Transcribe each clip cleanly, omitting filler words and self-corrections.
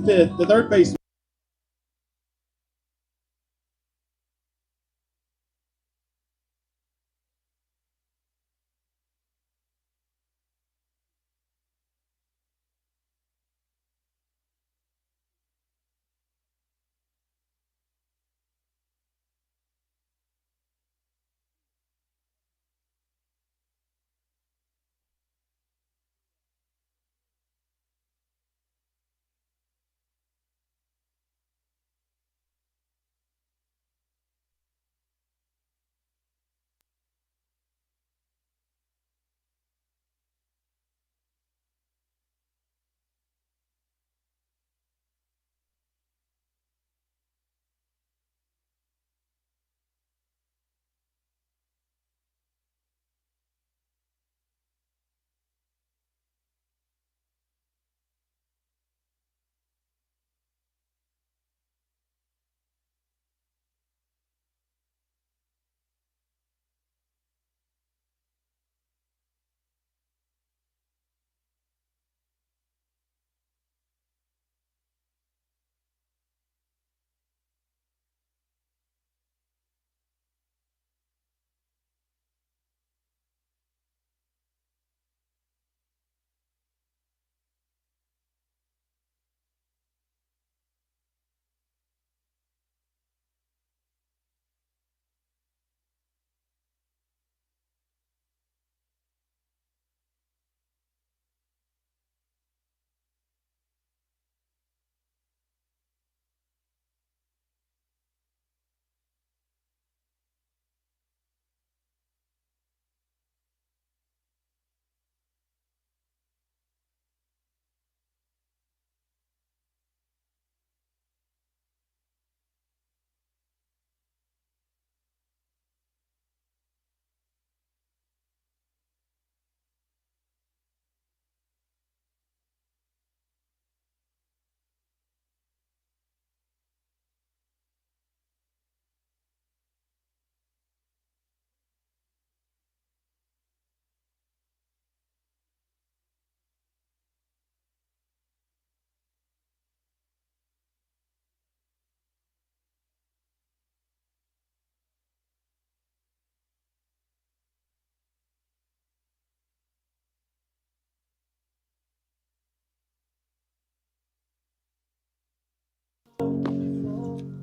fifth. The third base.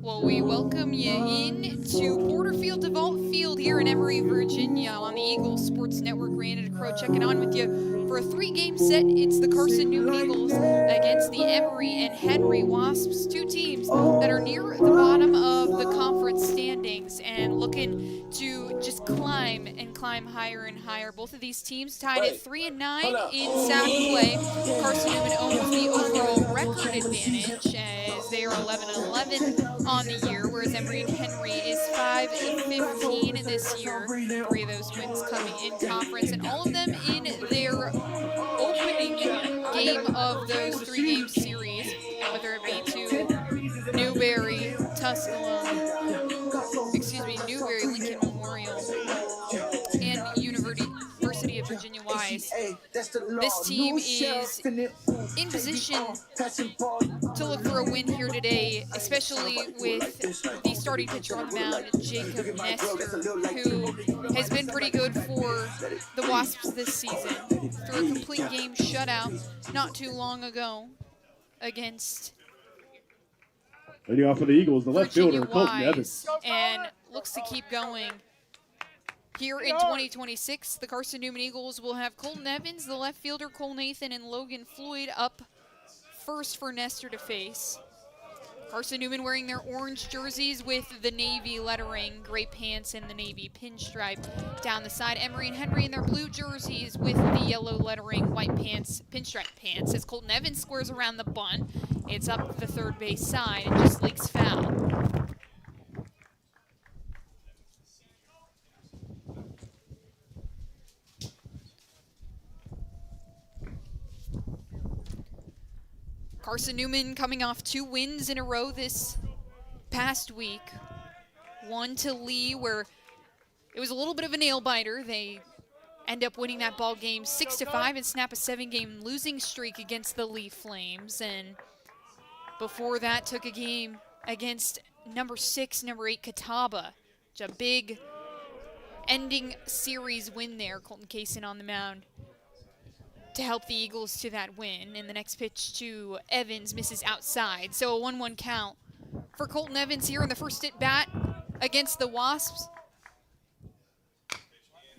Well, we welcome you in to Porterfield DeVault Field here in Emory, Virginia on the Eagles Sports Network. Brandon Crow checking on with you for a 3-game set. It's the Carson-Newman Eagles against the Emory and Henry Wasps, two teams that are near the bottom of the conference standings and looking to just climb and climb higher and higher. Both of these teams tied at 3-9 in sack play. Carson-Newman owns the overall record advantage as they are 11-11 on the year, whereas Emory and Henry is 5-15 this year. 3 of those wins coming in conference, and all of them in their opening game of those 3-game series, whether it be to Newberry, Newberry, Lincoln Memorial, and University of Virginia Wise. This team is in position to look for a win here today, especially with the starting pitcher on the mound, Jacob Nestor, who has been pretty good for the Wasps this season through a complete game shutout not too long ago against Leading off for the Eagles, the left Virginia fielder, Colton Evans. and looks to keep going. Here in 2026, the Carson-Newman Eagles will have Colton Evans, the left fielder, Cole Nathan, and Logan Floyd up first for Nestor to face. Carson-Newman wearing their orange jerseys with the navy lettering, gray pants, and the navy pinstripe down the side. Emory and Henry in their blue jerseys with the yellow lettering, white pants, pinstripe pants. As Colton Evans squares around the bunt, it's up the third base side and just leaks foul. Carson-Newman coming off 2 wins in a row this past week. One to Lee, where it was a little bit of a nail-biter. They end up winning that ball game 6-5 and snap a 7-game losing streak against the Lee Flames. And Before that, took a game against number 6, number 8, Catawba. Which a big ending series win there. Colton Kaysen on the mound to help the Eagles to that win. And the next pitch to Evans misses outside. So a 1-1 count for Colton Evans here in the first at bat against the Wasps.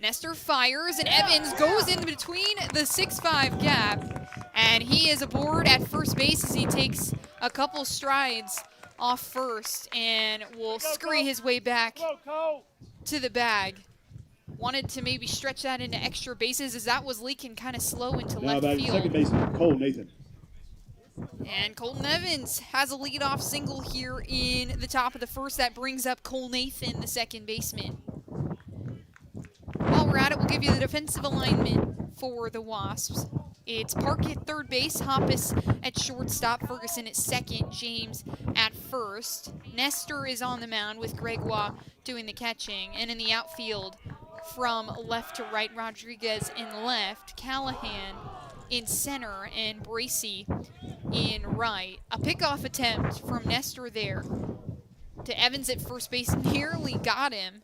Nestor fires, and Evans goes in between the 6-5 gap, and he is aboard at first base as he takes a couple strides off first and will scurry his way back to the bag. Wanted to maybe stretch that into extra bases as that was leaking kind of slow into Now left back field. second baseman, Cole Nathan. And Colton Evans has a leadoff single here in the top of the first. That brings up Cole Nathan, the second baseman. While we're at it, we'll give you the defensive alignment for the Wasps. It's Park at third base, Hoppus at shortstop, Ferguson at second, James at first. Nestor is on the mound with Gregoire doing the catching. And in the outfield, from left to right, Rodriguez in left, Callahan in center, and Bracey in right. A pickoff attempt from Nestor there to Evans at first base, nearly got him.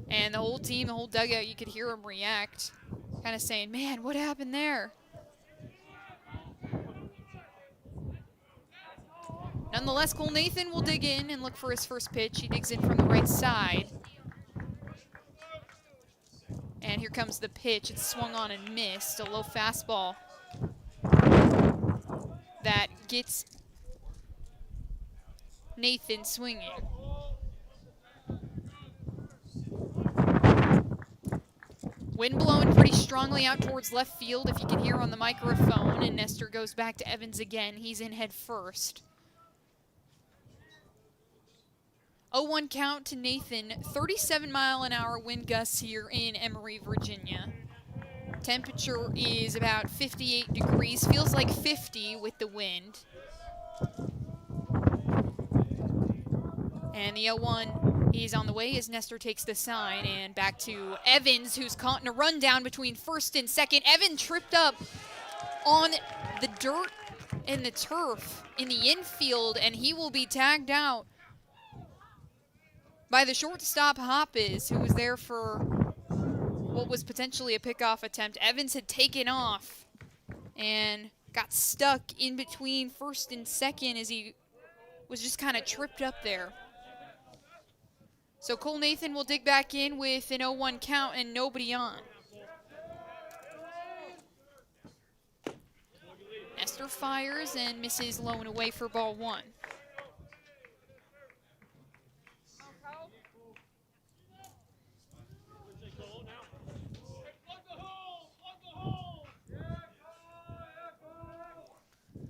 And the whole team, the whole dugout, you could hear him react, kind of saying, man, what happened there? Nonetheless, Cole Nathan will dig in and look for his first pitch. He digs in from the right side. And here comes the pitch. It's swung on and missed. A low fastball that gets Nathan swinging. Wind blowing pretty strongly out towards left field, if you can hear on the microphone, and Nestor goes back to Evans again. He's in head first. 0-1 count to Nathan. 37-mile-an-hour wind gusts here in Emory, Virginia. Temperature is about 58 degrees. Feels like 50 with the wind. And the 0-1 is on the way as Nestor takes the sign. And back to Evans, who's caught in a rundown between first and second. Evan tripped up on the dirt and the turf in the infield, and he will be tagged out by the shortstop Hoppus, who was there for what was potentially a pickoff attempt. Evans had taken off and got stuck in between first and second as he was just kind of tripped up there. So Cole Nathan will dig back in with an 0-1 count and nobody on. Nestor fires and misses low and away for ball one.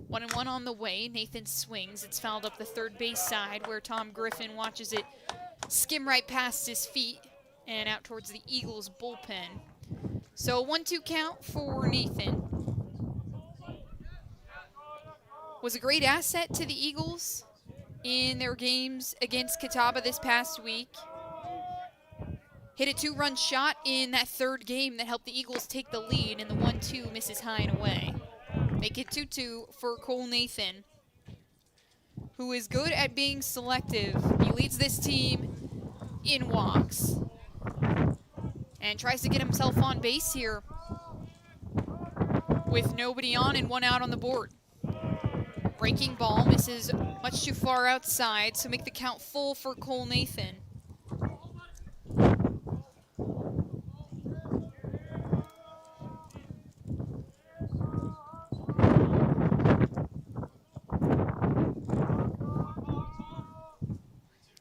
One and one on the way. Nathan swings. It's fouled up the third base side where Tom Griffin watches it skim right past his feet and out towards the Eagles bullpen. So 1-2 count for Nathan. Was a great asset to the Eagles in their games against Catawba this past week. Hit a 2-run shot in that third game that helped the Eagles take the lead, and the 1-2 misses high and away. Make it 2-2 for Cole Nathan, who is good at being selective. He leads this team in walks and tries to get himself on base here with nobody on and one out on the board. Breaking ball misses much too far outside, so make the count full for Cole Nathan.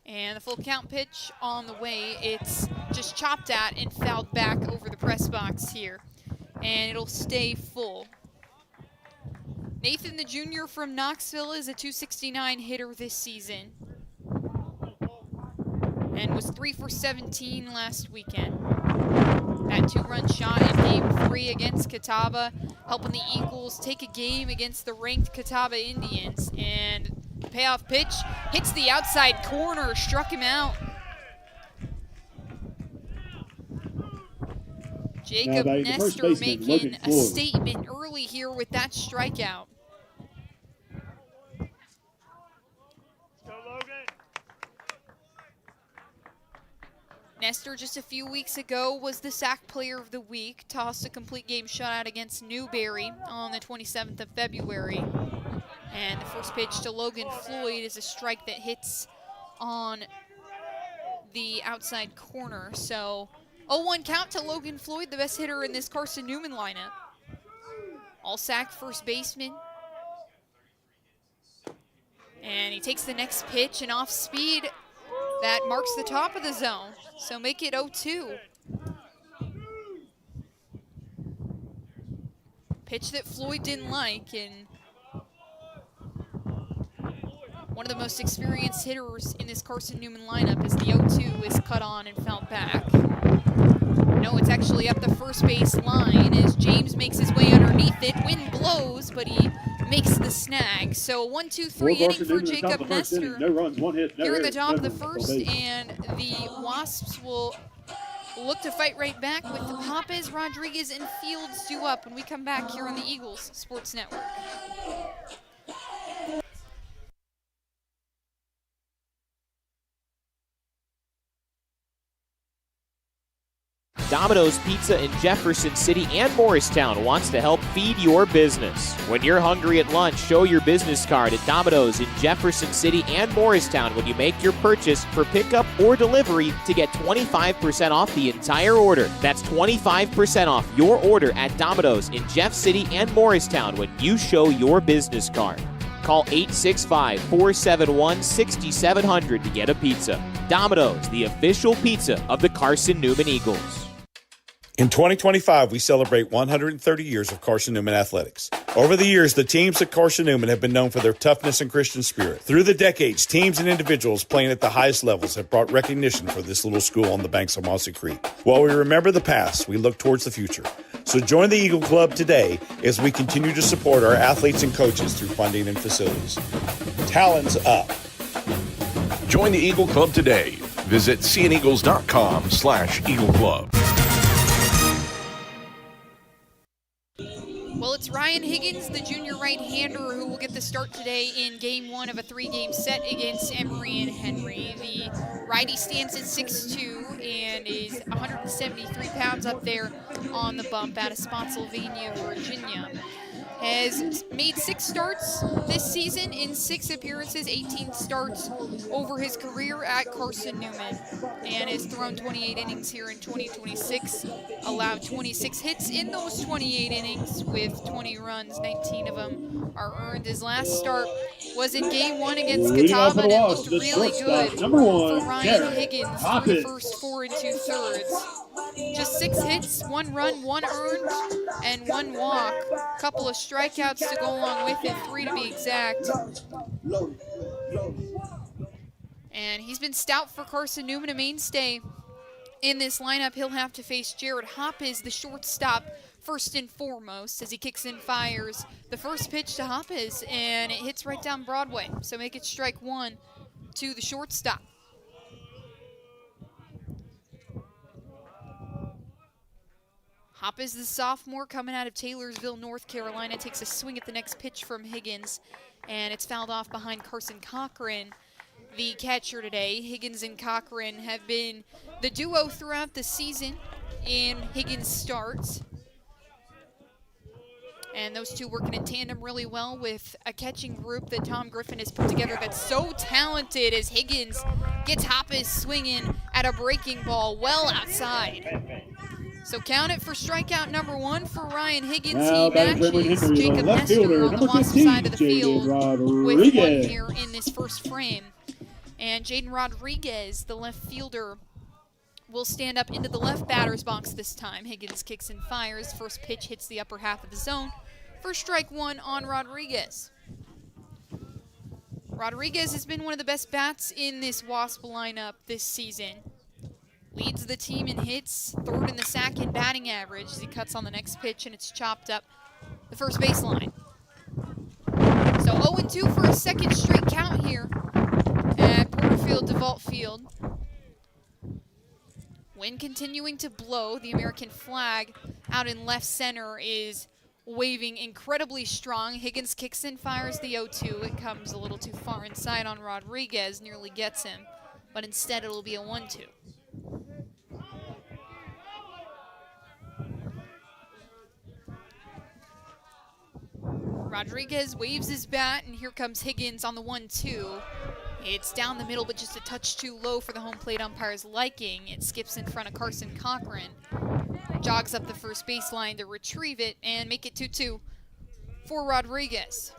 And the full count pitch on the way. It's just chopped at and fouled back over the press box here. And it'll stay full. Nathan, the junior from Knoxville, is a .269 hitter this season. And was 3 for 17 last weekend. That 2-run shot in Game 3 against Catawba, helping the Eagles take a game against the ranked Catawba Indians. And the payoff pitch hits the outside corner, struck him out. Jacob Nestor making a statement early here with that strikeout. Nestor just a few weeks ago was the sack player of the week, tossed a complete game shutout against Newberry on the 27th of February. And the first pitch to Logan Floyd is a strike that hits on the outside corner. So 0-1 count to Logan Floyd, the best hitter in this Carson-Newman lineup. All sack first baseman. And he takes the next pitch, and off speed that marks the top of the zone. So make it 0-2. Pitch that Floyd didn't like, and one of the most experienced hitters in this Carson-Newman lineup as the 0-2 is cut on and fouled back. No, it's actually up the first base line as James makes his way underneath it. Wind blows, but he makes the snag. So 1-2-3 inning for Jacob Nestor. No runs, one hit, no Here in the errors, top of no the runs, first, no base. and the Wasps will look to fight right back with Hoppes, Rodriguez, and Fields due up when we come back here on the Eagles Sports Network. Domino's Pizza in Jefferson City and Morristown wants to help feed your business. When you're hungry at lunch, show your business card at Domino's in Jefferson City and Morristown when you make your purchase for pickup or delivery to get 25% off the entire order. That's 25% off your order at Domino's in Jeff City and Morristown when you show your business card. Call 865-471-6700 to get a pizza. Domino's, the official pizza of the Carson-Newman Eagles. In 2025, we celebrate 130 years of Carson-Newman athletics. Over the years, the teams at Carson-Newman have been known for their toughness and Christian spirit. Through the decades, teams and individuals playing at the highest levels have brought recognition for this little school on the banks of Mossy Creek. While we remember the past, we look towards the future. So join the Eagle Club today as we continue to support our athletes and coaches through funding and facilities. Talons up. Join the Eagle Club today. Visit seeandeagles.com/Eagle Club. Well, it's Ryan Higgins, the junior right-hander, who will get the start today in Game 1 of a 3-game set against Emory and Henry. The righty stands at 6'2" and is 173 pounds up there on the bump out of Spotsylvania, Virginia. Has made 6 starts this season in 6 appearances, 18 starts over his career at Carson-Newman, and has thrown 28 innings here in 2026, allowed 26 hits in those 28 innings with 20 runs, 19 of them are earned. His last start was in Game 1 against Catawba, and it looked really good for Ryan Higgins through the first 4 2/3. Just 6 hits, 1 run, 1 earned, and 1 walk. A couple of strikeouts to go along with it, 3 to be exact. And he's been stout for Carson-Newman, a mainstay in this lineup. He'll have to face Jared Hoppes, the shortstop, first and foremost, as he kicks and fires the first pitch to Hoppes, and it hits right down Broadway. So make it strike 1 to the shortstop. Hoppes, the sophomore, coming out of Taylorsville, North Carolina, takes a swing at the next pitch from Higgins, and it's fouled off behind Carson Cochran, the catcher today. Higgins and Cochran have been the duo throughout the season in Higgins' starts. And those two working in tandem really well with a catching group that Tom Griffin has put together that's so talented as Higgins gets Hoppes swinging at a breaking ball well outside. So count it for strikeout number 1 for Ryan Higgins. Now, he matches Jacob Nestor on the Wasp side of the field with 1 here in this first frame. And Jaden Rodriguez, the left fielder, will stand up into the left batter's box this time. Higgins kicks and fires. First pitch hits the upper half of the zone for strike 1 on Rodriguez. Rodriguez has been one of the best bats in this Wasp lineup this season. Leads the team in hits, 3rd in the sack in batting average as he cuts on the next pitch, and it's chopped up the first baseline. So 0-2 for a second straight count here at Porterfield DeVault Field. Wind continuing to blow. The American flag out in left center is waving incredibly strong. Higgins kicks and fires the 0-2. It comes a little too far inside on Rodriguez, nearly gets him, but instead it'll be a 1-2. Rodriguez waves his bat, and here comes Higgins on the 1-2. It's down the middle, but just a touch too low for the home plate umpire's liking. It skips in front of Carson Cochran. Jogs up the first baseline to retrieve it and make it 2-2 for Rodriguez.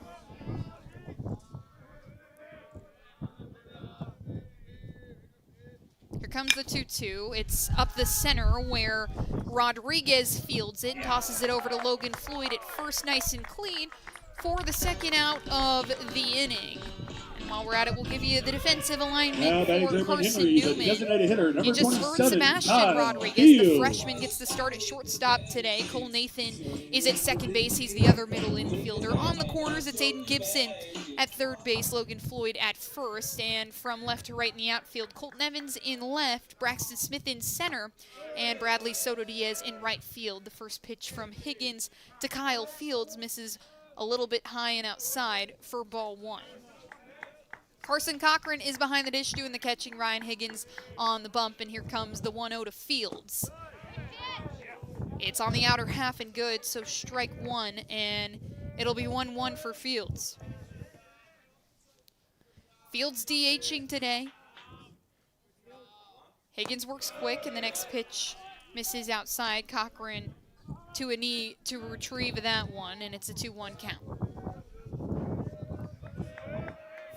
Here comes the 2-2. It's up the center where Rodriguez fields it and tosses it over to Logan Floyd at first, nice and clean, for the second out of the inning. And while we're at it, we'll give you the defensive alignment for Carson-Newman. He just heard Sebastian Rodriguez, the freshman, gets the start at shortstop today. Cole Nathan is at second base. He's the other middle infielder. On the corners, it's Aiden Gibson at third base, Logan Floyd at first. And from left to right in the outfield, Colton Evans in left, Braxton Smith in center, and Bradley Soto Diaz in right field. The first pitch from Higgins to Kyle Fields misses a little bit high and outside for ball one. Carson Cochran is behind the dish doing the catching. Ryan Higgins on the bump, and here comes the 1-0 to Fields. It's on the outer half and good, so strike one, and it'll be 1-1 for Fields. Fields DHing today. Higgins works quick, and the next pitch misses outside. Cochran to a knee to retrieve that one, and it's a 2-1 count.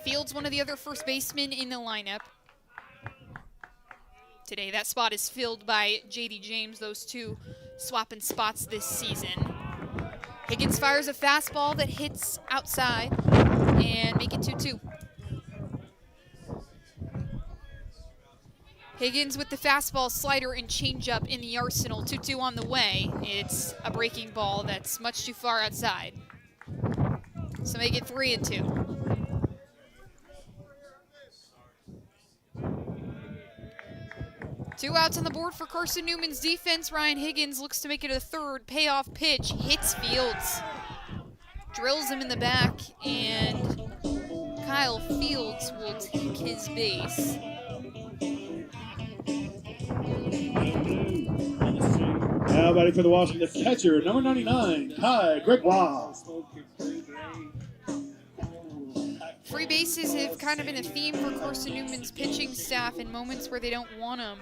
Fields, one of the other first basemen in the lineup today. That spot is filled by J.D. James, those two swapping spots this season. Higgins fires a fastball that hits outside and make it 2-2. Higgins with the fastball, slider, and changeup in the arsenal. 2-2 on the way. It's a breaking ball that's much too far outside. So make it 3-2. Two outs on the board for Carson-Newman's defense. Ryan Higgins looks to make it a third. Payoff pitch hits Fields. Drills him in the back, and Kyle Fields will take his base. Now batting for the Washington catcher, number 99, Ty Gregoire. Free bases have kind of been a theme for Carson-Newman's pitching staff in moments where they don't want them.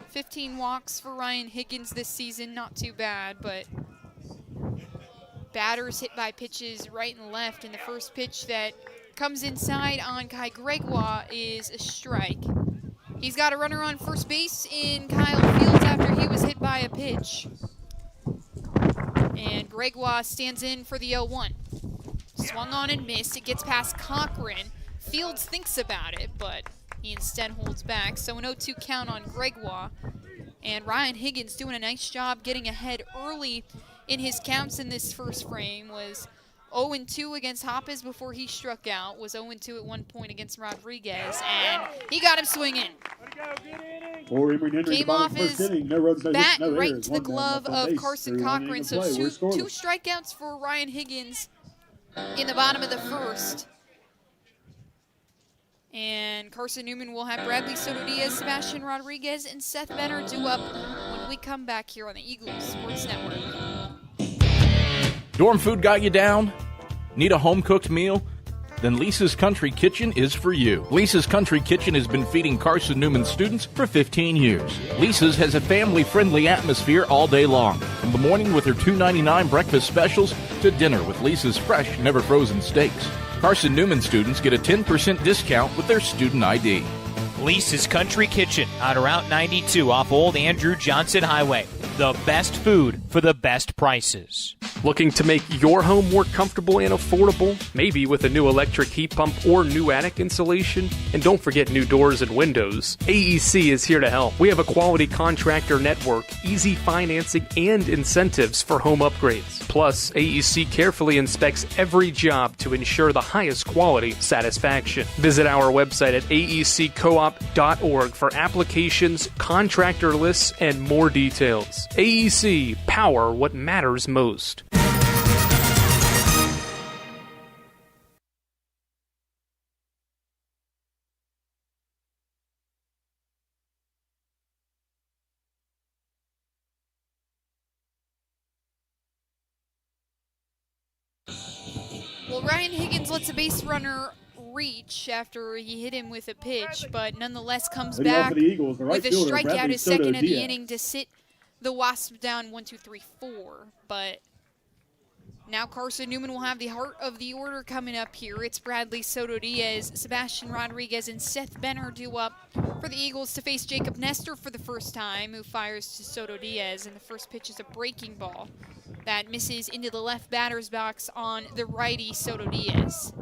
15 walks for Ryan Higgins this season, not too bad, but batters hit by pitches right and left, and the first pitch that comes inside on Kai Gregoire is a strike. He's got a runner on first base in Kyle Fields after he was hit by a pitch. And Gregoire stands in for the 0-1. Swung on and missed. It gets past Cochran. Fields thinks about it, but he instead holds back. So an 0-2 count on Gregoire. And Ryan Higgins doing a nice job getting ahead early in his counts in this first frame. Was 0-2 against Hoppes before he struck out. Was 0-2 at one point against Rodriguez. And he got him swinging. Came off his bat right to the glove of Carson Cochran. So two strikeouts for Ryan Higgins in the bottom of the first. And Carson-Newman will have Bradley Soto Diaz, Sebastian Rodriguez, and Seth Benner due up when we come back here on the Eagles Sports Network. Dorm food got you down? Need a home-cooked meal? Then Lisa's Country Kitchen is for you. Lisa's Country Kitchen has been feeding Carson-Newman students for 15 years. Lisa's has a family-friendly atmosphere all day long, from the morning with her $2.99 breakfast specials to dinner with Lisa's fresh, never-frozen steaks. Carson-Newman students get a 10% discount with their student ID. Lisa's Country Kitchen on Route 92 off Old Andrew Johnson Highway. The best food for the best prices. Looking to make your home more comfortable and affordable? Maybe with a new electric heat pump or new attic insulation? And don't forget new doors and windows. AEC is here to help. We have a quality contractor network, easy financing, and incentives for home upgrades. Plus, AEC carefully inspects every job to ensure the highest quality satisfaction. Visit our website at aeccoop.org for applications, contractor lists, and more details. AEC, power what matters most. Well, Ryan Higgins lets a base runner reach after he hit him with a pitch, but nonetheless comes Leading off back for the Eagles, the right with a fielder, strikeout Bradley his second Soto of the Diaz. inning to sit the Wasps down 1-2-3-4. But now Carson-Newman will have the heart of the order coming up here. It's Bradley Soto Diaz, Sebastian Rodriguez, and Seth Benner due up for the Eagles to face Jacob Nestor for the first time, who fires to Soto Diaz, and the first pitch is a breaking ball that misses into the left batter's box on the righty Soto Diaz.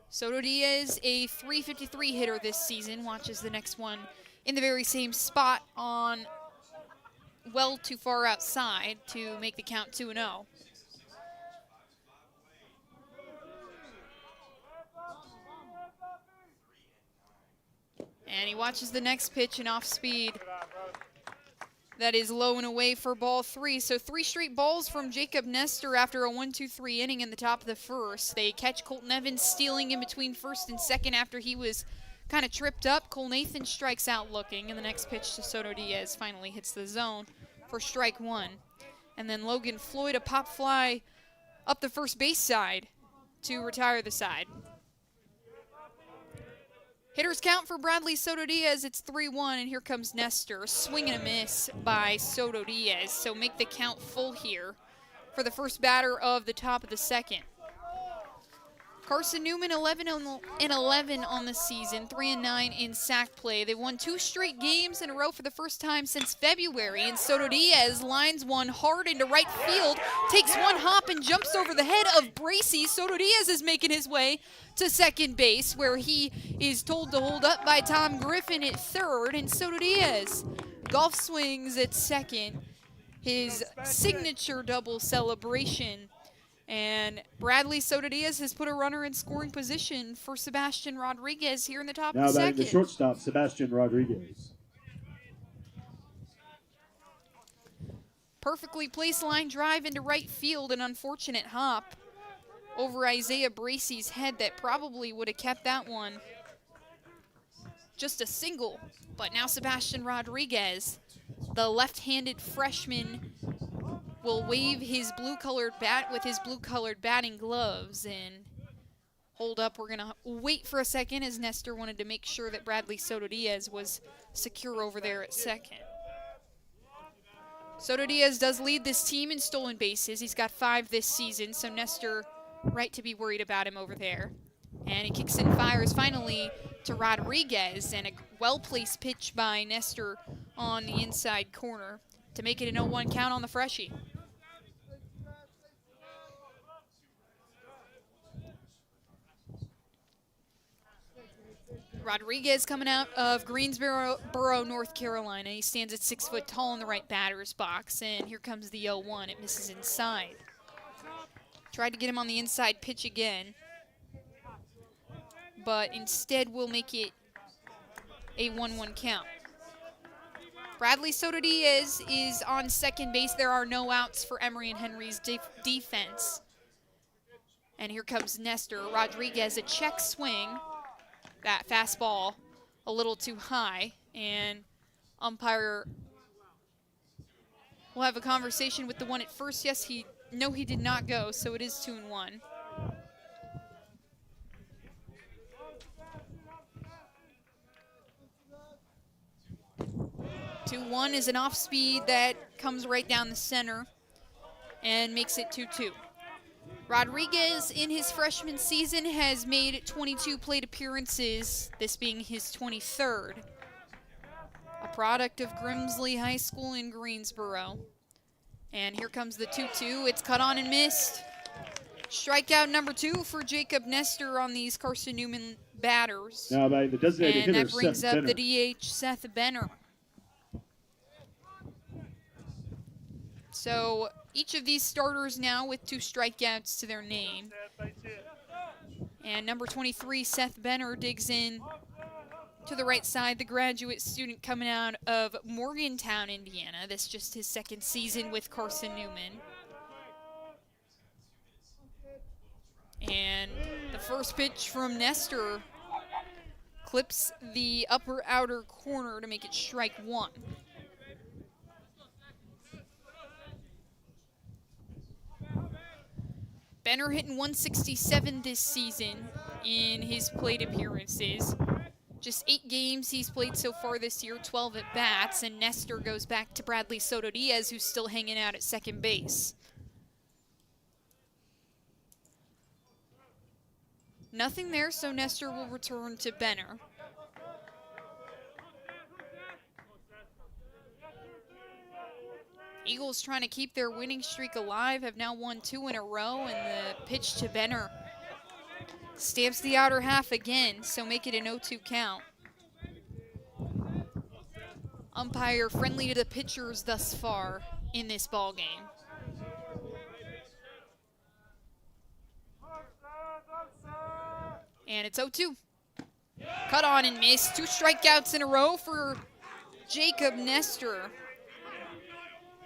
Soto Diaz, a .353 hitter this season, watches the next one in the very same spot on well too far outside to make the count 2-0. And he watches the next pitch, and off speed. That is low and away for ball 3. So 3 straight balls from Jacob Nestor after a 1-2-3 inning in the top of the first. They catch Colton Evans stealing in between first and second after he was kind of tripped up. Cole Nathan strikes out looking, and the next pitch to Soto Diaz finally hits the zone for strike 1. And then Logan Floyd, a pop fly up the first base side to retire the side. Hitters count for Bradley Soto Diaz, it's 3-1, and here comes Nestor. Swing and a miss by Soto Diaz, so make the count full here for the first batter of the top of the second. Carson-Newman 11-11 on the season, 3-9 in sack play. They won 2 straight games in a row for the first time since February, and Soto Diaz lines one hard into right field, takes one hop and jumps over the head of Bracey. Soto Diaz is making his way to second base, where he is told to hold up by Tom Griffin at third, and Soto Diaz golf swings at second, his signature double celebration. And Bradley Soto Diaz has put a runner in scoring position for Sebastian Rodriguez here in the top of the second. Now the shortstop, Sebastian Rodriguez. Perfectly placed line drive into right field, an unfortunate hop over Isaiah Bracey's head that probably would have kept that one just a single. But now Sebastian Rodriguez, the left-handed freshman, will wave his blue-colored bat with his blue-colored batting gloves. And hold up, we're going to wait for a second, as Nestor wanted to make sure that Bradley Soto Diaz was secure over there at second. Soto Diaz does lead this team in stolen bases. He's got 5 this season, so Nestor, right to be worried about him over there. And he kicks and fires finally to Rodriguez, and a well-placed pitch by Nestor on the inside corner to make it an 0-1 count on the freshie. Rodriguez coming out of Greensboro, North Carolina. He stands at 6 foot tall in the right batter's box, and here comes the 0-1. It misses inside. Tried to get him on the inside pitch again, but instead we'll make it a 1-1 count. Bradley Soto Diaz is on second base. There are no outs for Emory and Henry's defense. And here comes Nestor. Rodriguez, a check swing. That fastball a little too high, and umpire will have a conversation with the one at first. Yes, he did not go, so it is 2-1. Two-1 is an off-speed that comes right down the center and makes it 2-2. Rodriguez, in his freshman season, has made 22 plate appearances, this being his 23rd. A product of Grimsley High School in Greensboro. And here comes the 2-2. It's cut on and missed. Strikeout number 2 for Jacob Nestor on these Carson-Newman batters. Now by the designated hitter, and that brings Seth up Benner. the DH, Seth Benner. So each of these starters now with 2 strikeouts to their name. And number 23, Seth Benner, digs in to the right side, the graduate student coming out of Morgantown, Indiana. This is just his 2nd season with Carson-Newman. And the first pitch from Nestor clips the upper outer corner to make it strike 1. Benner hitting 167 this season in his plate appearances. Just 8 games he's played so far this year, 12 at-bats, and Nestor goes back to Bradley Soto Diaz, who's still hanging out at second base. Nothing there, so Nestor will return to Benner. Eagles trying to keep their winning streak alive, have now won 2 in a row, and the pitch to Benner stamps the outer half again, so make it an 0-2 count. Umpire friendly to the pitchers thus far in this ball game. And it's 0-2. Cut on and miss. 2 strikeouts in a row for Jacob Nestor.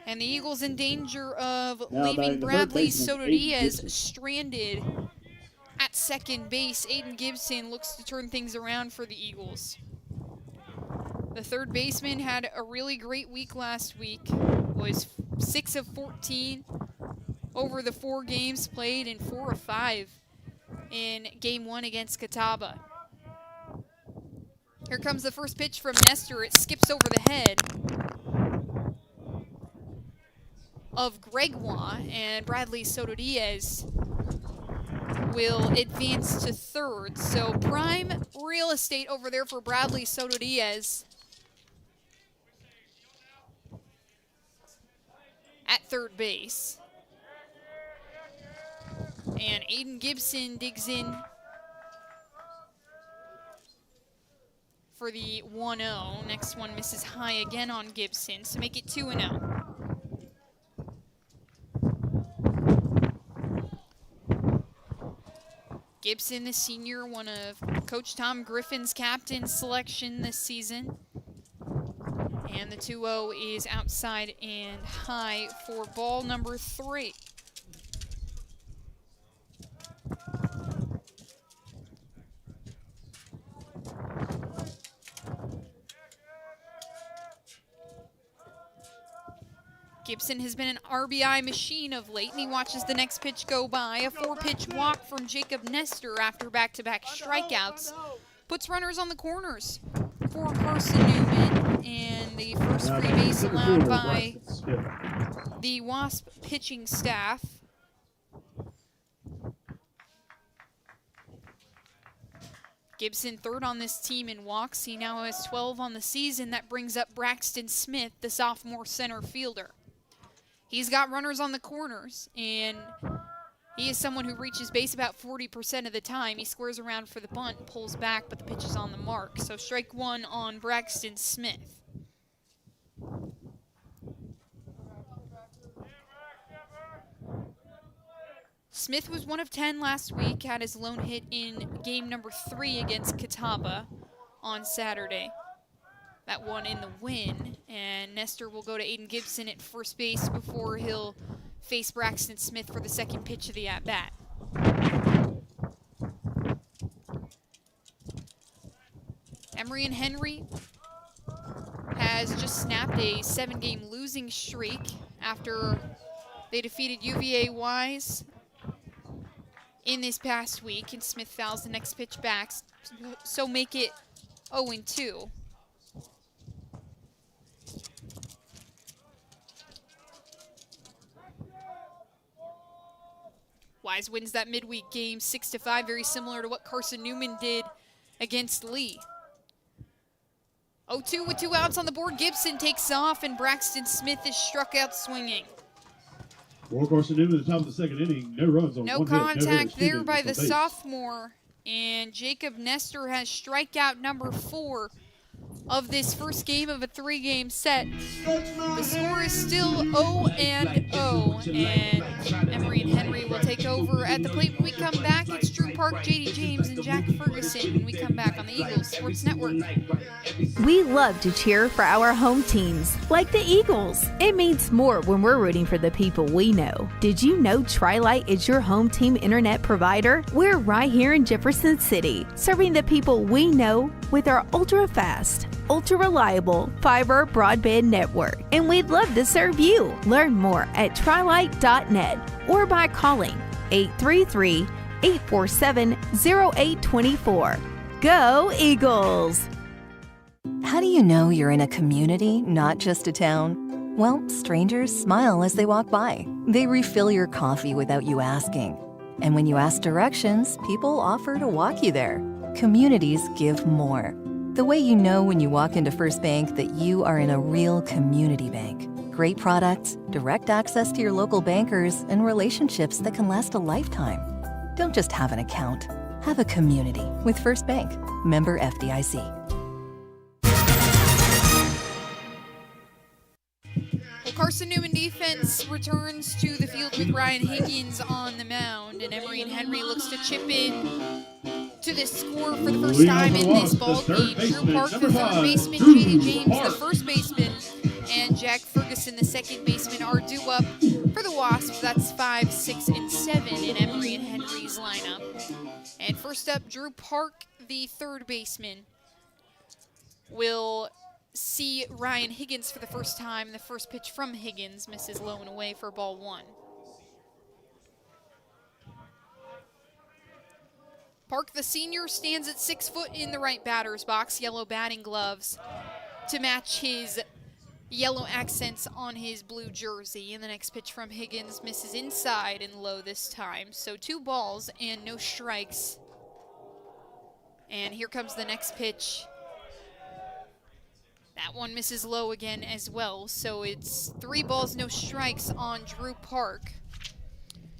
And the Eagles in danger of leaving Bradley Soto Diaz stranded at second base. Aiden Gibson looks to turn things around for the Eagles. The third baseman had a really great week last week. Was 6 of 14 over the 4 games played and 4 of 5 in Game 1 against Catawba. Here comes the first pitch from Nestor. It skips over the head of Gregoire, and Bradley Soto Diaz will advance to third. So prime real estate over there for Bradley Soto Diaz at third base. And Aiden Gibson digs in for the 1-0. Next one misses high again on Gibson, so make it 2-0. Gibson, the senior, one of Coach Tom Griffin's captain selection this season. And the 2-0 is outside and high for ball number 3. Gibson has been an RBI machine of late, and he watches the next pitch go by. A 4-pitch walk from Jacob Nestor after back-to-back strikeouts puts runners on the corners for Carson-Newman, and the first free base allowed by the Wasp pitching staff. Gibson third on this team in walks. He now has 12 on the season. That brings up Braxton Smith, the sophomore center fielder. He's got runners on the corners, and he is someone who reaches base about 40% of the time. He squares around for the bunt, pulls back, but the pitch is on the mark. So strike 1 on Braxton Smith. Smith was 1 of 10 last week, had his lone hit in game number 3 against Catawba on Saturday. That one in the win, and Nestor will go to Aiden Gibson at first base before he'll face Braxton Smith for the second pitch of the at-bat. Emory and Henry has just snapped a 7-game losing streak after they defeated UVA Wise in this past week, and Smith fouls the next pitch back, so make it 0-2. Wise wins that midweek game 6-5, very similar to what Carson-Newman did against Lee. 0-2 with 2 outs on the board. Gibson takes off, and Braxton Smith is struck out swinging. For Carson-Newman at the top of the second inning, no runs on no one contact hit, no there by the base. sophomore, and Jacob Nestor has strikeout number 4 of this first game of a 3-game set. The score is still 0-0, and Emory and Henry will take over at the plate. When we come back, it's Drew Park, JD James, and Jack Ferguson when we come back on the Eagles Sports Network. We love to cheer for our home teams, like the Eagles. It means more when we're rooting for the people we know. Did you know Tri-Lite is your home team internet provider? We're right here in Jefferson City, serving the people we know with our ultra-fast, ultra-reliable fiber broadband network. And we'd love to serve you. Learn more at trilite.net or by calling 833-847-0824. Go Eagles! How do you know you're in a community, not just a town? Well, strangers smile as they walk by. They refill your coffee without you asking. And when you ask directions, people offer to walk you there. Communities give more. The way you know when you walk into First Bank that you are in a real community bank. Great products, direct access to your local bankers, and relationships that can last a lifetime. Don't just have an account. Have a community with First Bank. Member FDIC. Carson-Newman defense returns to the field with Ryan Higgins on the mound, and Emory and Henry looks to chip in to this score for the first time in this ball game. Drew Park, the third baseman, J.D. James, the first baseman, and Jack Ferguson, the second baseman, are due up for the Wasps. That's 5, 6, and 7 in Emory and Henry's lineup. And first up, Drew Park, the third baseman, will see Ryan Higgins for the first time. The first pitch from Higgins misses low and away for ball 1. Park, the senior, stands at 6 foot in the right batter's box, yellow batting gloves to match his yellow accents on his blue jersey. And the next pitch from Higgins misses inside and low this time. So 2 balls and no strikes. And here comes the next pitch. That one misses low again as well, so it's 3 balls, no strikes on Drew Park.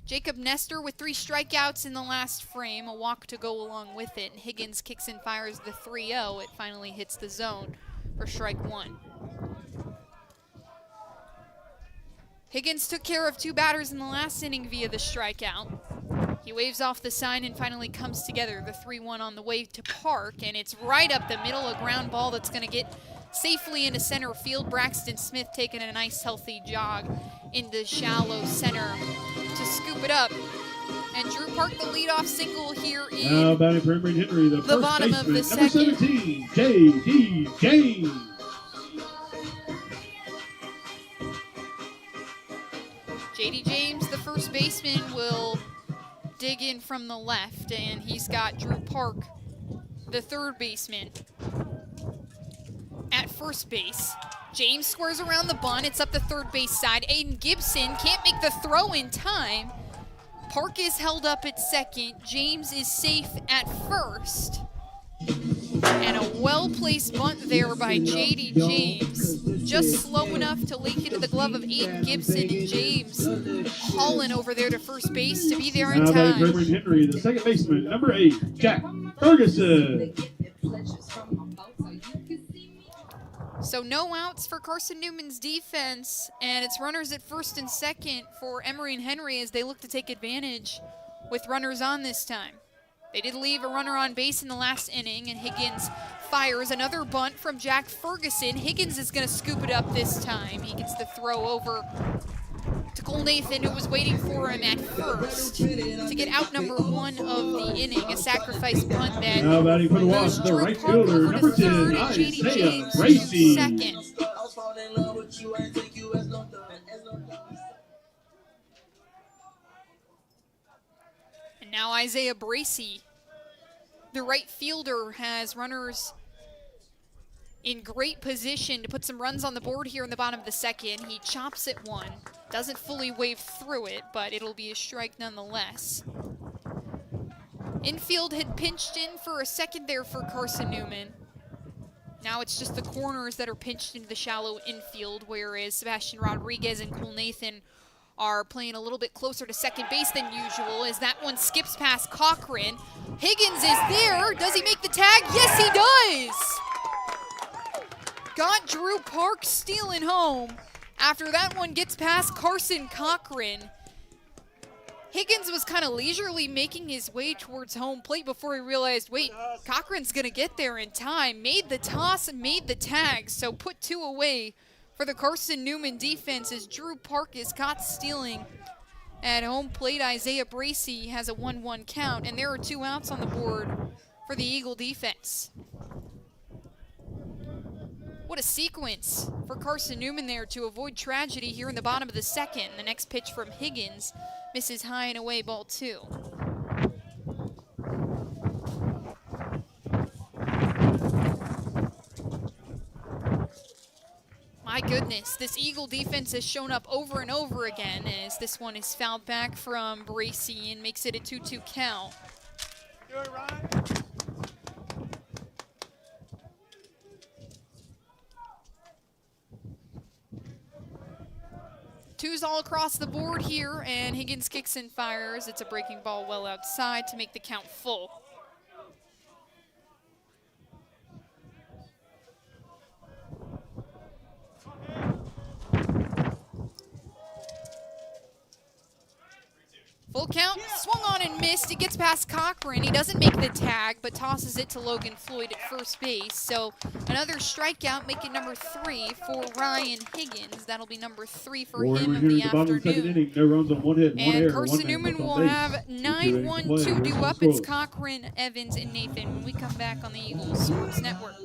Jacob Nestor with 3 strikeouts in the last frame, a walk to go along with it. And Higgins kicks and fires the 3-0. It finally hits the zone for strike 1. Higgins took care of 2 batters in the last inning via the strikeout. He waves off the sign and finally comes together. The 3-1 on the way to Park, and it's right up the middle, a ground ball that's going to get safely into center field. Braxton Smith taking a nice healthy jog into shallow center to scoop it up. And Drew Park, the leadoff single here in now batting for Emory and Henry, the first bottom baseman, of the number second. 17, J.D. James. J.D. James, the first baseman, will dig in from the left, and he's got Drew Park, the third baseman, at first base. James squares around the bunt. It's up the third base side. Aiden Gibson can't make the throw in time. Park is held up at second. James is safe at first. And a well-placed bunt there by J.D. James. Just slow enough to leak into the glove of Aiden Gibson, and James hauling over there to first base to be there in now batting for time. Emory and Henry, the second baseman, number 8, Jack Ferguson. So no outs for Carson-Newman's defense, and it's runners at first and second for Emory and Henry as they look to take advantage with runners on this time. They did leave a runner on base in the last inning, and Higgins fires another bunt from Jack Ferguson. Higgins is going to scoop it up this time. He gets the throw over to Cole Nathan, who was waiting for him at first to get out number 1 of the inning, a sacrifice bunt that Now batting for the moves Wasps, the Drew right Park fielder, over to number 10, third, and J.D. Isaiah James to Bracey. second. And now Isaiah Bracey, the right fielder, has runners in great position to put some runs on the board here in the bottom of the second. He chops at one, doesn't fully wave through it, but it'll be a strike nonetheless. Infield had pinched in for a second there for Carson-Newman. Now it's just the corners that are pinched into the shallow infield, whereas Sebastian Rodriguez and Cole Nathan are playing a little bit closer to second base than usual as that one skips past Cochran. Higgins is there. Does he make the tag? Yes, he does! Got Drew Park stealing home after that one gets past Carson Cochran. Higgins was kind of leisurely making his way towards home plate before he realized, wait, Cochran's going to get there in time. Made the toss and made the tag, so put 2 away for the Carson-Newman defense as Drew Park is caught stealing at home plate. Isaiah Bracey has a 1-1 count, and there are 2 outs on the board for the Eagle defense. What a sequence for Carson-Newman there to avoid tragedy here in the bottom of the second. The next pitch from Higgins misses high and away, ball 2. My goodness, this Eagle defense has shown up over and over again as this one is fouled back from Bracy and makes it a 2-2 count. Do it, Ryan. Twos all across the board here, and Higgins kicks and fires. It's a breaking ball well outside to make the count full. Full count, swung on and missed. It gets past Cochran. He doesn't make the tag, but tosses it to Logan Floyd at first base. So another strikeout, making number 3 for Ryan Higgins. That'll be number 3 for him of the afternoon. No runs on 1 hit, 1 error, And Carson-Newman will have 9-1-2 due up. It's Cochran, Evans, and Nathan when we come back on the Eagles Sports Network.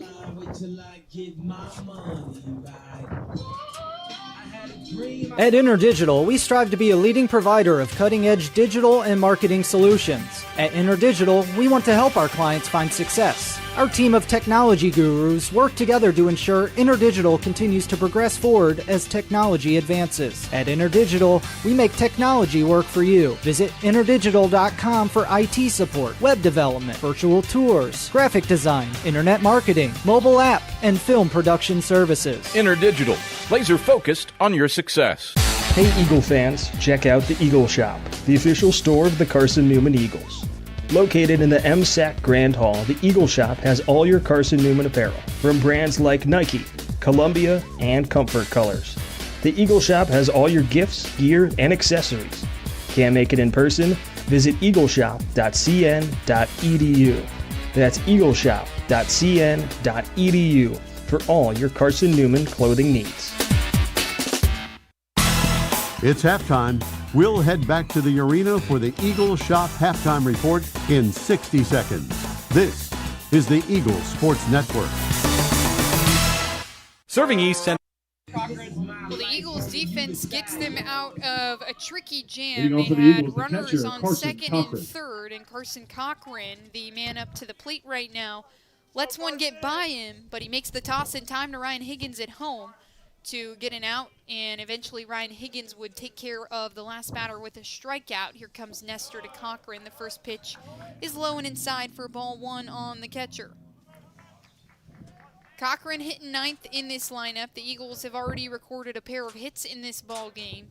At InterDigital, we strive to be a leading provider of cutting-edge digital and marketing solutions. At InterDigital, we want to help our clients find success. Our team of technology gurus work together to ensure InterDigital continues to progress forward as technology advances. At InterDigital, we make technology work for you. Visit interdigital.com for IT support, web development, virtual tours, graphic design, internet marketing, mobile app, and film production services. InterDigital, laser focused on your success. Hey Eagle fans, check out the Eagle Shop, the official store of the Carson-Newman Eagles. Located in the MSAC Grand Hall, the Eagle Shop has all your Carson-Newman apparel, from brands like Nike, Columbia, and Comfort Colors. The Eagle Shop has all your gifts, gear, and accessories. Can't make it in person? Visit eagleshop.cn.edu. That's eagleshop.cn.edu for all your Carson-Newman clothing needs. It's halftime. We'll head back to the arena for the Eagle Shop halftime report in 60 seconds. This is the Eagle Sports Network. Serving East Central. Well, the Eagles defense gets them out of a tricky jam. Leading They off for the had Eagles, the runners catcher, on Carson second Cochran. and third, and Carson Cochran, the man up to the plate right now, lets one get by him, but he makes the toss in time to Ryan Higgins at home to get an out, and eventually Ryan Higgins would take care of the last batter with a strikeout. Here comes Nestor to Cochran. The first pitch is low and inside for ball 1 on the catcher. Cochran hitting 9th in this lineup. The Eagles have already recorded a pair of hits in this ball game.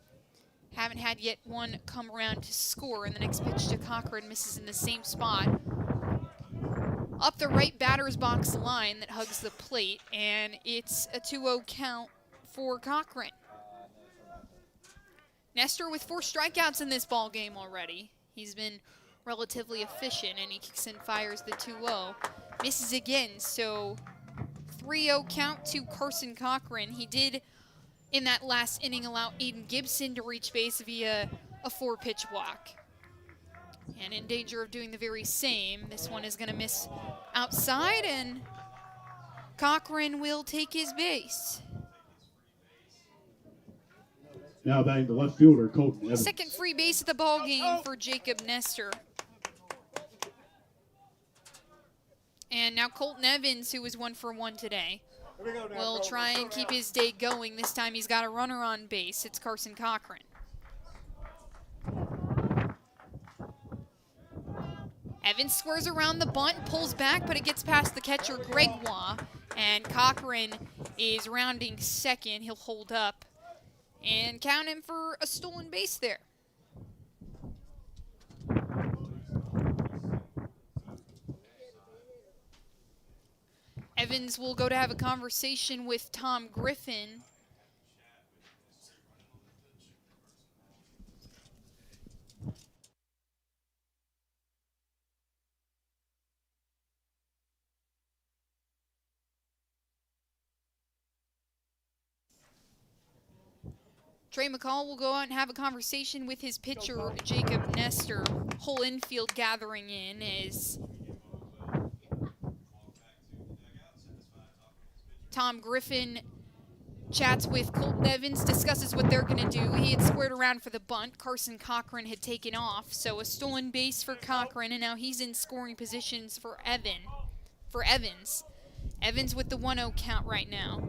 Haven't had yet one come around to score, and the next pitch to Cochran misses in the same spot. Up the right batter's box line that hugs the plate, and it's a 2-0 count for Cochran. Nestor with 4 strikeouts in this ball game already. He's been relatively efficient, and he kicks and fires the 2-0. Misses again, so 3-0 count to Carson Cochran. He did, in that last inning, allow Aiden Gibson to reach base via a 4-pitch walk. And in danger of doing the very same. This one is going to miss outside, and Cochran will take his base. Now batting the left fielder, Colton Evans. Second free base of the ball game for Jacob Nestor. And now Colton Evans, who was 1 for 1 today, will try and keep his day going. This time he's got a runner on base. It's Carson Cochran. Evans squares around the bunt, pulls back, but it gets past the catcher, Gregoire. And Cochran is rounding second. He'll hold up and count him for a stolen base there. Evans will go to have a conversation with Tom Griffin. Trey McCall will go out and have a conversation with his pitcher, Jacob Nestor. Whole infield gathering in as Tom Griffin chats with Colton Evans, discusses what they're going to do. He had squared around for the bunt. Carson Cochran had taken off, so a stolen base for Cochran, and now he's in scoring positions for Evans. Evans with the 1-0 count right now.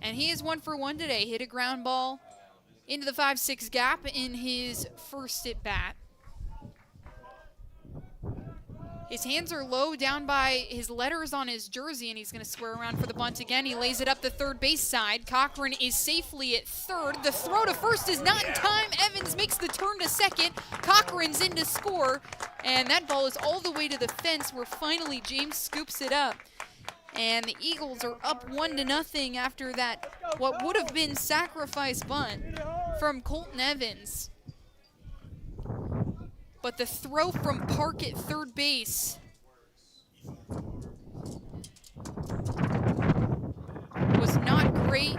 And he is 1 for 1 today. Hit a ground ball into the 5-6 gap in his first at bat. His hands are low down by his letters on his jersey, and he's going to square around for the bunt again. He lays it up the third base side. Cochran is safely at third. The throw to first is not in time. Evans makes the turn to second. Cochran's in to score, and that ball is all the way to the fence where finally James scoops it up. And the Eagles are up 1-0 after that, what would have been sacrifice bunt from Colton Evans. But the throw from Park at third base was not great,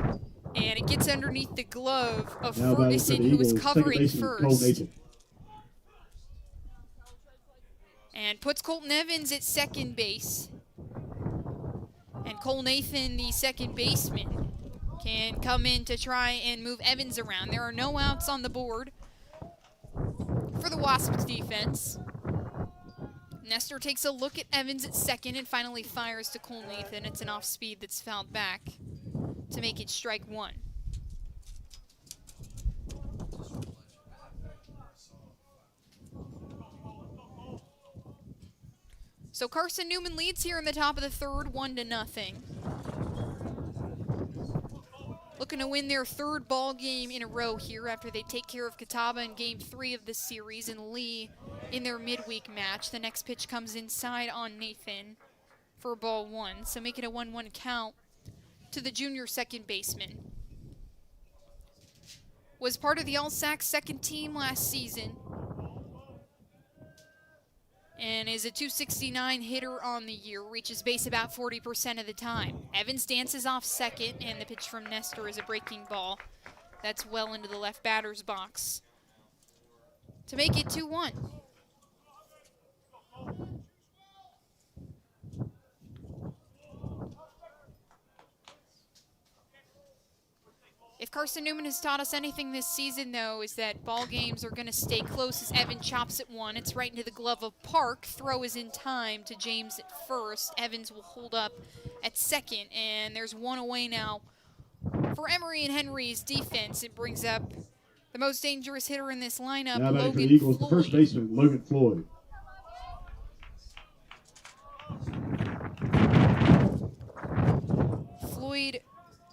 and it gets underneath the glove of Ferguson, who was covering first. And puts Colton Evans at second base. And Cole Nathan, the second baseman, can come in to try and move Evans around. There are no outs on the board for the Wasps defense. Nestor takes a look at Evans at second and finally fires to Cole Nathan. It's an off-speed that's fouled back to make it strike one. So Carson-Newman leads here in the top of the third, 1-0. Looking to win their third ball game in a row here after they take care of Catawba in Game 3 of the series and Lee in their midweek match. The next pitch comes inside on Nathan for ball one, so make it a 1-1 count to the junior second baseman. Was part of the All-Sac second team last season and is a .269 hitter on the year, reaches base about 40% of the time. Evans dances off second, and the pitch from Nestor is a breaking ball. That's well into the left batter's box to make it 2-1. If Carson-Newman has taught us anything this season, though, is that ball games are going to stay close as Evan chops at one. It's right into the glove of Park. Throw is in time to James at first. Evans will hold up at second, and there's one away now for Emory and Henry's defense. It brings up the most dangerous hitter in this lineup, now Logan for the Eagles, Floyd. the first baseman, Logan Floyd. Floyd,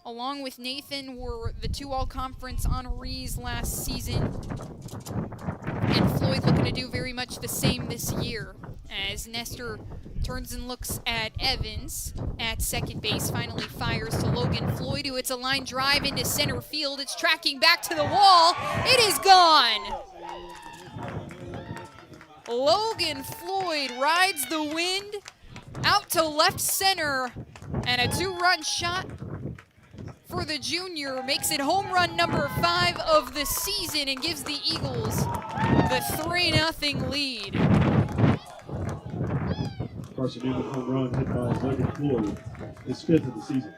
along with Nathan, were the two all-conference honorees last season. And Floyd looking to do very much the same this year as Nestor turns and looks at Evans at second base, finally fires to Logan Floyd, who hits a line drive into center field. It's tracking back to the wall. It is gone. Logan Floyd rides the wind out to left center, and a two-run shot for the junior makes it home run number 5 of the season and gives the Eagles the 3-0 lead. Carson-Newman home run hit by Logan Floyd, his 5th of the season.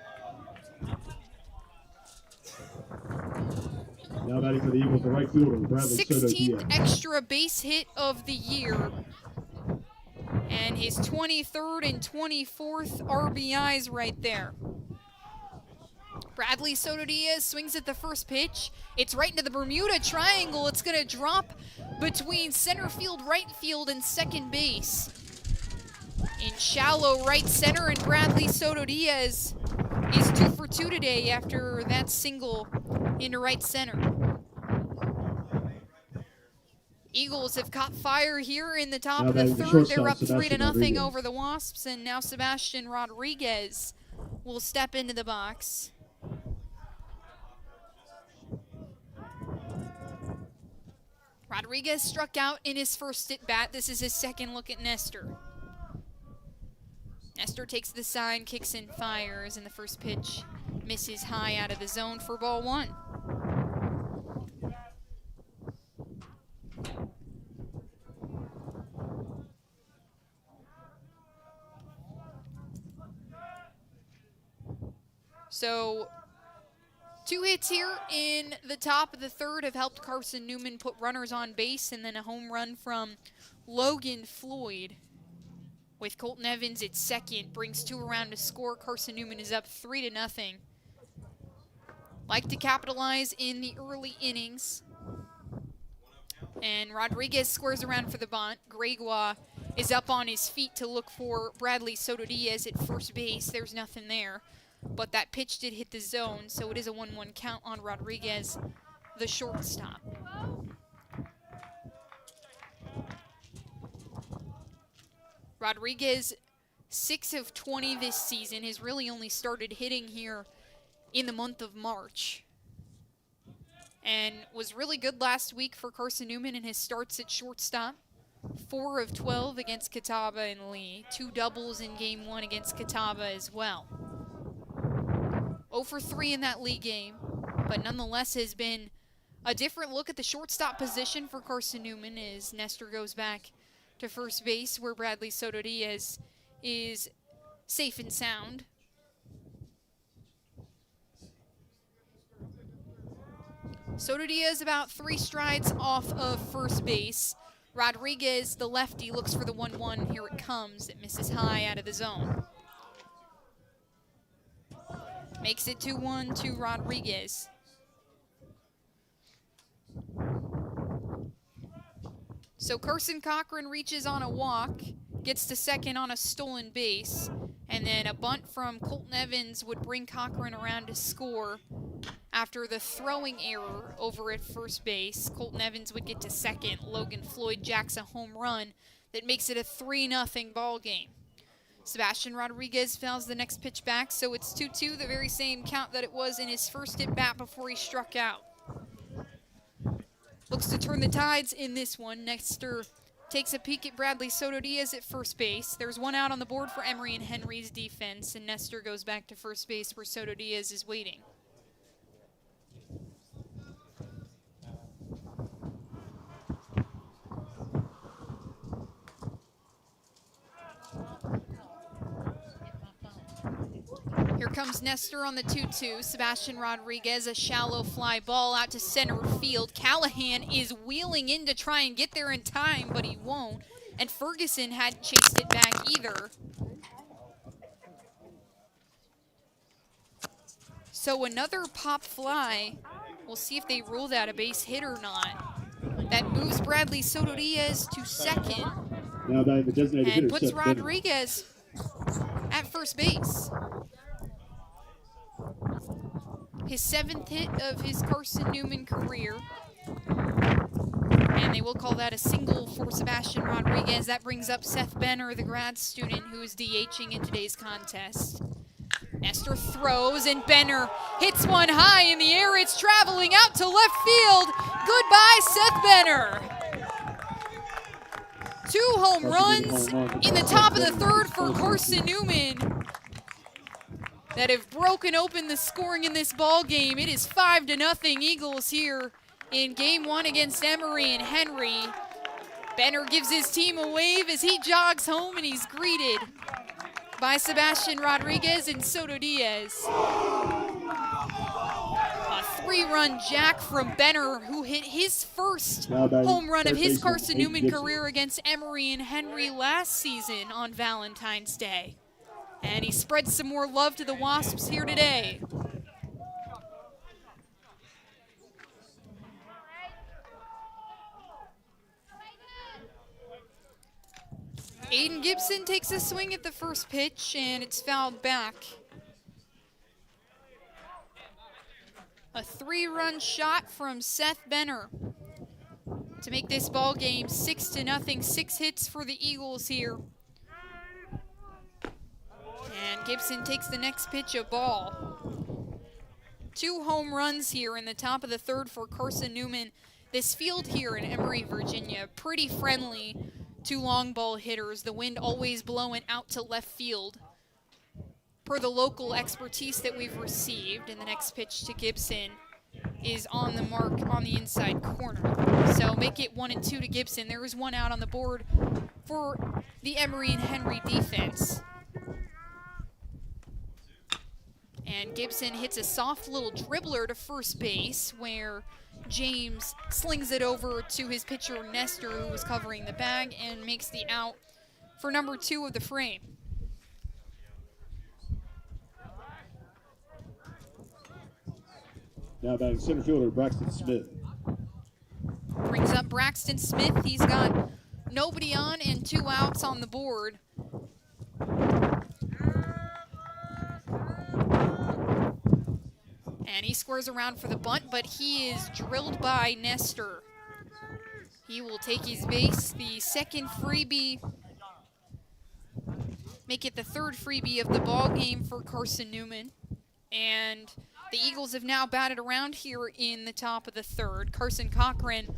Now batting for the Eagles, the right fielder, Bradley Soto 16th Diaz. extra base hit of the year, and his 23rd and 24th RBIs right there. Bradley Soto Diaz swings at the first pitch. It's right into the Bermuda Triangle. It's going to drop between center field, right field, and second base. In shallow right center, and Bradley Soto Diaz is 2 for 2 today after that single into right center. Eagles have caught fire here in the top Now of the batting the third. They're shortstop, up 3-0 Sebastian Rodriguez. over the Wasps, and now Sebastian Rodriguez will step into the box. Rodriguez struck out in his first at-bat. This is his second look at Nestor. Nestor takes the sign, kicks and fires, and the first pitch misses high out of the zone for ball one. So 2 hits here in the top of the third have helped Carson-Newman put runners on base, and then a home run from Logan Floyd. With Colton Evans at second, brings 2 around to score. Carson-Newman is up 3-0. Like to capitalize in the early innings. And Rodriguez squares around for the bunt. Gregoire is up on his feet to look for Bradley Soto Diaz at first base. There's nothing there. But that pitch did hit the zone, so it is a 1-1 count on Rodriguez, the shortstop. Rodriguez, 6 of 20 this season, has really only started hitting here in the month of March. And was really good last week for Carson-Newman in his starts at shortstop. 4 of 12 against Catawba and Lee. 2 doubles in game 1 against Catawba as well. 0 for 3 in that league game, but nonetheless has been a different look at the shortstop position for Carson-Newman as Nestor goes back to first base where Bradley Soto Diaz is safe and sound. Soto Diaz about 3 strides off of first base. Rodriguez, the lefty, looks for the 1-1. Here it comes. It misses high out of the zone. Makes it 2-1 to Rodriguez. So Carson Cochran reaches on a walk, gets to second on a stolen base, and then a bunt from Colton Evans would bring Cochran around to score. After the throwing error over at first base, Colton Evans would get to second. Logan Floyd jacks a home run that makes it a 3-0 ball game. Sebastian Rodriguez fouls the next pitch back, so it's 2-2, the very same count that it was in his first at-bat before he struck out. Looks to turn the tides in this one. Nestor takes a peek at Bradley Soto Diaz at first base. There's 1 out on the board for Emory and Henry's defense, and Nestor goes back to first base where Soto Diaz is waiting. Here comes Nestor on the 2-2. Sebastian Rodriguez, a shallow fly ball out to center field. Callahan is wheeling in to try and get there in time, but he won't. And Ferguson hadn't chased it back either. So another pop fly. We'll see if they rule that a base hit or not. That moves Bradley Soto Diaz to second. Now batting the designated hitter, and puts Seth Benner. Rodriguez at first base. His 7th hit of his Carson-Newman career. And they will call that a single for Sebastian Rodriguez. That brings up Seth Benner, the grad student who is DHing in today's contest. Nestor throws, and Benner hits one high in the air. It's traveling out to left field. Goodbye, Seth Benner. 2 home runs in the top of the third for Carson-Newman that have broken open the scoring in this ball game. It is 5-0 Eagles here in game 1 against Emory and Henry. Benner gives his team a wave as he jogs home, and he's greeted by Sebastian Rodriguez and Soto Diaz. A 3-run jack from Benner, who hit his first home run of his Carson-Newman career against Emory and Henry last season on Valentine's Day. And he spreads some more love to the Wasps here today. Aiden Gibson takes a swing at the first pitch, and it's fouled back. A 3-run shot from Seth Benner to make this ball game 6-0. 6 hits for the Eagles here. And Gibson takes the next pitch, a ball. 2 home runs here in the top of the third for Carson-Newman. This field here in Emory, Virginia, pretty friendly to long ball hitters. The wind always blowing out to left field per the local expertise that we've received. And the next pitch to Gibson is on the mark on the inside corner. So make it 1-2 to Gibson. There is 1 out on the board for the Emory and Henry defense. And Gibson hits a soft little dribbler to first base where James slings it over to his pitcher Nestor, who was covering the bag, and makes the out for number 2 of the frame. Now batting center fielder Braxton Smith. Brings up Braxton Smith. He's got nobody on and 2 outs on the board. And he squares around for the bunt, but he is drilled by Nestor. He will take his base, the second freebie, make it the 3rd freebie of the ball game for Carson-Newman. And the Eagles have now batted around here in the top of the 3rd. Carson Cochran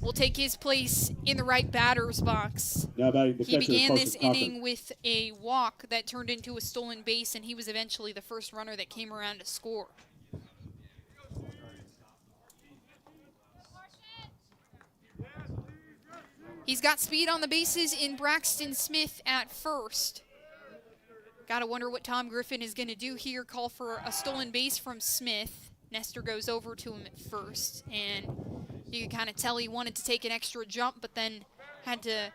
will take his place in the right batter's box. Now batting the He catcher, began Carson this Cochran. inning with a walk that turned into a stolen base, and he was eventually the first runner that came around to score. He's got speed on the bases in Braxton Smith at first. Gotta wonder what Tom Griffin is gonna do here. Call for a stolen base from Smith. Nestor goes over to him at first, and you can kind of tell he wanted to take an extra jump, but then had to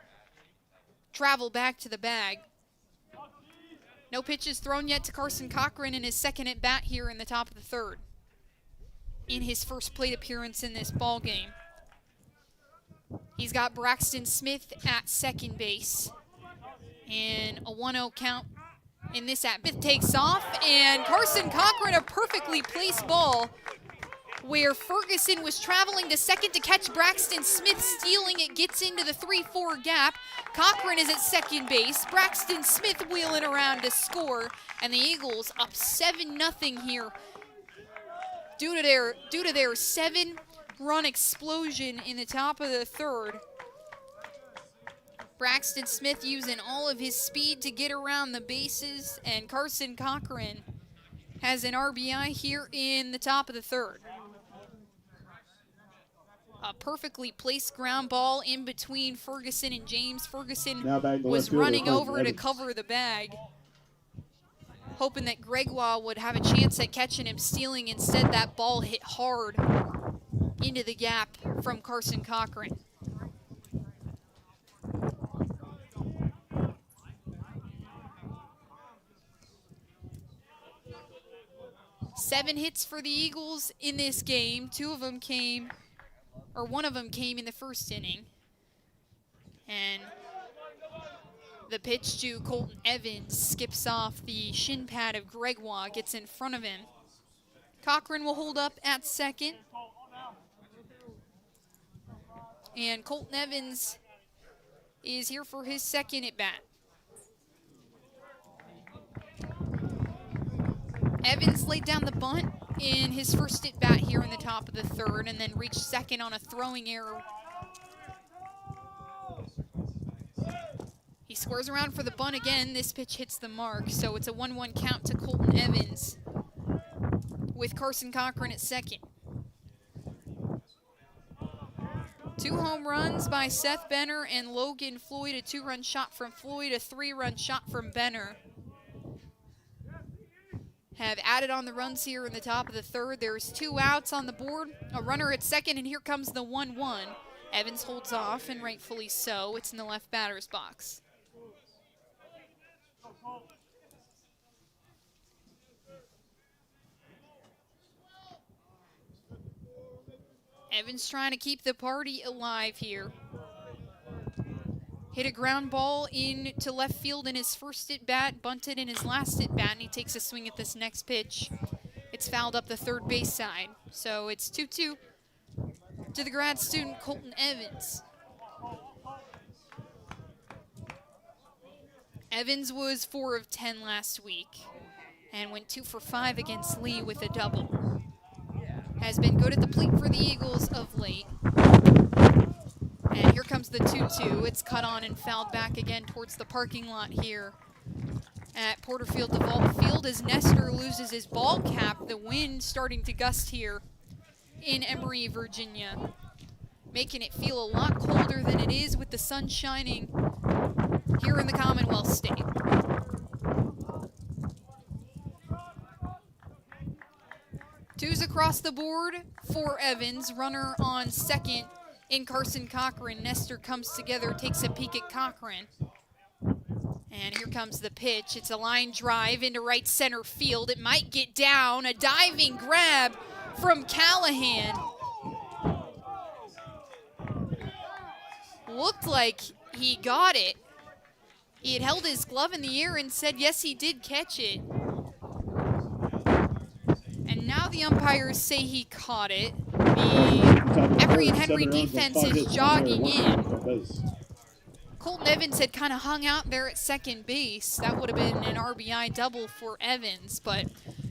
travel back to the bag. No pitches thrown yet to Carson Cochran in his second at bat here in the top of the 3rd. In his first plate appearance in this ball game. He's got Braxton Smith at second base. And a 1-0 count in this at. Smith takes off, and Carson Cochran, a perfectly placed ball where Ferguson was traveling to second to catch Braxton Smith stealing it, gets into the 3-4 gap. Cochran is at second base. Braxton Smith wheeling around to score, and the Eagles up 7-0 here due to their 7-run explosion in the top of the 3rd. Braxton Smith using all of his speed to get around the bases, and Carson Cochran has an RBI here in the top of the 3rd. A perfectly placed ground ball in between Ferguson and James. Ferguson was running over to cover the bag, hoping that Gregoire would have a chance at catching him stealing. Instead, that ball hit hard into the gap from Carson Cochran. Seven hits for the Eagles in this game. One of them came in the first inning. And the pitch to Colton Evans skips off the shin pad of Gregoire, gets in front of him. Cochran will hold up at second. And Colton Evans is here for his second at bat. Evans laid down the bunt in his first at bat here in the top of the 3rd, and then reached second on a throwing error. He squares around for the bunt again. This pitch hits the mark, so it's a 1-1 count to Colton Evans with Carson Cochran at second. 2 home runs by Seth Benner and Logan Floyd, a 2-run shot from Floyd, a 3-run shot from Benner. Have added on the runs here in the top of the 3rd. There's 2 outs on the board, a runner at second, and here comes the 1-1. Evans holds off, and rightfully so. It's in the left batter's box. Evans trying to keep the party alive here. Hit a ground ball into left field in his first at-bat, bunted in his last at-bat, and he takes a swing at this next pitch. It's fouled up the 3rd base side. So it's 2-2 to the grad student Colton Evans. Evans was 4 of 10 last week and went 2 for 5 against Lee with a double. Has been good at the plate for the Eagles of late. And here comes the 2-2. It's cut on and fouled back again towards the parking lot here at Porterfield DeVault Field as Nestor loses his ball cap. The wind starting to gust here in Emory, Virginia, making it feel a lot colder than it is with the sun shining here in the Commonwealth State. across the board for Evans. Runner on second in Carson Cochran. Nestor comes together, takes a peek at Cochran. And here comes the pitch. It's a line drive into right center field. It might get down. A diving grab from Callahan. Looked like he got it. He had held his glove in the air and said, yes, he did catch it. And now the umpires say he caught it. The Emory and Henry defense is jogging in. Colton Evans had kind of hung out there at second base. That would have been an RBI double for Evans, but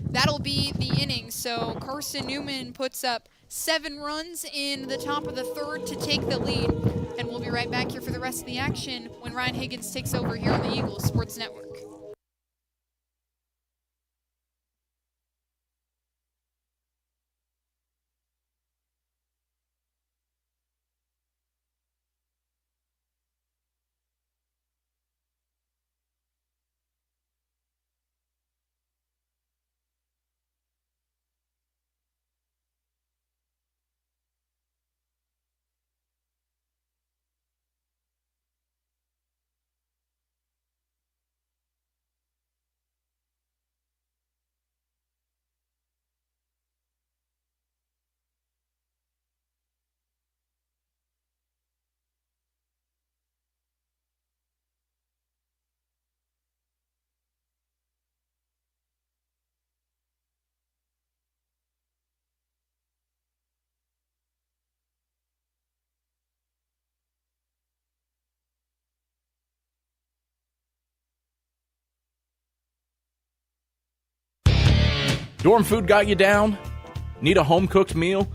that'll be the inning. So Carson-Newman puts up 7 runs in the top of the third to take the lead. And we'll be right back here for the rest of the action when Ryan Higgins takes over here on the Eagles Sports Network. Dorm food got you down? Need a home-cooked meal?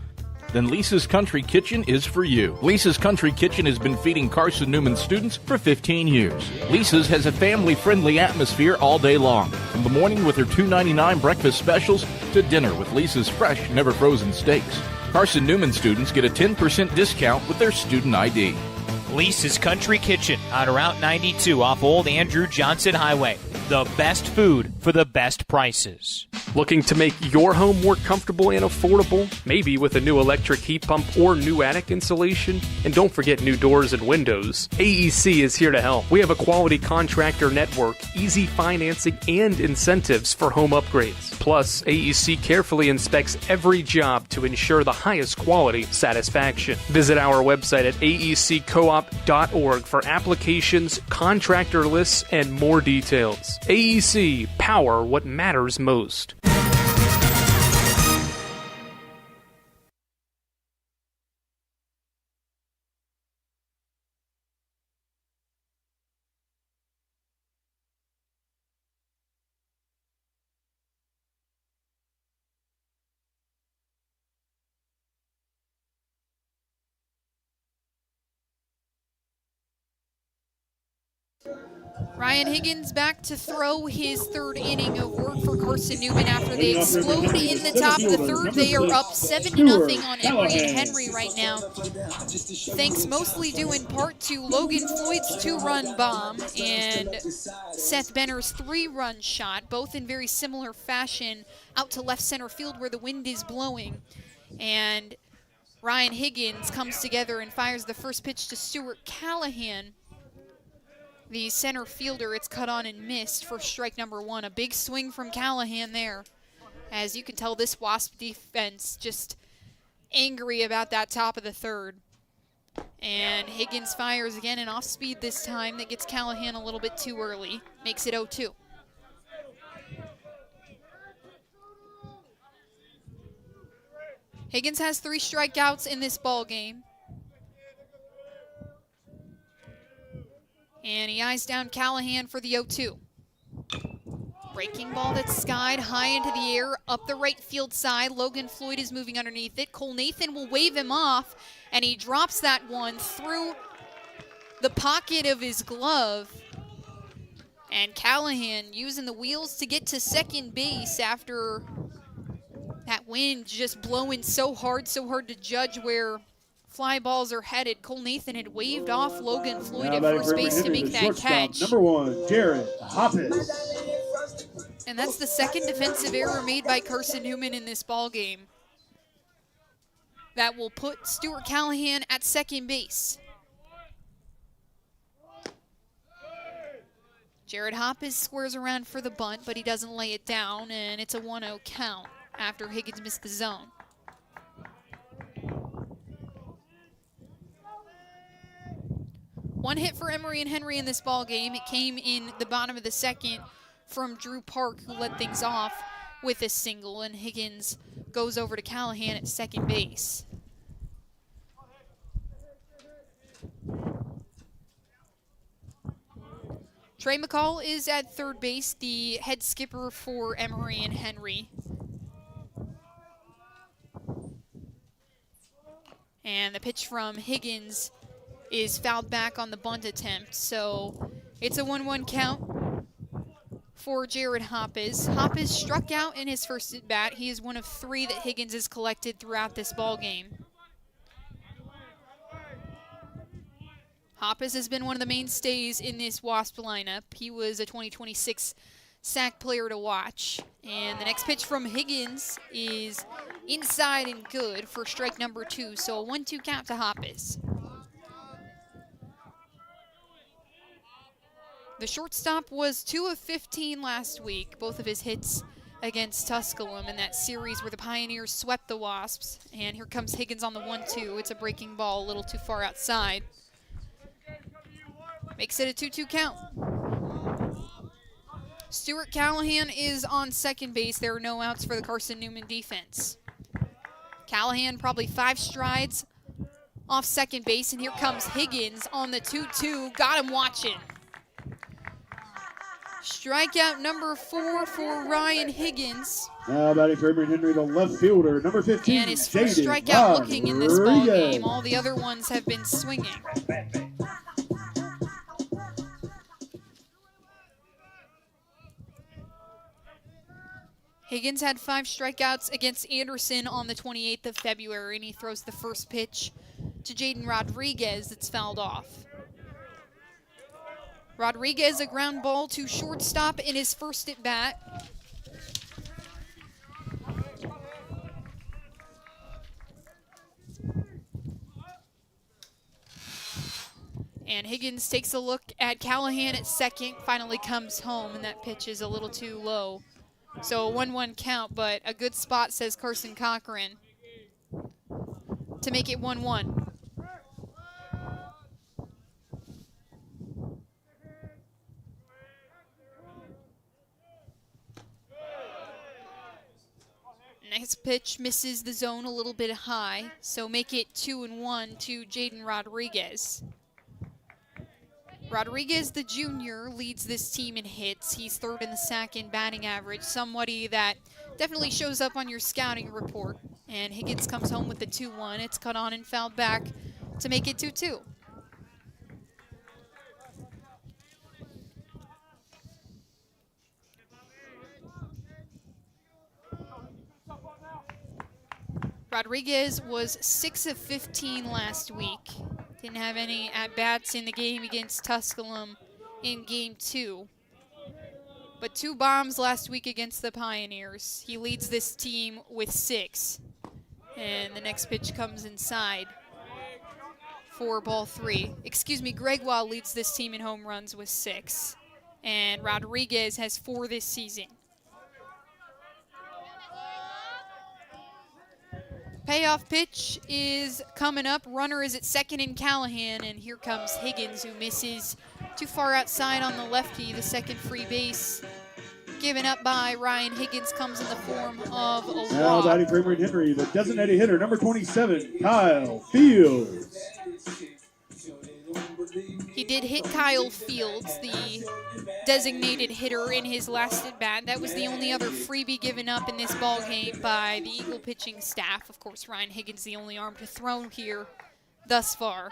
Then Lisa's Country Kitchen is for you. Lisa's Country Kitchen has been feeding Carson-Newman students for 15 years. Lisa's has a family-friendly atmosphere all day long, from the morning with her $2.99 breakfast specials to dinner with Lisa's fresh, never-frozen steaks. Carson-Newman students get a 10% discount with their student ID. Lisa's Country Kitchen on Route 92 off Old Andrew Johnson Highway. The best food for the best prices. Looking to make your home more comfortable and affordable? Maybe with a new electric heat pump or new attic insulation? And don't forget new doors and windows. AEC is here to help. We have a quality contractor network, easy financing, and incentives for home upgrades. Plus, AEC carefully inspects every job to ensure the highest quality satisfaction. Visit our website at aeccoop.org for applications, contractor lists, and more details. AEC, power what matters most. Ryan Higgins back to throw his third inning of work for Carson-Newman after they explode in the top of the third. They are up 7-0 on Emory and Henry right now. Thanks mostly due in part to Logan Floyd's 2-run bomb and Seth Benner's 3-run shot, both in very similar fashion out to left center field where the wind is blowing. And Ryan Higgins comes together and fires the first pitch to Stuart Callahan, the center fielder. It's cut on and missed for strike number 1. A big swing from Callahan there. As you can tell, this Wasp defense just angry about that top of the third. And Higgins fires again, and off speed this time that gets Callahan a little bit too early. Makes it 0-2. Higgins has 3 strikeouts in this ball game. And he eyes down Callahan for the 0-2. Breaking ball that's skied high into the air, up the right field side. Logan Floyd is moving underneath it. Cole Nathan will wave him off, and he drops that one through the pocket of his glove. And Callahan using the wheels to get to second base after that wind just blowing so hard to judge where fly balls are headed. Cole Nathan had waved off Logan Floyd at first base to make that catch. Number 1, Jared Hoppes. And that's the second defensive error made by Carson-Newman in this ball game. That will put Stuart Callahan at second base. Jared Hoppes squares around for the bunt, but he doesn't lay it down, and it's a 1-0 count after Higgins missed the zone. One hit for Emory and Henry in this ball game. It came in the bottom of the second from Drew Park, who led things off with a single, and Higgins goes over to Callahan at second base. Trey McCall is at third base, the head skipper for Emory and Henry. And the pitch from Higgins is fouled back on the bunt attempt, so it's a 1-1 count for Jared Hoppes. Hoppes struck out in his first at-bat. He is one of 3 that Higgins has collected throughout this ball game. Hoppes has been one of the mainstays in this Wasp lineup. He was a 2026 SAC player to watch. And the next pitch from Higgins is inside and good for strike number 2. So a 1-2 count to Hoppes. The shortstop was 2 of 15 last week, both of his hits against Tusculum in that series where the Pioneers swept the Wasps. And here comes Higgins on the 1-2. It's a breaking ball, a little too far outside. Makes it a 2-2 count. Stuart Callahan is on second base. There are no outs for the Carson-Newman defense. Callahan probably 5 strides off second base, and here comes Higgins on the 2-2. Got him watching. Strikeout number 4 for Ryan Higgins. Now batting for Emory and Henry, the left fielder, number 15. And his first strikeout looking in this ball game. All the other ones have been swinging. Higgins had 5 strikeouts against Anderson on the 28th of February, and he throws the first pitch to Jaden Rodriguez that's fouled off. Rodriguez, a ground ball to shortstop in his first at-bat. And Higgins takes a look at Callahan at second, finally comes home, and that pitch is a little too low. So a 1-1 count, but a good spot, says Carson Cochran, to make it 1-1. Next pitch misses the zone a little bit high, so make it 2-1 to Jaden Rodriguez. Rodriguez, the junior, leads this team in hits. He's 3rd in the SAC in batting average, somebody that definitely shows up on your scouting report. And Higgins comes home with the 2-1. It's cut on and fouled back to make it 2-2. Rodriguez was 6 of 15 last week. Didn't have any at-bats in the game against Tusculum in Game 2. But 2 bombs last week against the Pioneers. He leads this team with 6. And the next pitch comes inside for ball 3. Excuse me, Gregoire leads this team in home runs with 6. And Rodriguez has 4 this season. Payoff pitch is coming up. Runner is at second in Callahan, and here comes Higgins, who misses too far outside on the lefty. The second free base given up by Ryan Higgins comes in the form of a walk. Now batting for Emory and Henry, the designated hitter, number 27, Kyle Fields. He did hit Kyle Fields, the designated hitter, in his last at-bat. That was the only other freebie given up in this ball game by the Eagle pitching staff. Of course, Ryan Higgins, the only arm to throw here thus far.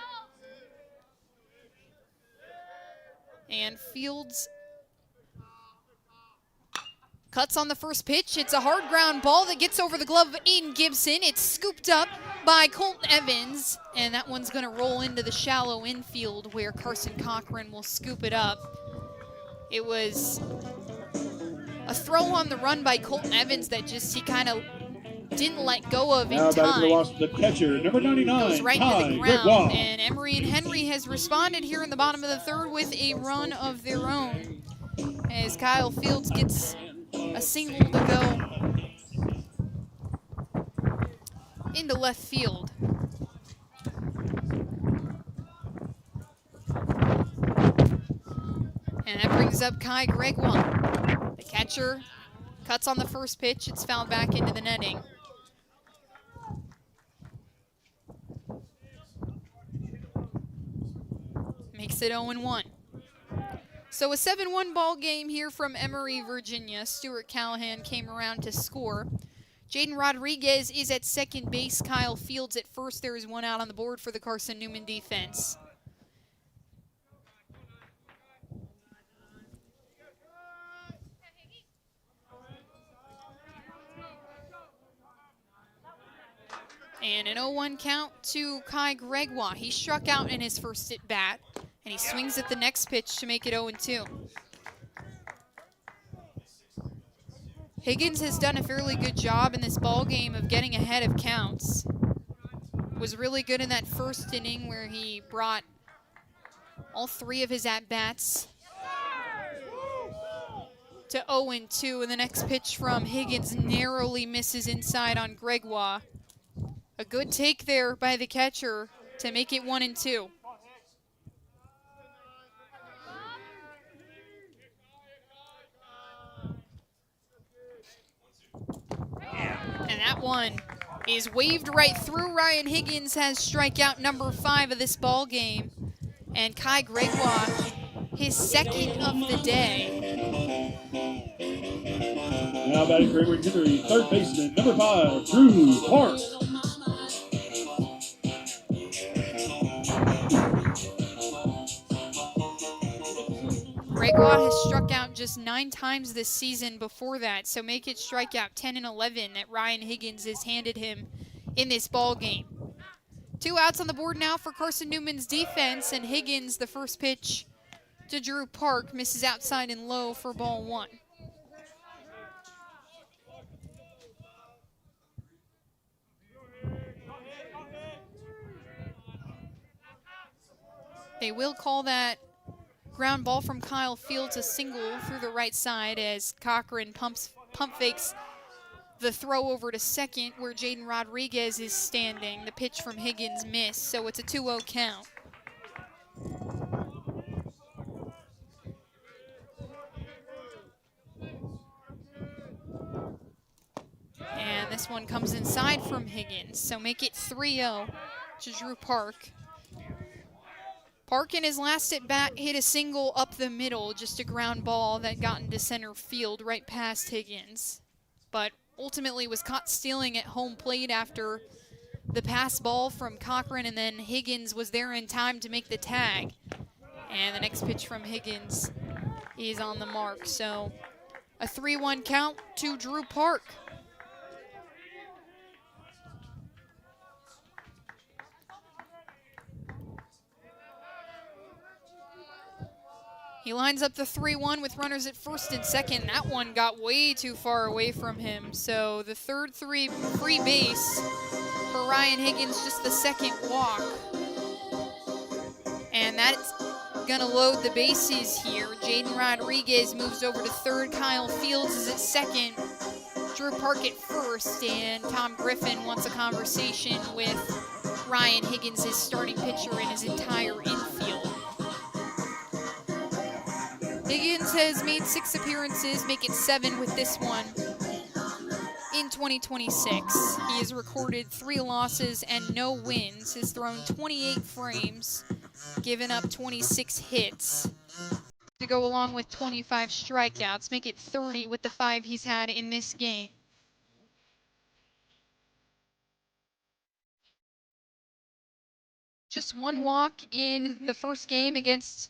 And Fields cuts on the first pitch. It's a hard ground ball that gets over the glove of Aiden Gibson. It's scooped up by Colton Evans, and that one's going to roll into the shallow infield where Carson Cochran will scoop it up. It was a throw on the run by Colton Evans that just, he kind of didn't let go of in Now batting for the time. Washington, the catcher, number 99, Goes right into Ty the ground, Gregoire. and Emory and Henry has responded here in the bottom of the third with a run of their own, as Kyle Fields gets a single to go into left field. And that brings up Kai Gregoire. The catcher cuts on the first pitch. It's fouled back into the netting. Makes it 0-1. So a 7-1 ball game here from Emory, Virginia. Stuart Callahan came around to score. Jaden Rodriguez is at second base. Kyle Fields at first. There is one out on the board for the Carson-Newman defense. And an 0-1 count to Kai Gregoire. He struck out in his first at bat, and he swings at the next pitch to make it 0-2. Higgins has done a fairly good job in this ball game of getting ahead of counts. Was really good in that first inning where he brought all three of his at-bats to 0-2, and the next pitch from Higgins narrowly misses inside on Gregoire. A good take there by the catcher to make it 1-2. And that one is waved right through. Ryan Higgins has strikeout number 5 of this ball game. And Kai Gregoire, his second of the day. Now batting for Emory Henry, third baseman, number 5, Drew Park. Gregoire has struck out just 9 times this season before that, so make it strikeout 10 and 11 that Ryan Higgins has handed him in this ball game. 2 outs on the board now for Carson-Newman's defense, and Higgins, the first pitch to Drew Park, misses outside and low for ball 1. They will call that ground ball from Kyle Fields a single through the right side as Cochran pump fakes the throw over to second where Jaden Rodriguez is standing. The pitch from Higgins missed, so it's a 2-0 count. And this one comes inside from Higgins, so make it 3-0 to Drew Park. Park in his last at bat hit a single up the middle, just a ground ball that got into center field right past Higgins, but ultimately was caught stealing at home plate after the pass ball from Cochran, and then Higgins was there in time to make the tag. And the next pitch from Higgins is on the mark, so a 3-1 count to Drew Park. He lines up the 3-1 with runners at first and second. That one got way too far away from him. So the third free base for Ryan Higgins, just the second walk. And that's gonna load the bases here. Jaden Rodriguez moves over to third. Kyle Fields is at second. Drew Park at first. And Tom Griffin wants a conversation with Ryan Higgins, his starting pitcher, in his entire infield. Higgins has made 6 appearances, make it 7 with this one in 2026. He has recorded 3 losses and no wins, has thrown 28 frames, given up 26 hits to go along with 25 strikeouts, make it 30 with the 5 he's had in this game. Just 1 walk in the first game against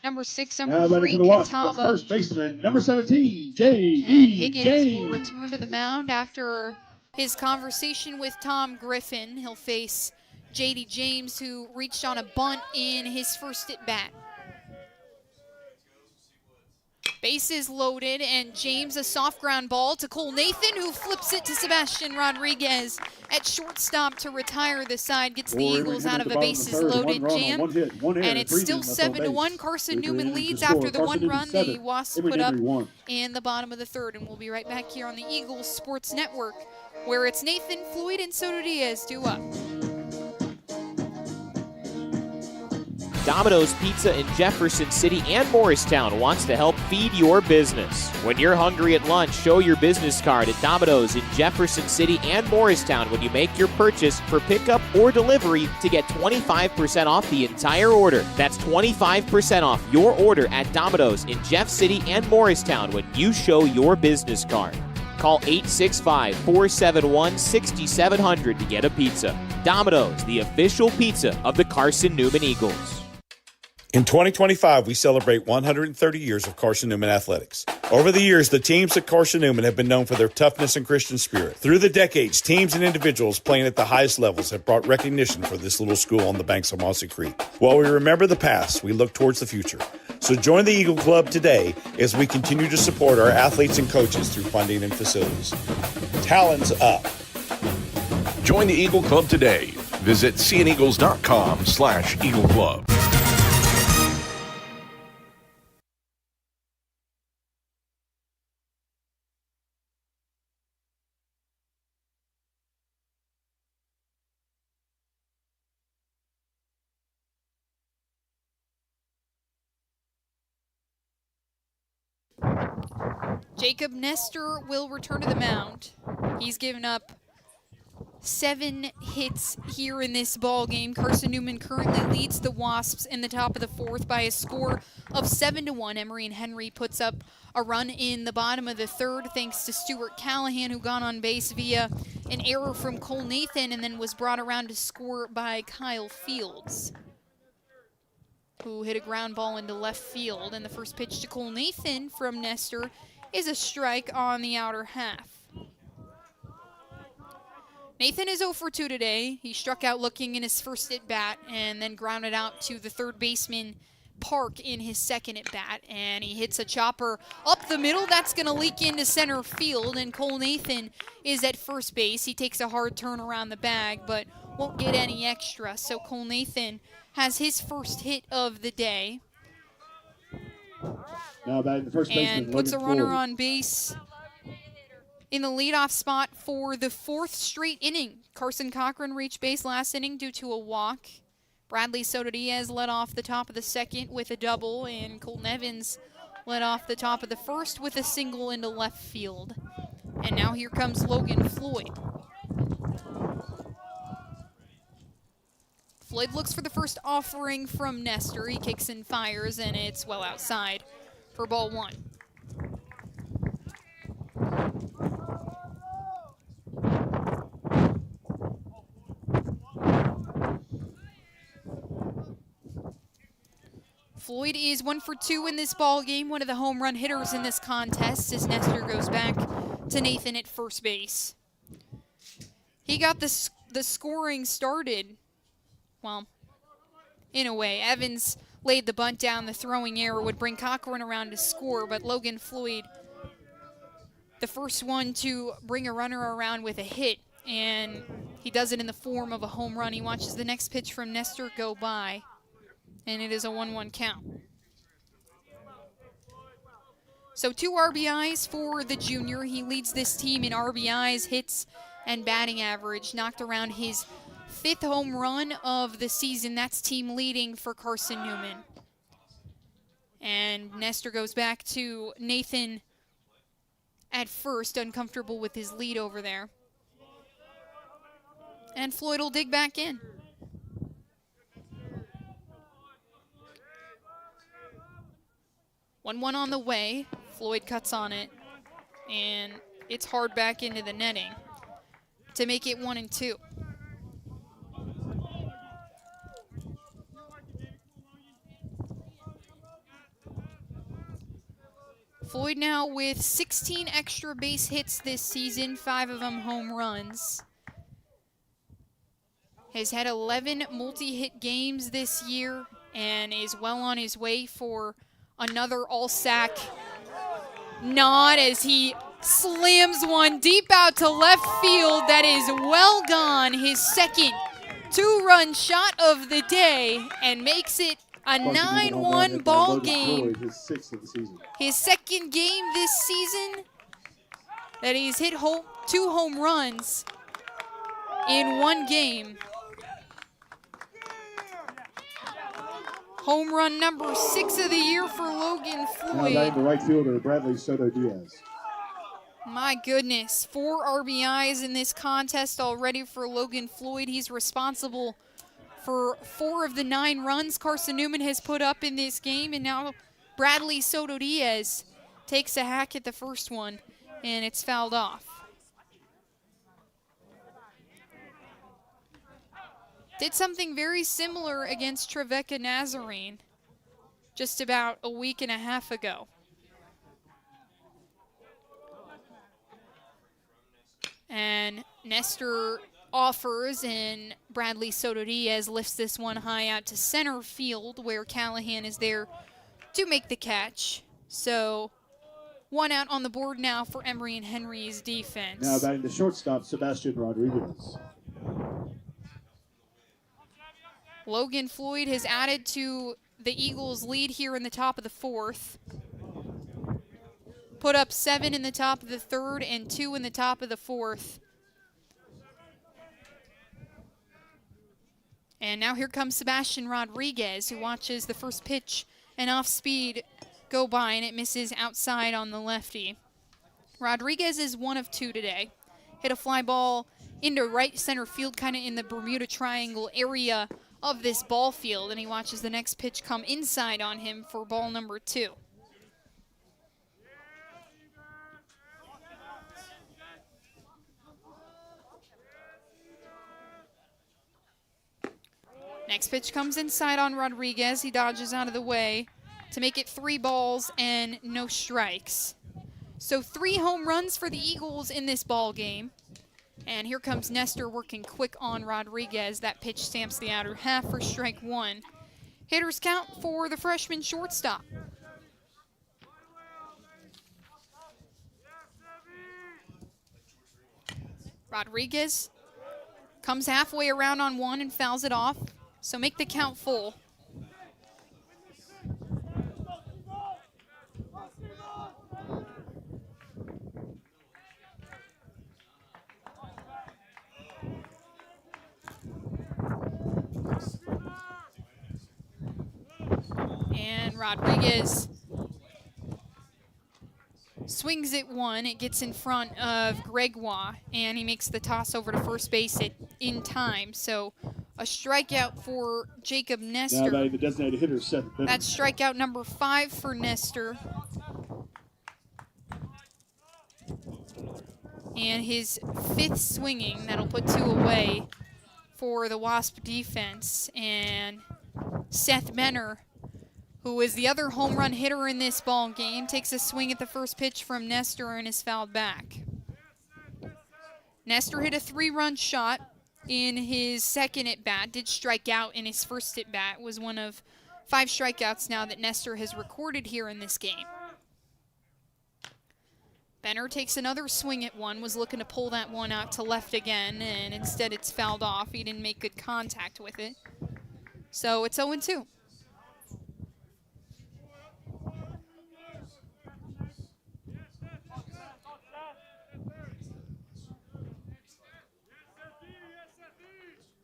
number 6, number 3, Catawba. First baseman, number 17, J.E. Higgins James. will return to the mound after his conversation with Tom Griffin. He'll face J.D. James, who reached on a bunt in his first at bat. Bases loaded, and James a soft ground ball to Cole Nathan, who flips it to Sebastian Rodriguez at shortstop to retire the side. Gets the Eagles out of a bases loaded jam, and it's still 7-1. Carson-Newman leads after the 1 run the Wasps put up in the bottom of the third, and we'll be right back here on the Eagles Sports Network, where it's Nathan, Floyd, and Soto Diaz due up. Domino's Pizza in Jefferson City and Morristown wants to help feed your business. When you're hungry at lunch, show your business card at Domino's in Jefferson City and Morristown when you make your purchase for pickup or delivery to get 25% off the entire order. That's 25% off your order at Domino's in Jeff City and Morristown when you show your business card. Call 865-471-6700 to get a pizza. Domino's, the official pizza of the Carson-Newman Eagles. In 2025, we celebrate 130 years of Carson-Newman athletics. Over the years, the teams at Carson-Newman have been known for their toughness and Christian spirit. Through the decades, teams and individuals playing at the highest levels have brought recognition for this little school on the banks of Mossy Creek. While we remember the past, we look towards the future. So join the Eagle Club today as we continue to support our athletes and coaches through funding and facilities. Talons up. Join the Eagle Club today. Visit cneagles.com/Eagle Club. Jacob Nestor will return to the mound. He's given up 7 hits here in this ball game. Carson-Newman currently leads the Wasps in the top of the 4th by a score of 7-1. Emory and Henry puts up a run in the bottom of the 3rd thanks to Stuart Callahan, who got on base via an error from Cole Nathan and then was brought around to score by Kyle Fields, who hit a ground ball into left field. And the first pitch to Cole Nathan from Nestor is a strike on the outer half. Nathan is 0 for 2 today. He struck out looking in his first at-bat and then grounded out to the third baseman, Park, in his second at-bat. And he hits a chopper up the middle. That's going to leak into center field, and Cole Nathan is at first base. He takes a hard turn around the bag, but won't get any extra. So Cole Nathan has his first hit of the day. Now batting the first baseman, and puts a runner Floyd on base in the leadoff spot for the 4th straight inning. Carson Cochran reached base last inning due to a walk. Bradley Soto Diaz led off the top of the 2nd with a double, and Colton Evans led off the top of the 1st with a single into left field. And now here comes Logan Floyd. Floyd looks for the first offering from Nestor. He kicks and fires, and it's well outside for ball 1. Floyd is 1 for 2 in this ball game, one of the home run hitters in this contest, as Nestor goes back to Nathan at first base. He got the scoring started, well, in a way. Evans laid the bunt down. The throwing error would bring Cochran around to score, but Logan Floyd, the first one to bring a runner around with a hit, and he does it in the form of a home run. He watches the next pitch from Nestor go by, and it is a 1-1 count. So 2 RBIs for the junior. He leads this team in RBIs, hits, and batting average. Knocked around his 5th home run of the season. That's team leading for Carson-Newman. And Nestor goes back to Nathan at first, uncomfortable with his lead over there. And Floyd will dig back in. One on the way. Floyd cuts on it, and it's hard back into the netting to make it 1-2. Floyd now with 16 extra base hits this season, 5 of them home runs. Has had 11 multi-hit games this year and is well on his way for another all-sack nod as he slams one deep out to left field. That is well gone. His second 2-run shot of the day and makes it a 9-1 ball game. His sixth of the season. His second game this season that he's hit 2 home runs in 1 game. Home run number 6 of the year for Logan Floyd. Now the right fielder, Bradley Soto Diaz. My goodness, 4 RBIs in this contest already for Logan Floyd. He's responsible for 4 of the 9 runs Carson-Newman has put up in this game, and now Bradley Soto Diaz takes a hack at the first one, and it's fouled off. Did something very similar against Trevecca Nazarene just about a week and a half ago. And Nestor offers, and Bradley Soto Diaz lifts this one high out to center field where Callahan is there to make the catch. So 1 out on the board now for Emory and Henry's defense. Now batting the shortstop, Sebastian Rodriguez. Logan Floyd has added to the Eagles' lead here in the top of the 4th. Put up 7 in the top of the 3rd and 2 in the top of the 4th. And now here comes Sebastian Rodriguez, who watches the first pitch and off speed go by, and it misses outside on the lefty. Rodriguez is 1 of 2 today. Hit a fly ball into right center field, kind of in the Bermuda Triangle area of this ball field, and he watches the next pitch come inside on him for ball number 2. Next pitch comes inside on Rodriguez. He dodges out of the way to make it 3 balls and no strikes. So 3 home runs for the Eagles in this ball game. And here comes Nestor working quick on Rodriguez. That pitch stamps the outer half for strike 1. Hitters count for the freshman shortstop. Rodriguez comes halfway around on 1 and fouls it off. So make the count full. And Rodriguez swings at 1. It gets in front of Gregoire, and he makes the toss over to first base in time. So a strikeout for Jacob Nestor. Now batting the designated hitter, Seth Benner. That's strikeout number 5 for Nestor. And his 5th swinging. That'll put 2 away for the Wasp defense. And Seth Benner, who is the other home run hitter in this ball game, takes a swing at the first pitch from Nestor and is fouled back. Nestor hit a 3-run shot in his second at-bat, did strike out in his first at-bat, was one of 5 strikeouts now that Nestor has recorded here in this game. Benner takes another swing at 1, was looking to pull that one out to left again, and instead it's fouled off. He didn't make good contact with it. So it's 0-2.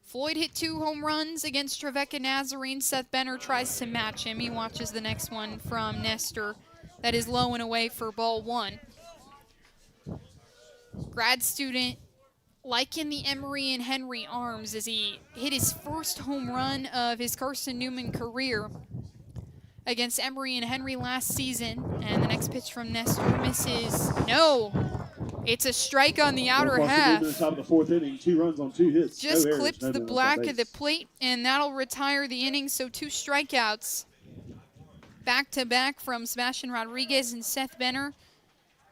Floyd hit 2 home runs against Trevecca Nazarene. Seth Benner tries to match him. He watches the next one from Nestor. That is low and away for ball 1. Grad student liking the Emory and Henry arms as he hit his first home run of his Carson-Newman career against Emory and Henry last season. And the next pitch from Nestor misses. No! It's a strike on the outer half. The top of the 4th inning, 2 runs on 2 hits. Just no errors, clipped no the men on black base. of the plate, and that'll retire the inning. So 2 strikeouts back-to-back from Sebastian Rodriguez and Seth Benner.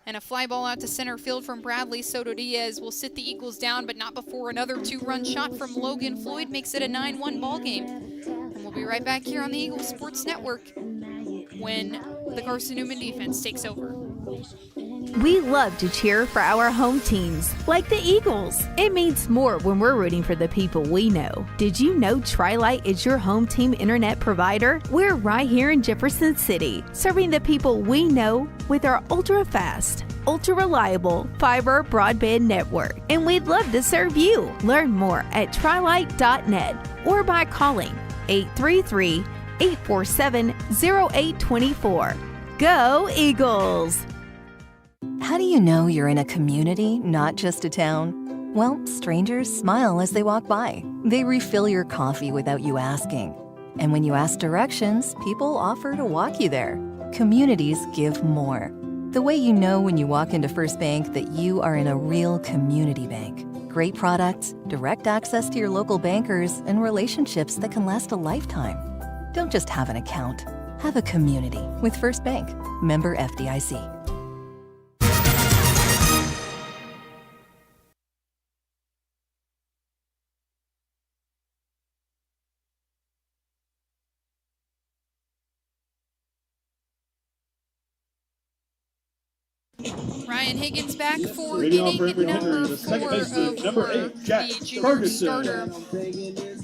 And a fly ball out to center field from Bradley Soto Diaz will sit the Eagles down, but not before another 2-run shot from Logan Floyd makes it a 9-1 ball game. And we'll be right back here on the Eagles Sports Network when the Carson-Newman defense takes over. We love to cheer for our home teams, like the Eagles. It means more when we're rooting for the people we know. Did you know Tri-Light is your home team internet provider? We're right here in Jefferson City, serving the people we know with our ultra-fast, ultra-reliable fiber broadband network. And we'd love to serve you. Learn more at trilight.net or by calling 833-847-0824. Go Eagles! How do you know you're in a community, not just a town? Well, strangers smile as they walk by. They refill your coffee without you asking. And when you ask directions, people offer to walk you there. Communities give more. The way you know when you walk into First Bank that you are in a real community bank. Great products, direct access to your local bankers, and relationships that can last a lifetime. Don't just have an account. Have a community with First Bank. Member FDIC. Ryan Higgins back for Leading off inning for Emory number Henry, the second 4 baseman, of number 4. 8, Jack The junior Ferguson. starter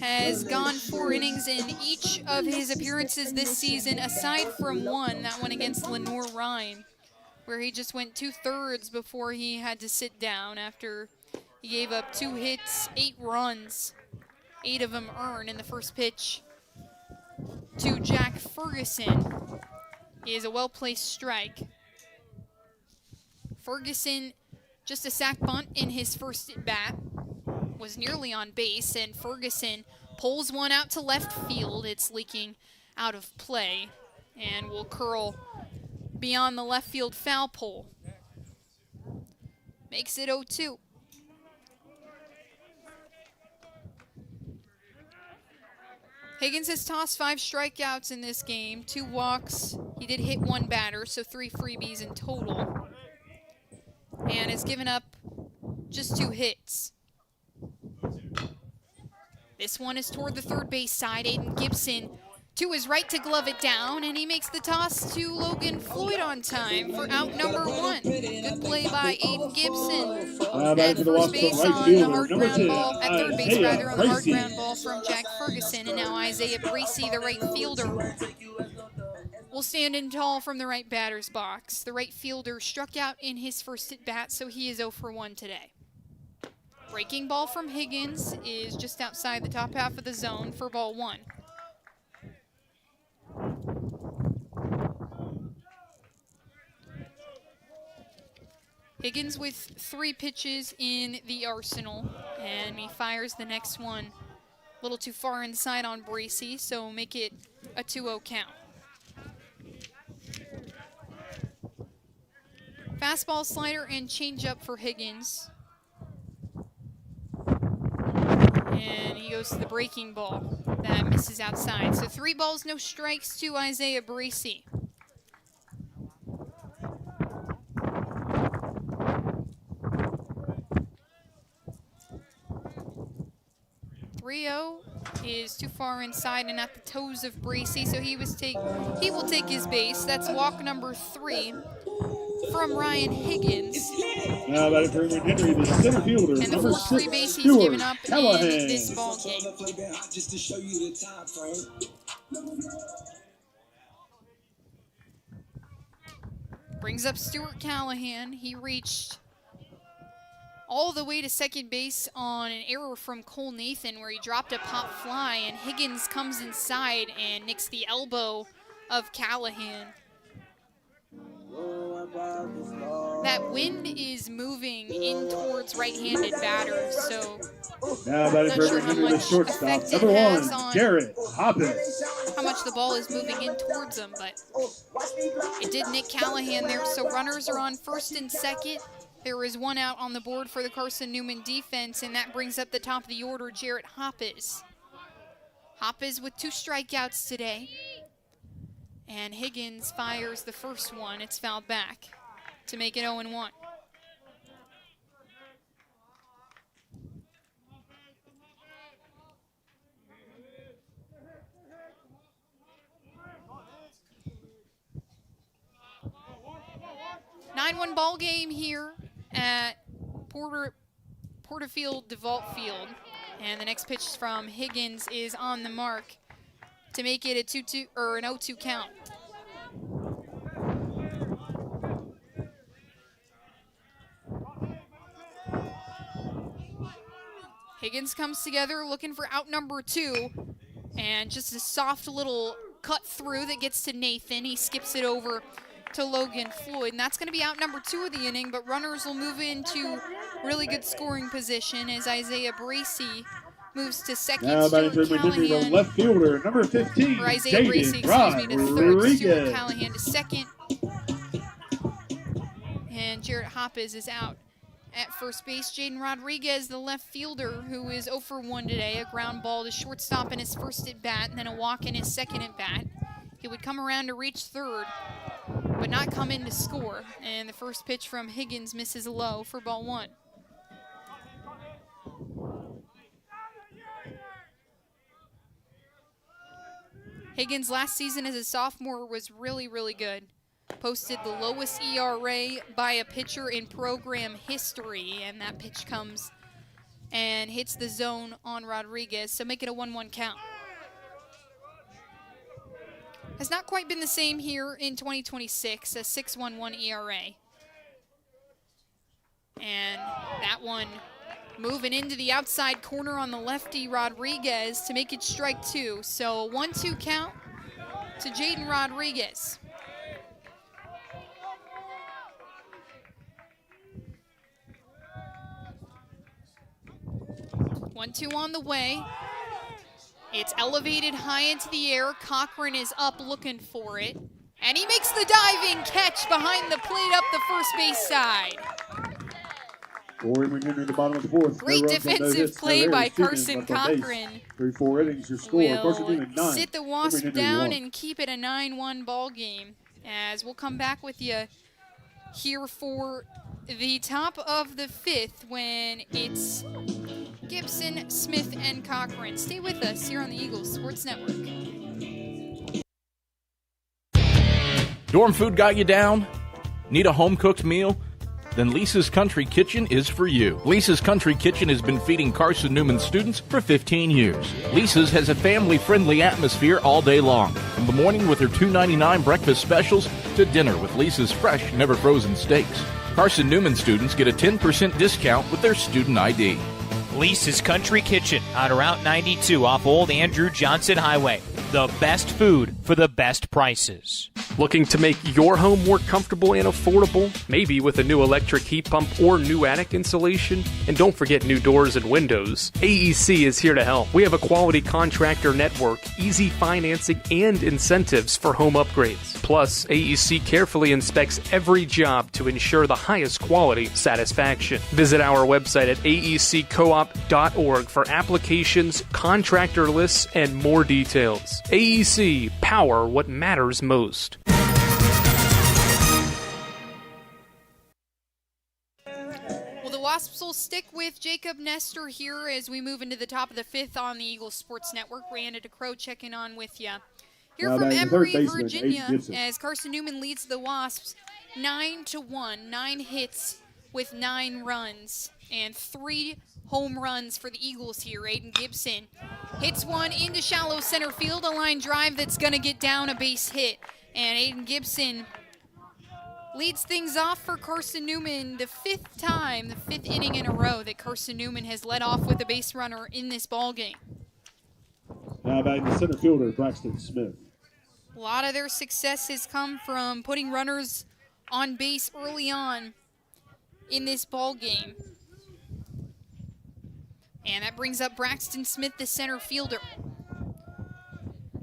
has gone 4 innings in each of his appearances this season, aside from that one against Lenoir-Rhyne, where he just went 2/3 before he had to sit down after he gave up 2 hits, 8 runs, 8 of them earned in the first pitch to Jack Ferguson. Is a well-placed strike. Ferguson, just a sac bunt in his first at bat, was nearly on base, and Ferguson pulls one out to left field. It's leaking out of play and will curl beyond the left field foul pole. Makes it 0-2. Higgins has tossed 5 strikeouts in this game, 2 walks. He did hit 1 batter, so 3 freebies in total. And has given up just 2 hits. This one is toward the third base side. Aiden Gibson to his right to glove it down, and he makes the toss to Logan Floyd on time for out number 1. Good play by Aiden Gibson. At first base on the hard ground ball, at third base rather, on the hard ground ball from Jack Ferguson, and now Isaiah Bracey, the right fielder, will stand in tall from the right batter's box. The right fielder struck out in his first at bat, so he is 0 for 1 today. Breaking ball from Higgins is just outside the top half of the zone for ball 1. Higgins with 3 pitches in the arsenal, and he fires the next one a little too far inside on Bracey, so make it a 2-0 count. Fastball, slider, and changeup for Higgins. And he goes to the breaking ball. That misses outside. So 3 balls, no strikes to Isaiah Bracey. Rio is too far inside and at the toes of Bracey, so he will take his base. That's walk number 3 from Ryan Higgins. Now batting for Emory Henry, the center fielder, and the number first 3 6, base he's Stuart given up Callahan. in this ball game. Brings up Stuart Callahan. He reached all the way to second base on an error from Cole Nathan, where he dropped a pop fly, and Higgins comes inside and nicks the elbow of Callahan. That wind is moving in towards right-handed batters, so now batting not for sure Emory how Henry, the much shortstop, effect number it has 1, on Garrett Hoppus. how much the ball is moving in towards him, but it did nick Callahan there, so runners are on first and second. There is 1 out on the board for the Carson-Newman defense, and that brings up the top of the order, Jarrett Hoppus. Hoppus with 2 strikeouts today. And Higgins fires the first one. It's fouled back to make it 0-1. 9-1 ball game here at Porterfield DeVault Field. And the next pitch from Higgins is on the mark to make it a 2-2 or an 0-2 count. Higgins comes together looking for out number 2, and just a soft little cut through that gets to Nathan. He skips it over to Logan Floyd, and that's going to be out number 2 of the inning, but runners will move into really good scoring position as Isaiah Bracey moves to second. Now batting third, the left fielder, number 15, or Isaiah Bracey, excuse me, to third. Stuart Callahan to second. And Jarrett Hoppes is out at first base. Jaden Rodriguez, the left fielder, who is 0 for 1 today, a ground ball to shortstop in his first at bat, and then a walk in his second at bat. He would come around to reach third, but not come in to score. And the first pitch from Higgins misses low for ball 1. Higgins last season as a sophomore was really, really good. Posted the lowest ERA by a pitcher in program history, and that pitch comes and hits the zone on Rodriguez, so make it a 1-1 count. Has not quite been the same here in 2026, a 6.11 ERA. And that one moving into the outside corner on the lefty Rodriguez to make it strike 2. So 1-2 count to Jaden Rodriguez. One-two on the way. It's elevated high into the air. Cochran is up looking for it. And he makes the diving catch behind the plate up the first base side. Emory McHenry, the bottom of the 4th. Great defensive play by Carson Cochran. 3-4 innings, your score. Carson-Newman 9. Sit the Wasp down and keep it a 9-1 ball game. As we'll come back with you here for the top of the 5th when it's Gibson, Smith, and Cochran. Stay with us here on the Eagles Sports Network. Dorm food got you down? Need a home-cooked meal? Then Lisa's Country Kitchen is for you. Lisa's Country Kitchen has been feeding Carson-Newman students for 15 years. Lisa's has a family-friendly atmosphere all day long. From the morning with their $2.99 breakfast specials to dinner with Lisa's fresh, never-frozen steaks. Carson-Newman students get a 10% discount with their student ID. Lisa's Country Kitchen on Route 92 off Old Andrew Johnson Highway. The best food for the best prices. Looking to make your home more comfortable and affordable? Maybe with a new electric heat pump or new attic insulation? And don't forget new doors and windows. AEC is here to help. We have a quality contractor network, easy financing, and incentives for home upgrades. Plus, AEC carefully inspects every job to ensure the highest quality satisfaction. Visit our website at aeccoop.org for applications, contractor lists, and more details. AEC, power what matters most. Well, the Wasps will stick with Jacob Nestor here as we move into the top of the 5th on the Eagles Sports Network. Brianna DeCrow checking on with you. Here from Emory, Virginia, as Carson-Newman leads the Wasps 9-1, 9 hits with 9 runs, and 3 home runs for the Eagles here. Aiden Gibson hits one into shallow center field, a line drive that's going to get down a base hit. And Aiden Gibson leads things off for Carson-Newman, the 5th time, the 5th inning in a row that Carson-Newman has led off with a base runner in this ballgame. Now batting the center fielder, Braxton Smith. A lot of their success has come from putting runners on base early on in this ballgame. And that brings up Braxton Smith, the center fielder.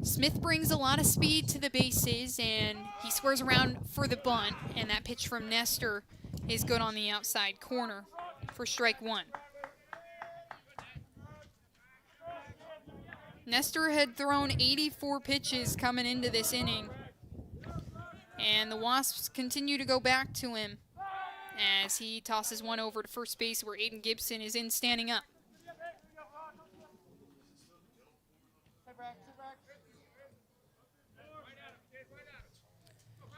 Smith brings a lot of speed to the bases, and he squares around for the bunt, and that pitch from Nestor is good on the outside corner for strike 1. Nestor had thrown 84 pitches coming into this inning, and the Wasps continue to go back to him as he tosses one over to first base where Aiden Gibson is in standing up.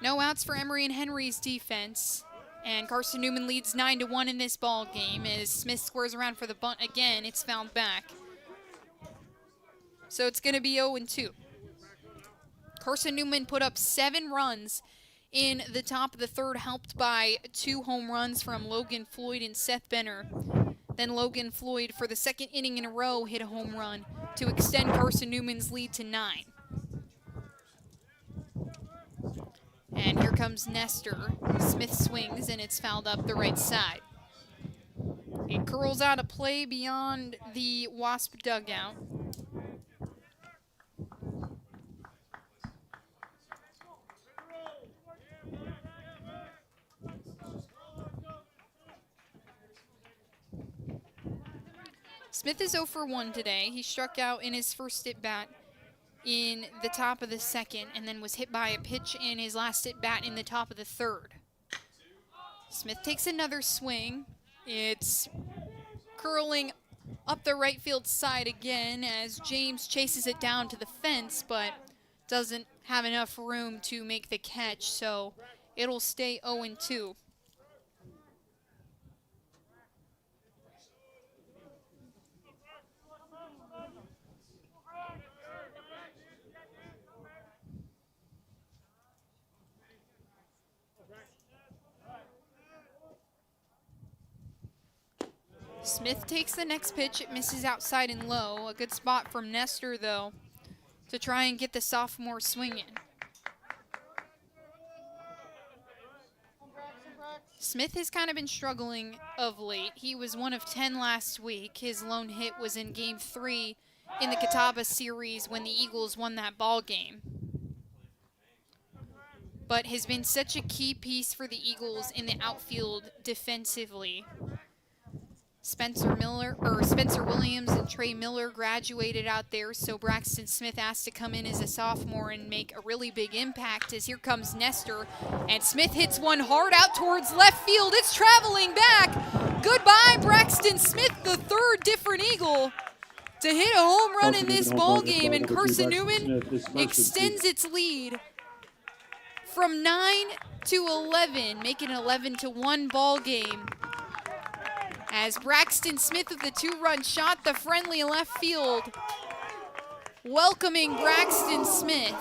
No outs for Emory and Henry's defense And Carson-Newman leads 9-1 in this ball game as Smith squares around for the bunt again. It's fouled back. So it's going to be 0-2. Carson-Newman put up 7 runs in the top of the third, helped by 2 home runs from Logan Floyd and Seth Benner. Then Logan Floyd, for the second inning in a row, hit a home run to extend Carson-Newman's lead to 9. And here comes Nestor. Smith swings, and it's fouled up the right side. It curls out of play beyond the Wasp dugout. Smith is 0 for 1 today. He struck out in his first at-bat in the top of the second and then was hit by a pitch in his last at-bat in the top of the third. Smith takes another swing. It's curling up the right field side again as James chases it down to the fence, but doesn't have enough room to make the catch, so it'll stay 0-2. Smith takes the next pitch. It misses outside and low. A good spot from Nestor, though, to try and get the sophomore swinging. Smith has kind of been struggling of late. He was 1 of 10 last week. His lone hit was in Game 3 in the Catawba series when the Eagles won that ball game. But has been such a key piece for the Eagles in the outfield defensively. Spencer Williams and Trey Miller graduated out there, so Braxton Smith asked to come in as a sophomore and make a really big impact as here comes Nestor, and Smith hits one hard out towards left field. It's traveling back. Goodbye, Braxton Smith, the third different Eagle to hit a home run in this ball game, and Carson-Newman extends its lead from 9-11, making an 11-1 ball game. As Braxton Smith with the 2-run shot, the friendly left field, welcoming Braxton Smith.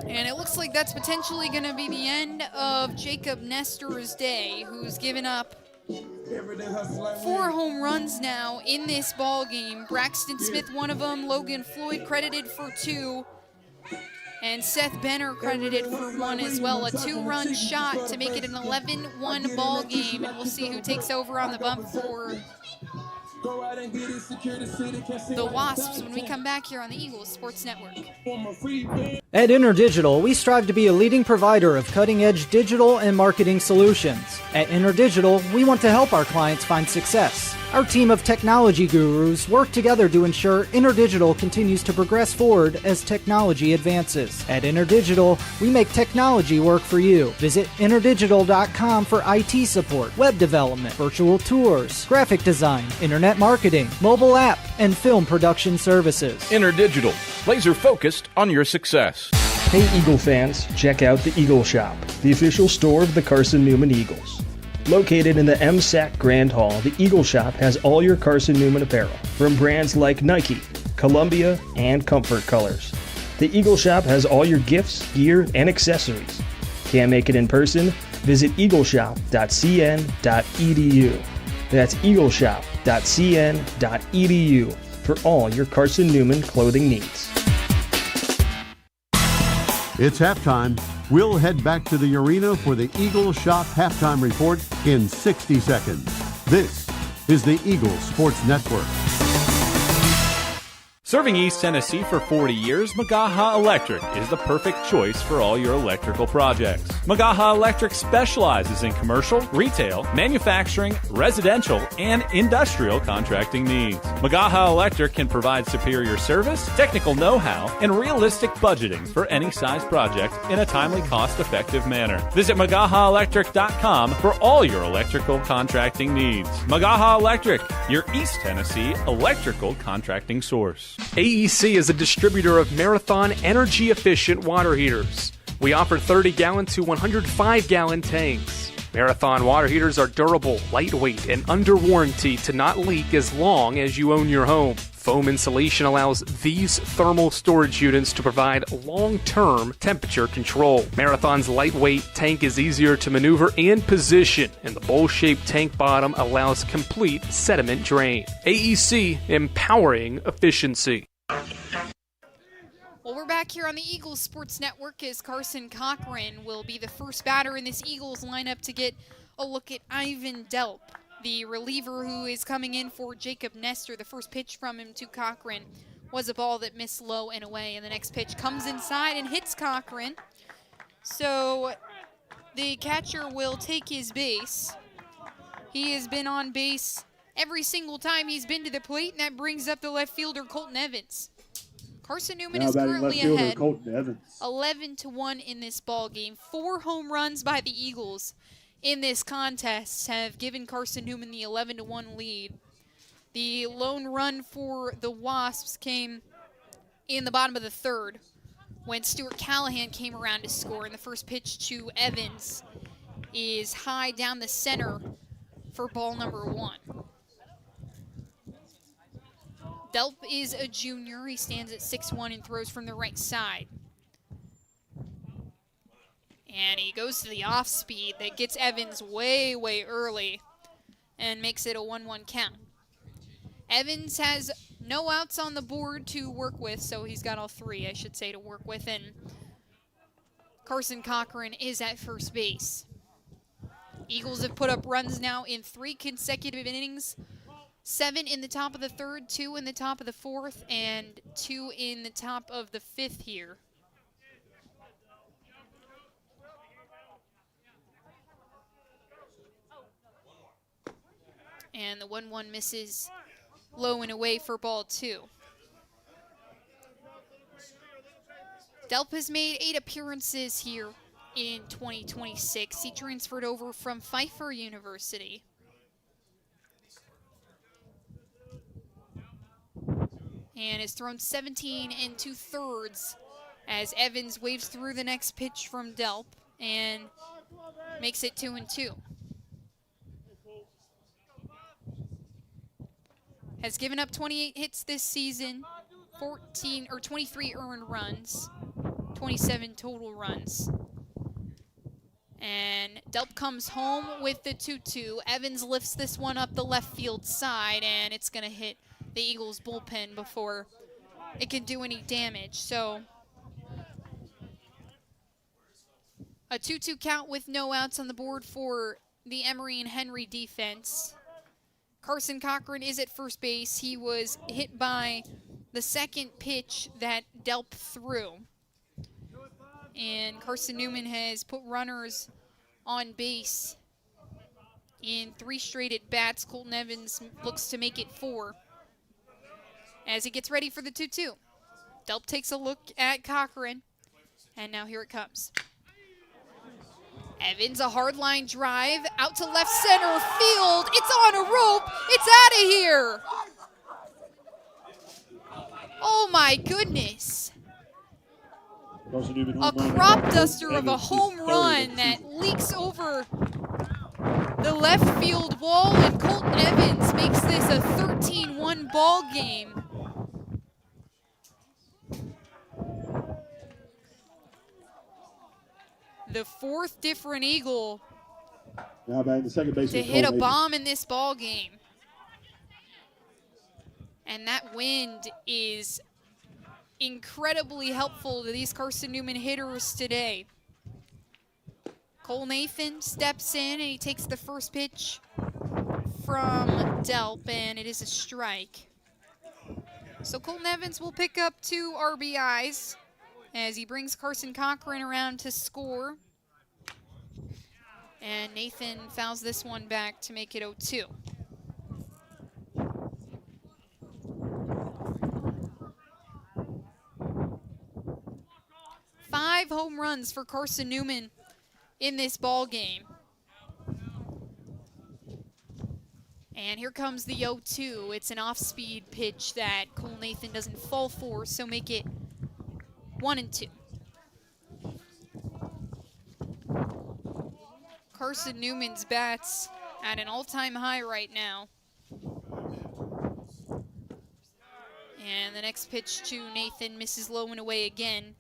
And it looks like that's potentially going to be the end of Jacob Nestor's day, who's given up 4 home runs now in this ball game. Braxton Smith, one of them. Logan Floyd credited for 2. And Seth Benner credited for 1 as well. A 2-run shot to make it an 11-1 ball game. And we'll see who takes over on the bump for the Wasps when we come back here on the Eagles Sports Network. At InterDigital, we strive to be a leading provider of cutting-edge digital and marketing solutions. At InterDigital, we want to help our clients find success. Our team of technology gurus work together to ensure InterDigital continues to progress forward as technology advances. At InterDigital, we make technology work for you. Visit interdigital.com for IT support, web development, virtual tours, graphic design, internet marketing, mobile app, and film production services. InterDigital, laser focused on your success. Hey Eagle fans, check out the Eagle Shop, the official store of the Carson-Newman Eagles. Located in the MSAC Grand Hall, the Eagle Shop has all your Carson-Newman apparel, from brands like Nike, Columbia, and Comfort Colors. The Eagle Shop has all your gifts, gear, and accessories. Can't make it in person? Visit eagleshop.cn.edu. That's eagleshop.cn.edu for all your Carson-Newman clothing needs. It's halftime. We'll head back to the arena for the Eagle Shop halftime report in 60 seconds. This is the Eagle Sports Network. Serving East Tennessee for 40 years, Magaha Electric is the perfect choice for all your electrical projects. Magaha Electric specializes in commercial, retail, manufacturing, residential, and industrial contracting needs. Magaha Electric can provide superior service, technical know-how, and realistic budgeting for any size project in a timely, cost-effective manner. Visit MagahaElectric.com for all your electrical contracting needs. Magaha Electric, your East Tennessee electrical contracting source. AEC is a distributor of Marathon energy-efficient water heaters. We offer 30-gallon to 105-gallon tanks. Marathon water heaters are durable, lightweight, and under warranty to not leak as long as you own your home. Foam insulation allows these thermal storage units to provide long-term temperature control. Marathon's lightweight tank is easier to maneuver and position, and the bowl-shaped tank bottom allows complete sediment drain. AEC, empowering efficiency. Well, we're back here on the Eagles Sports Network as Carson Cochran will be the first batter in this Eagles lineup to get a look at Ivan Delp, the reliever who is coming in for Jacob Nestor. The first pitch from him to Cochran was a ball that missed low and away, and the next pitch comes inside and hits Cochran. So the catcher will take his base. He has been on base every single time he's been to the plate, and that brings up the left fielder, Colton Evans. Carson-Newman is currently ahead, 11-1 in this ball game. 4 home runs by the Eagles in this contest have given Carson-Newman the 11-1 lead. The lone run for the Wasps came in the bottom of the third when Stuart Callahan came around to score, and the first pitch to Evans is high down the center for ball number 1. Delp is a junior. He stands at 6'1" and throws from the right side. And he goes to the off speed that gets Evans way, way early and makes it a 1-1 count. Evans has no outs on the board to work with, so he's got all 3, I should say, to work with. And Carson Cochran is at first base. Eagles have put up runs now in 3 consecutive innings. 7 in the top of the third, 2 in the top of the fourth, and 2 in the top of the fifth here. And the 1-1 misses low and away for ball 2. Delp has made 8 appearances here in 2026. He transferred over from Pfeiffer University. And has thrown 17 2/3 as Evans waves through the next pitch from Delp and makes it 2-2. Has given up 28 hits this season, 23 earned runs, 27 total runs. And Delp comes home with the 2-2. Evans lifts this one up the left field side, and it's going to hit the Eagles bullpen before it can do any damage. So a 2-2 count with no outs on the board for the Emory and Henry defense. Carson Cochran is at first base. He was hit by the second pitch that Delp threw. And Carson-Newman has put runners on base in 3 straight at bats. Colton Evans looks to make it 4 as he gets ready for the 2-2. Delp takes a look at Cochran, and now here it comes. Evans, a hard line drive out to left center field. It's on a rope. It's out of here. Oh my goodness. A crop duster of a home run that leaks over the left field wall, and Colton Evans makes this a 13-1 ball game. The 4th different Eagle now back to second base to hit a bomb in this ball game. And that wind is incredibly helpful to these Carson-Newman hitters today. Cole Nathan steps in, and he takes the first pitch from Delp, and it is a strike. So Colton Evans will pick up 2 RBIs as he brings Carson Cochran around to score. And Nathan fouls this one back to make it 0-2. Five home runs for Carson-Newman in this ball game. And here comes the 0-2. It's an off-speed pitch that Cole Nathan doesn't fall for, so make it 1-2. Carson-Newman's bats at an all-time high right now. And the next pitch to Nathan misses low and away again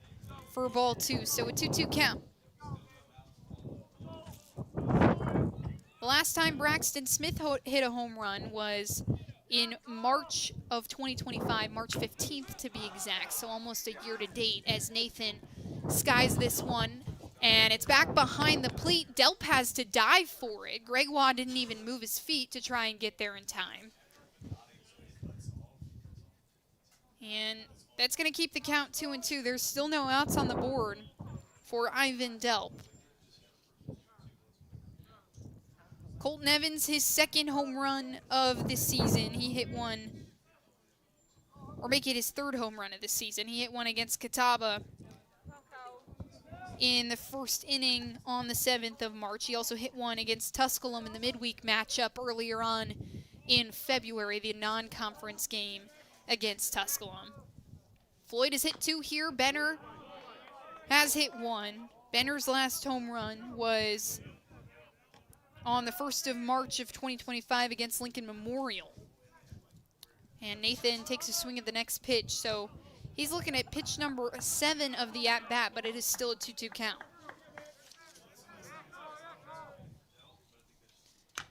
for ball 2, so a 2-2 count. The last time Braxton Smith hit a home run was in March of 2025, March 15th to be exact, so almost a year to date as Nathan skies this one. And it's back behind the plate. Delp has to dive for it. Gregoire didn't even move his feet to try and get there in time. And that's going to keep the count 2-2. There's still no outs on the board for Ivan Delp. Colton Evans, his second home run of the season. He hit one, or make it his third home run of the season. He hit one against Catawba in the first inning on the 7th of March. He also hit one against Tusculum in the midweek matchup earlier on in February, the non-conference game against Tusculum. Floyd has hit 2 here. Benner has hit 1. Benner's last home run was on the 1st of March of 2025 against Lincoln Memorial. And Nathan takes a swing at the next pitch, so he's looking at pitch number 7 of the at-bat, but it is still a 2-2 count.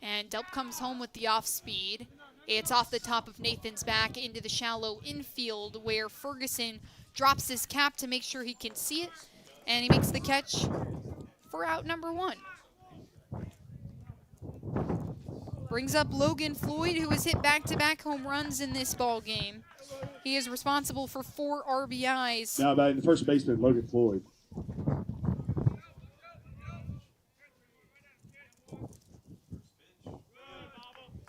And Delp comes home with the off-speed. It's off the top of Nathan's back into the shallow infield where Ferguson drops his cap to make sure he can see it, and he makes the catch for out number 1. Brings up Logan Floyd, who has hit back-to-back home runs in this ball game. He is responsible for 4 RBIs. Now batting the first baseman, Logan Floyd.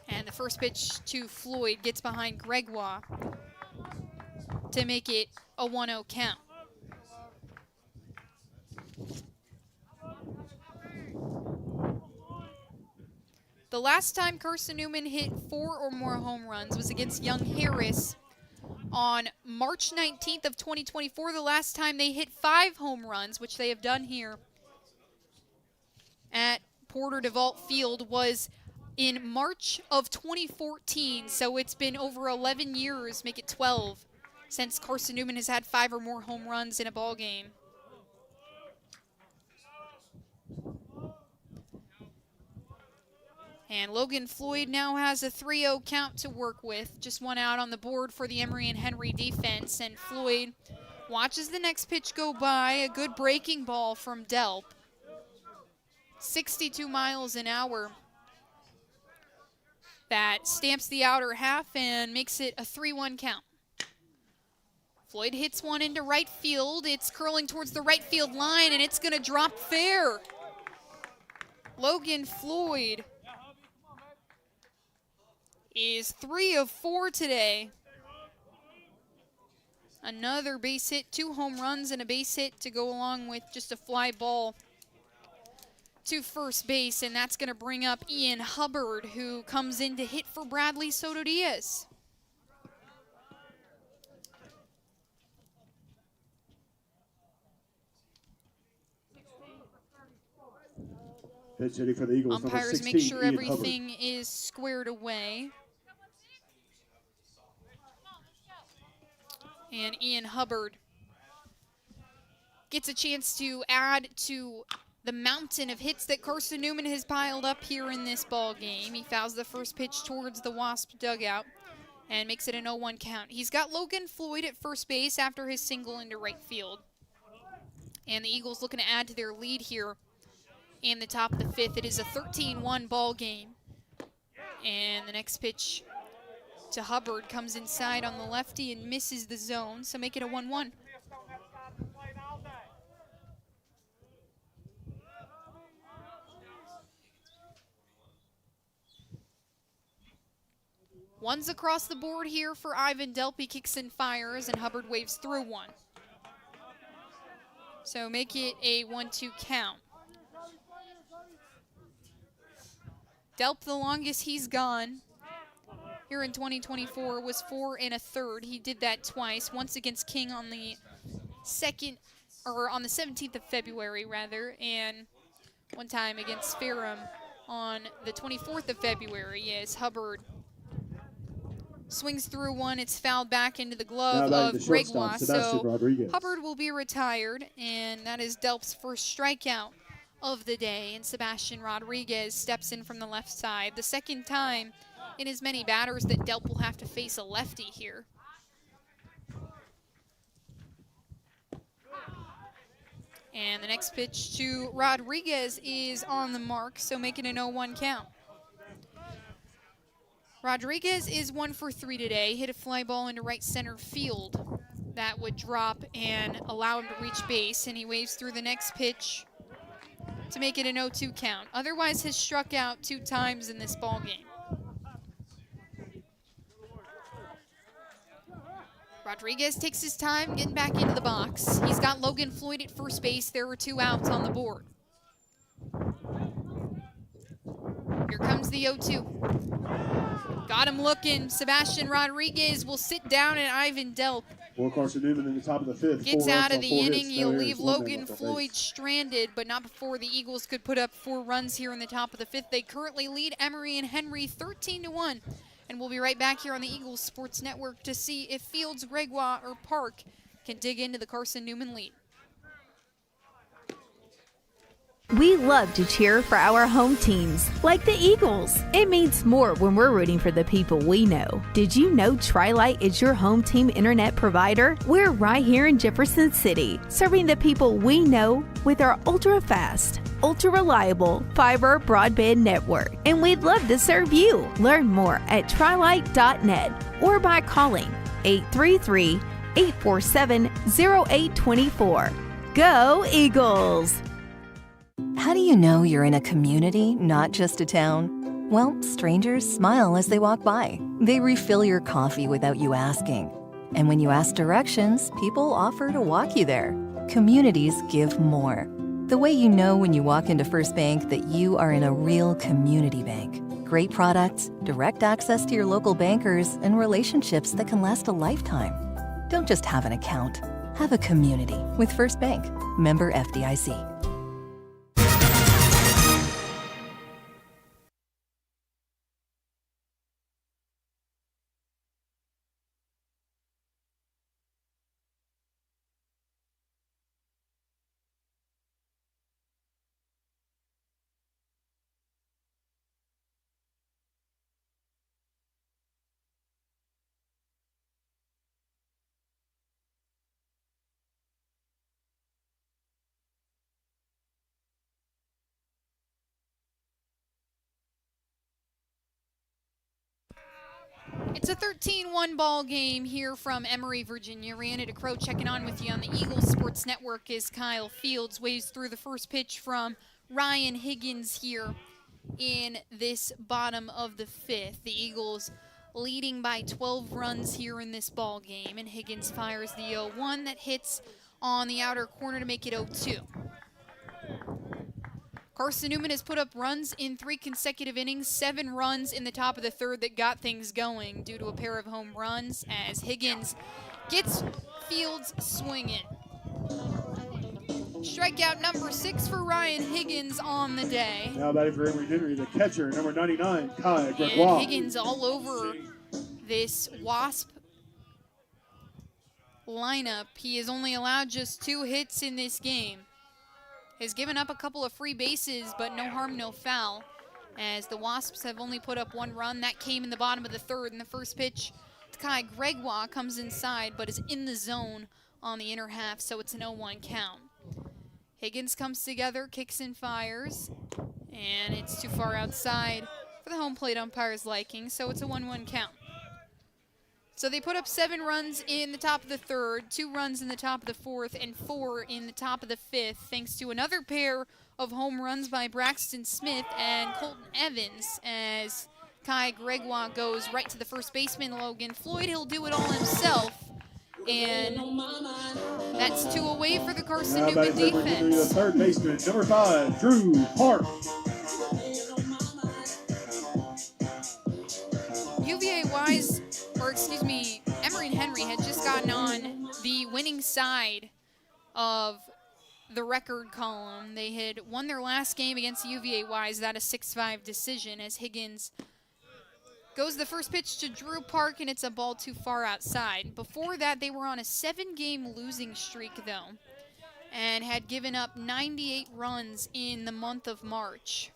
And the first pitch to Floyd gets behind Gregoire to make it a 1-0 count. The last time Carson-Newman hit 4 or more home runs was against Young Harris on March 19th of 2024. The last time they hit 5 home runs, which they have done here at Porter DeVault Field, was in March of 2014. So it's been over 11 years, make it 12, since Carson-Newman has had 5 or more home runs in a ball game. And Logan Floyd now has a 3-0 count to work with. Just 1 out on the board for the Emory and Henry defense. And Floyd watches the next pitch go by. A good breaking ball from Delp. 62 miles an hour. That stamps the outer half and makes it a 3-1 count. Floyd hits one into right field. It's curling towards the right field line, and it's going to drop fair. Logan Floyd is 3 of 4 today. Another base hit, 2 home runs and a base hit to go along with just a fly ball to first base, and that's going to bring up Ian Hubbard, who comes in to hit for Bradley Soto Diaz. Pitch hitting for the Eagles. Umpires make sure everything is squared away. And Ian Hubbard gets a chance to add to the mountain of hits that Carson-Newman has piled up here in this ball game. He fouls the first pitch towards the Wasp dugout and makes it an 0-1 count. He's got Logan Floyd at first base after his single into right field. And the Eagles looking to add to their lead here in the top of the 5th. It is a 13-1 ball game. And the next pitch to Hubbard comes inside on the lefty and misses the zone, so make it a 1-1. One's across the board here for Ivan Delp. He kicks and fires, and Hubbard waves through one. So make it a 1-2 count. Delp, the longest he's gone here in 2024 was 4 1/3. He did that twice, once against King on the 17th of February, rather, and one time against Ferrum on the 24th of February as Hubbard swings through one. It's fouled back into the glove of Gregoire, so Hubbard will be retired, and that is Delp's first strikeout of the day, and Sebastian Rodriguez steps in from the left side. The second time in as many batters that Delp will have to face a lefty here. And the next pitch to Rodriguez is on the mark, so making an 0-1 count. Rodriguez is 1 for 3 today. Hit a fly ball into right center field. That would drop and allow him to reach base, and he waves through the next pitch to make it an 0-2 count. Otherwise, has struck out 2 times in this ball game. Rodriguez takes his time getting back into the box. He's got Logan Floyd at first base. There were 2 outs on the board. Here comes the 0-2. Got him looking. Sebastian Rodriguez will sit down at Ivan Delp. For Carson-Newman in the top of the 5th. Gets out of the inning. He'll leave Logan Floyd stranded, but not before the Eagles could put up 4 runs here in the top of the 5th. They currently lead Emory and Henry 13-1. And we'll be right back here on the Eagles Sports Network to see if Fields, Gregoire, or Park can dig into the Carson-Newman lead. We love to cheer for our home teams, like the Eagles. It means more when we're rooting for the people we know. Did you know Tri-Lite is your home team internet provider? We're right here in Jefferson City, serving the people we know with our ultra-fast, ultra-reliable fiber broadband network. And we'd love to serve you. Learn more at trilite.net or by calling 833-847-0824. Go Eagles! How do you know you're in a community, not just a town? Well, strangers smile as they walk by. They refill your coffee without you asking. And when you ask directions, people offer to walk you there. Communities give more. The way you know when you walk into First Bank that you are in a real community bank. Great products, direct access to your local bankers, and relationships that can last a lifetime. Don't just have an account. Have a community with First Bank. Member FDIC. It's a 13-1 ball game here from Emory, Virginia. Rihanna DeCrow checking on with you on the Eagles Sports Network as Kyle Fields waves through the first pitch from Ryan Higgins here in this bottom of the 5th. The Eagles leading by 12 runs here in this ball game, and Higgins fires the 0-1 that hits on the outer corner to make it 0-2. Carson-Newman has put up runs in 3 consecutive innings, 7 runs in the top of the 3rd that got things going due to a pair of home runs as Higgins gets Fields swinging. Strikeout number 6 for Ryan Higgins on the day. Now batting for Emory Henry, the catcher, number 99, Kai Gregoire. And Higgins all over this Wasp lineup. He has only allowed just 2 hits in this game. Has given up a couple of free bases, but no harm, no foul, as the Wasps have only put up 1 run. That came in the bottom of the 3rd, and the first pitch to Kai Gregoire comes inside, but is in the zone on the inner half, so it's an 0-1 count. Higgins comes together, kicks and fires, and it's too far outside for the home plate umpire's liking, so it's a 1-1 count. So they put up 7 runs in the top of the 3rd, 2 runs in the top of the 4th, and 4 in the top of the 5th, thanks to another pair of home runs by Braxton Smith and Colton Evans, as Kai Gregoire goes right to the first baseman, Logan Floyd. He'll do it all himself, and that's 2 away for the Carson-Newman defense. The third baseman, number 5, Drew Park. Emory and Henry had just gotten on the winning side of the record column. They had won their last game against UVA Wise, that a 6-5 decision, as Higgins goes the first pitch to Drew Park, and it's a ball too far outside. Before that, they were on a 7-game losing streak, though, and had given up 98 runs in the month of March.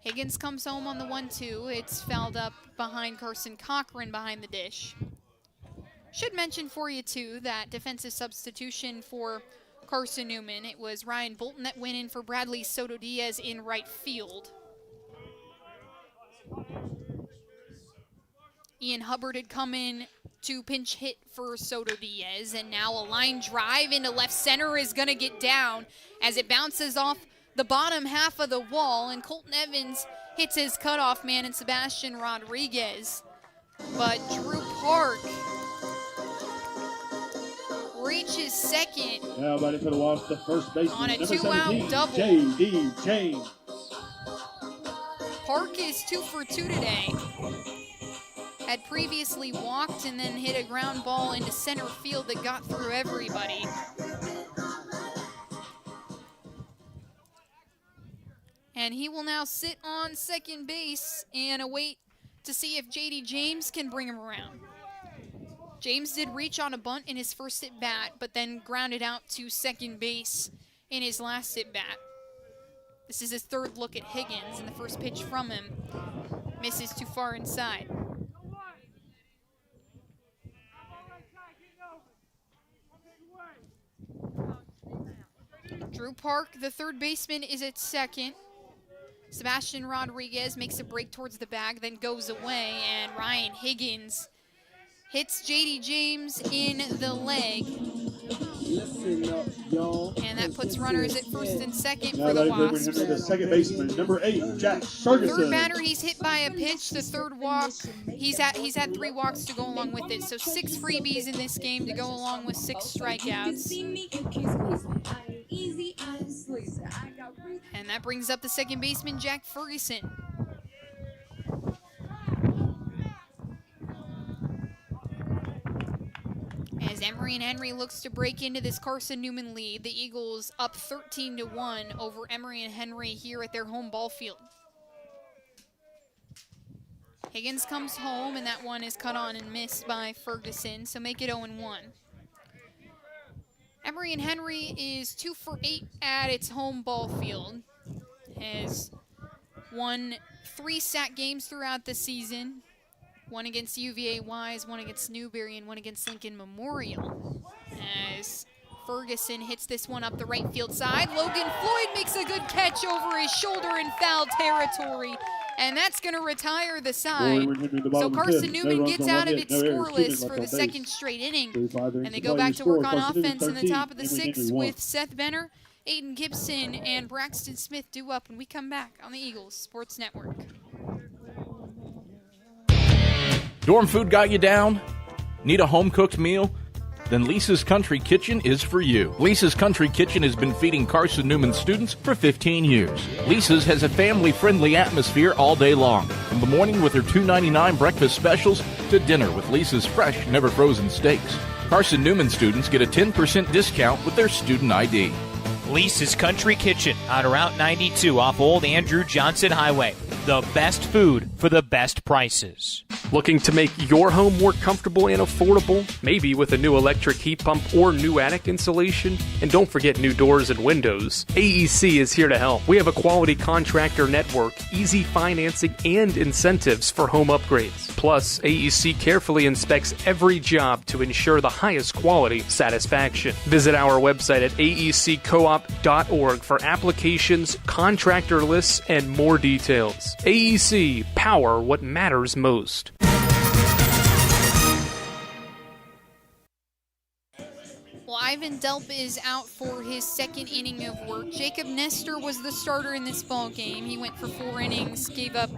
Higgins comes home on the 1-2. It's fouled up behind Carson Cochran behind the dish. Should mention for you, too, that defensive substitution for Carson-Newman. It was Ryan Bolton that went in for Bradley Soto-Diaz in right field. Ian Hubbard had come in to pinch hit for Soto-Diaz, and now a line drive into left center is going to get down as it bounces off the bottom half of the wall, and Colton Evans hits his cutoff man and Sebastian Rodriguez. But Drew Park reaches second. Now batting for the Wasps, the first baseman, on a number 2-out double. J.D. James. Park is 2 for 2 today. Had previously walked and then hit a ground ball into center field that got through everybody. And he will now sit on second base and await to see if J.D. James can bring him around. James did reach on a bunt in his first at-bat, but then grounded out to second base in his last at-bat. This is his third look at Higgins, and the first pitch from him misses too far inside. Drew Park, the third baseman, is at second. Sebastian Rodriguez makes a break towards the bag, then goes away, and Ryan Higgins hits J.D. James in the leg. And that puts runners at first and second for the Wasps. The second baseman, number 8, Jack Ferguson. Third batter, he's hit by a pitch. The third walk, he's had 3 walks to go along with it. So 6 freebies in this game to go along with 6 strikeouts. And that brings up the second baseman, Jack Ferguson. As Emory and Henry looks to break into this Carson-Newman lead, the Eagles up 13-1 over Emory and Henry here at their home ball field. Higgins comes home, and that one is cut on and missed by Ferguson, so make it 0-1. Emory and Henry is 2 for 8 at its home ball field. Has won 3 sack games throughout the season. 1 against UVA Wise, 1 against Newberry, and 1 against Lincoln Memorial. As Ferguson hits this one up the right field side, Logan Floyd makes a good catch over his shoulder in foul territory, and that's going to retire the side. So Carson-Newman gets out of it scoreless for the second straight inning, and they go back to work on offense in the top of the 6th with Seth Benner, Aiden Gibson, and Braxton Smith due up when we come back on the Eagles Sports Network. Dorm food got you down? Need a home-cooked meal? Then Lisa's Country Kitchen is for you. Lisa's Country Kitchen has been feeding Carson-Newman students for 15 years. Lisa's has a family-friendly atmosphere all day long, from the morning with her $2.99 breakfast specials to dinner with Lisa's fresh, never-frozen steaks. Carson-Newman students get a 10% discount with their student ID. Lisa's Country Kitchen on Route 92 off Old Andrew Johnson Highway. The best food for the best prices. Looking to make your home more comfortable and affordable? Maybe with a new electric heat pump or new attic insulation? And don't forget new doors and windows. AEC is here to help. We have a quality contractor network, easy financing, and incentives for home upgrades. Plus, AEC carefully inspects every job to ensure the highest quality satisfaction. Visit our website at aeccoop.org for applications, contractor lists, and more details. AEC, power what matters most. Well, Ivan Delp is out for his second inning of work. Jacob Nestor was the starter in this ball game. He went for 4 innings, gave up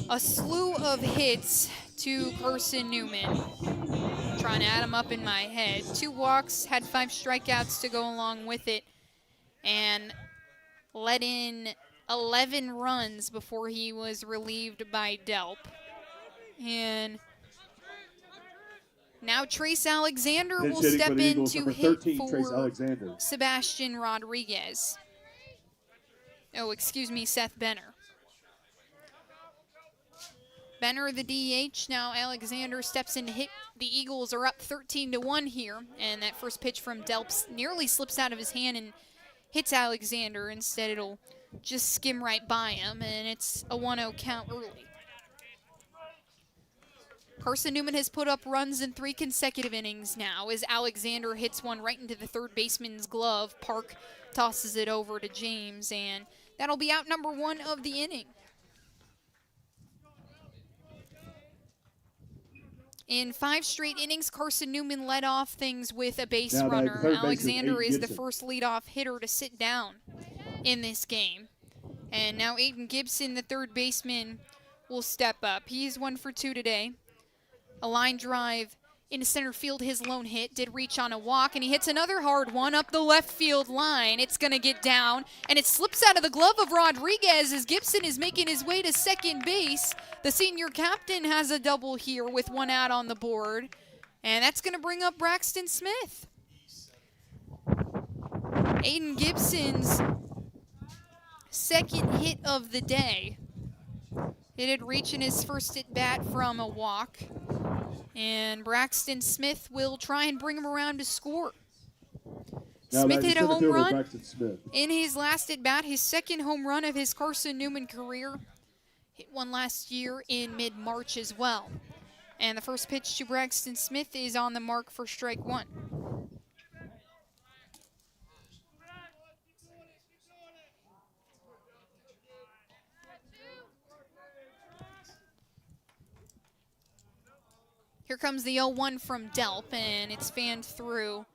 a slew of hits to Carson-Newman. Trying to add them up in my head. 2 walks, had 5 strikeouts to go along with it, and let in 11 runs before he was relieved by Delp. And Now Trace Alexander Pinch will hitting step for the in Eagles, to number hit 13, Trace for Alexander. Sebastian Rodriguez. Oh, excuse me, Seth Benner. Benner the DH. Now Alexander steps in to hit. The Eagles are up 13-1 here, and that first pitch from Delps nearly slips out of his hand and hits Alexander. Instead, it'll just skim right by him, and it's a 1-0 count early. Carson-Newman has put up runs in 3 consecutive innings now as Alexander hits one right into the third baseman's glove. Park tosses it over to James, and that'll be out number 1 of the inning. In 5 straight innings, Carson-Newman led off things with a base runner. Alexander is the first leadoff hitter to sit down in this game. And now Aiden Gibson, the third baseman, will step up. He's 1 for 2 today. A line drive into center field, his lone hit, did reach on a walk, and he hits another hard one up the left field line. It's going to get down, and it slips out of the glove of Rodriguez as Gibson is making his way to second base. The senior captain has a double here with 1 out on the board, and that's going to bring up Braxton Smith. Aiden Gibson's second hit of the day. It had reached in his first at bat from a walk. And Braxton Smith will try and bring him around to score. Smith hit a home run in his last at bat, his second home run of his Carson-Newman career. Hit one last year in mid-March as well. And the first pitch to Braxton Smith is on the mark for strike 1. Here comes the 0-1 from Delp, and it's fanned through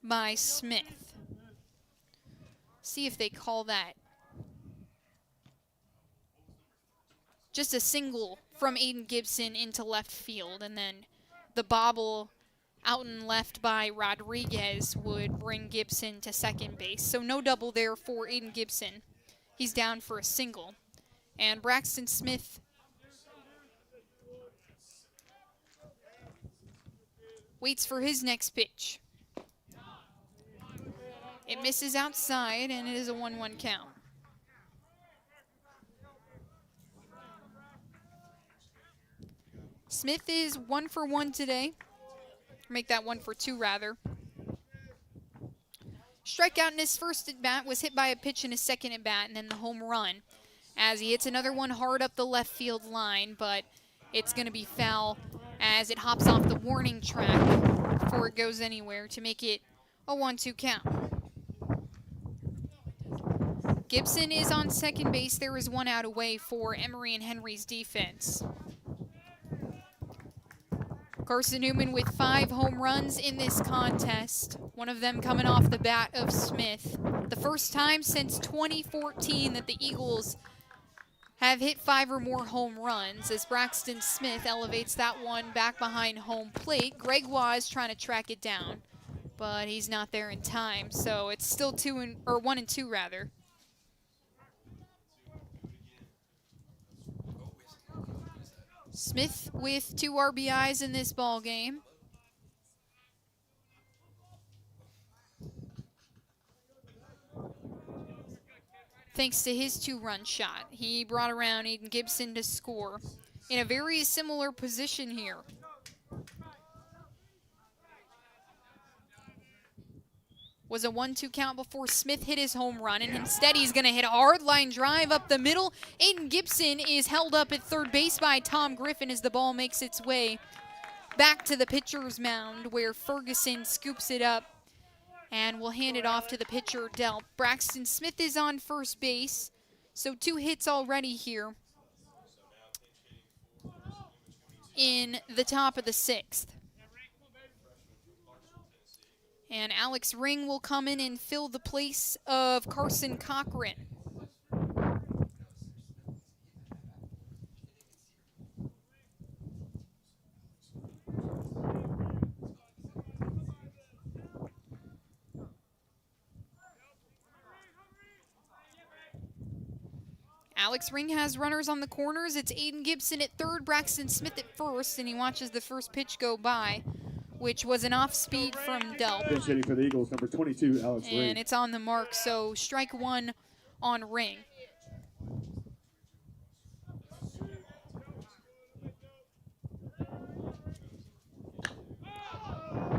by Smith. See if they call that. Just a single from Aiden Gibson into left field, and then the bobble out and left by Rodriguez would bring Gibson to second base. So no double there for Aiden Gibson. He's down for a single. And Braxton Smith waits for his next pitch. It misses outside, and it is a 1-1 count. Smith is 1 for 1 today. Make that 1 for 2, rather. Strikeout in his first at bat was hit by a pitch in his second at bat, and then the home run as he hits another one hard up the left field line, but it's going to be foul as it hops off the warning track before it goes anywhere to make it a 1-2 count. Gibson is on second base. There is 1 out away for Emory and Henry's defense. Carson-Newman with 5 home runs in this contest, one of them coming off the bat of Smith. The first time since 2014 that the Eagles have hit 5 or more home runs as Braxton Smith elevates that one back behind home plate. Gregoire is trying to track it down, but he's not there in time, so it's still 1 and 2 rather. Smith with 2 RBIs in this ball game. Thanks to his 2-run shot. He brought around Aiden Gibson to score in a very similar position here. Was a 1-2 count before Smith hit his home run, and instead he's going to hit a hard line drive up the middle. Aiden Gibson is held up at third base by Tom Griffin as the ball makes its way back to the pitcher's mound where Ferguson scoops it up and will hand it off to the pitcher, Delp. Braxton Smith is on first base, so 2 hits already here in the top of the 6th. And Alex Ring will come in and fill the place of Carson Cochran. Alex Ring has runners on the corners. It's Aiden Gibson at third, Braxton Smith at first, and he watches the first pitch go by, which was an off-speed from Delp. Pitch hitting for the Eagles, number 22, Alex Ring. And it's on the mark, so strike one on Ring.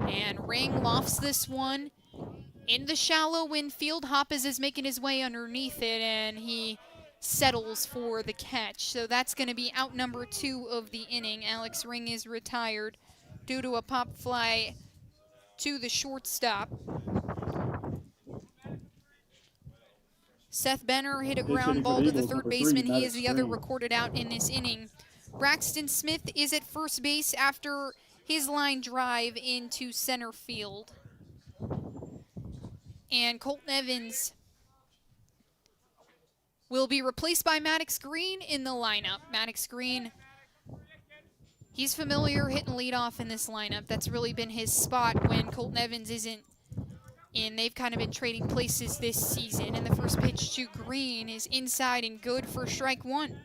And Ring lofts this one in the shallow infield. Hoppes is making his way underneath it, and he settles for the catch. So that's going to be out number 2 of the inning. Alex Ring is retired due to a pop fly to the shortstop. Seth Benner hit a ground ball to the third baseman. He is the other recorded out in this inning. Braxton Smith is at first base after his line drive into center field. And Colton Evans will be replaced by Maddox Green in the lineup. Maddox Green, he's familiar hitting leadoff in this lineup. That's really been his spot when Colton Evans isn't in. They've kind of been trading places this season. And the first pitch to Green is inside and good for strike one.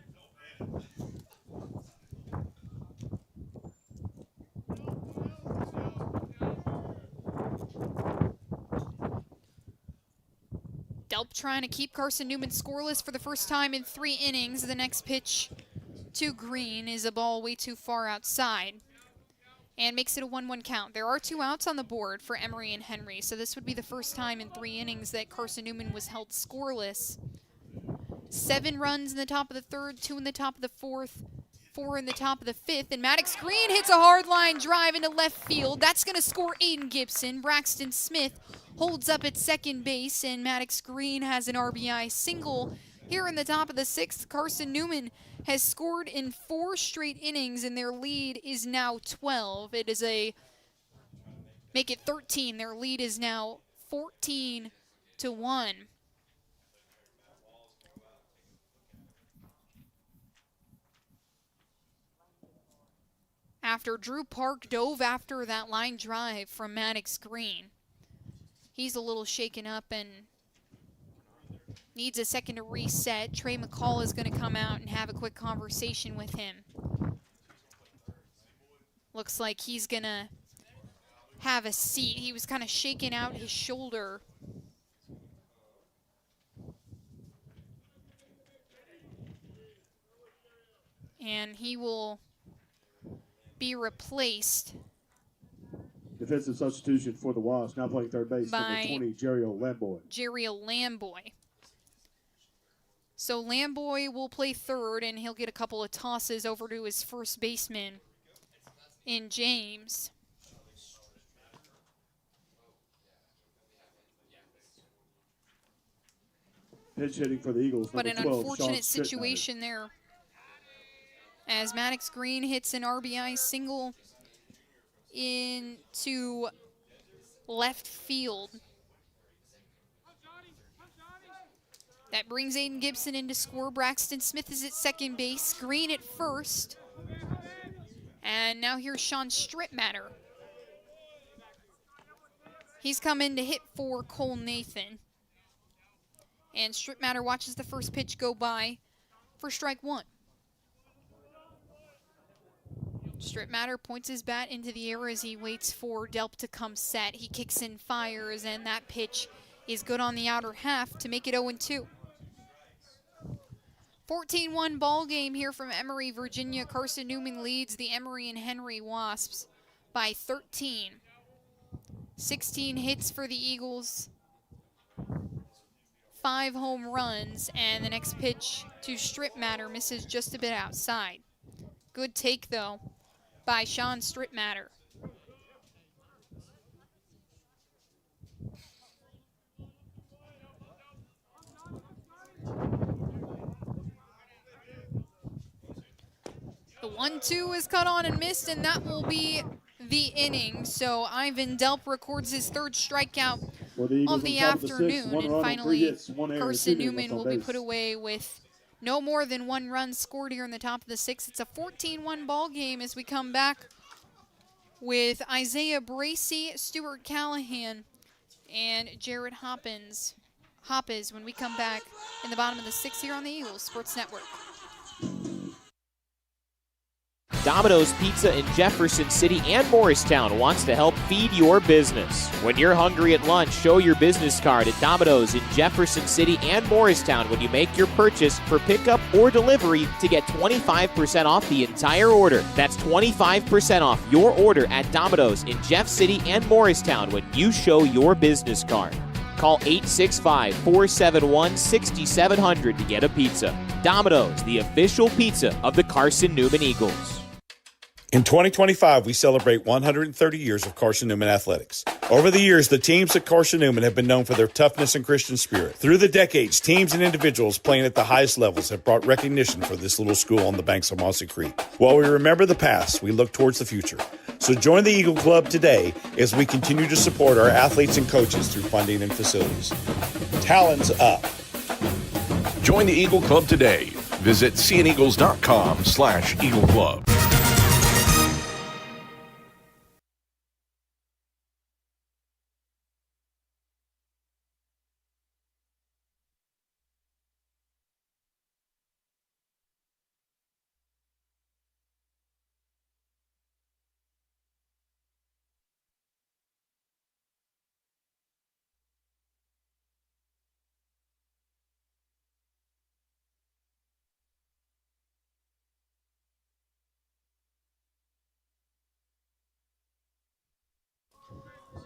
Delp trying to keep Carson-Newman scoreless for the first time in 3 innings. The next pitch to Green is a ball way too far outside and makes it a 1-1 count. There are 2 outs on the board for Emory and Henry, so this would be the first time in 3 innings that Carson-Newman was held scoreless. 7 runs in the top of the third, 2 in the top of the fourth, 4 in the top of the fifth, and Maddox Green hits a hard line drive into left field. That's going to score Aiden Gibson. Braxton Smith holds up at second base, and Maddox Green has an RBI single. Here in the top of the 6th, Carson-Newman has scored in 4 straight innings, and their lead is now 12. It is make it 13. Their lead is now 14-1. After Drew Park dove after that line drive from Maddox Green. He's a little shaken up and needs a second to reset. Trey McCall is going to come out and have a quick conversation with him. Looks like he's going to have a seat. He was kind of shaking out his shoulder. And he will be replaced. Defensive substitution for the Wasps, now playing third base, by number 20, Jerry Lamboy. Jerry Lamboy. So Lamboy will play third, and he'll get a couple of tosses over to his first baseman in James. Pitch hitting for the Eagles, But number an 12, unfortunate Sean situation there, as Maddox Green hits an RBI single into left field. That brings Aiden Gibson in to score. Braxton Smith is at second base. Green at first. And now here's Sean Strittmatter. He's come in to hit for Cole Nathan. And Strittmatter watches the first pitch go by for strike one. Strittmatter points his bat into the air as he waits for Delp to come set. He kicks in, fires, and that pitch is good on the outer half to make it 0-2. 14-1 ball game here from Emory, Virginia. Carson-Newman leads the Emory and Henry Wasps by 13. 16 hits for the Eagles, 5 home runs, and the next pitch to Strittmatter misses just a bit outside. Good take, though, by Sean Strittmatter. The 1-2 is cut on and missed, and that will be the inning. So Ivan Delp records his third strikeout of the afternoon, and finally Carson-Newman will be put away with no more than 1 run scored here in the top of the 6th. It's a 14-1 ball game as we come back with Isaiah Bracey, Stuart Callahan, and Jarrett Hoppins Hoppes when we come back in the bottom of the 6th here on the Eagles Sports Network. Domino's Pizza in Jefferson City and Morristown wants to help feed your business. When you're hungry at lunch, show your business card at Domino's in Jefferson City and Morristown when you make your purchase for pickup or delivery to get 25% off the entire order. That's 25% off your order at Domino's in Jeff City and Morristown when you show your business card. Call 865-471-6700 to get a pizza. Domino's, the official pizza of the Carson-Newman Eagles. In 2025, we celebrate 130 years of Carson-Newman athletics. Over the years, the teams at Carson-Newman have been known for their toughness and Christian spirit. Through the decades, teams and individuals playing at the highest levels have brought recognition for this little school on the banks of Mossy Creek. While we remember the past, we look towards the future. So join the Eagle Club today as we continue to support our athletes and coaches through funding and facilities. Talons up. Join the Eagle Club today. Visit cneagles.com/Eagle Club.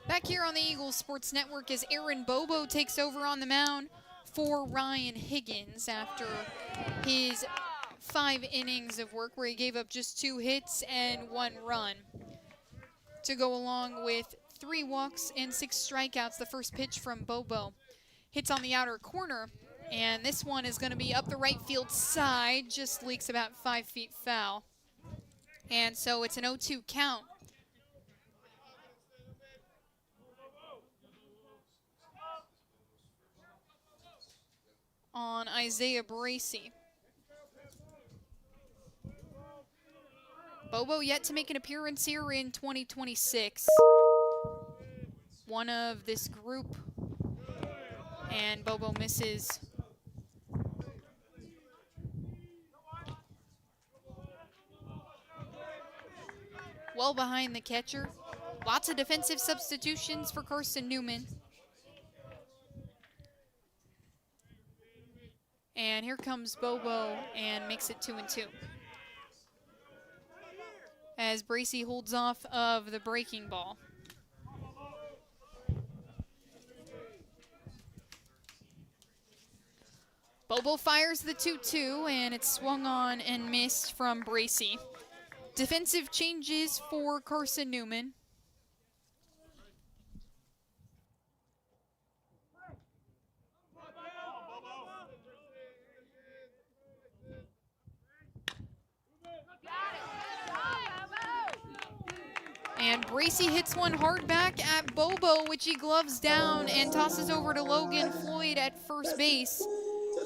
Back here on the Eagles Sports Network as Aaron Bobo takes over on the mound for Ryan Higgins after his 5 innings of work where he gave up just 2 hits and 1 run to go along with 3 walks and 6 strikeouts. The first pitch from Bobo hits on the outer corner, and this one is going to be up the right field side, just leaks about 5 feet foul. And so it's an 0-2 count. On Isaiah Bracey. Bobo yet to make an appearance here in 2026. One of this group. And Bobo misses. Well behind the catcher. Lots of defensive substitutions for Carson-Newman. And here comes Bobo and makes it 2-2. As Bracey holds off of the breaking ball. Bobo fires the 2-2, and it's swung on and missed from Bracey. Defensive changes for Carson-Newman. And Bracey hits one hard back at Bobo, which he gloves down and tosses over to Logan Floyd at first base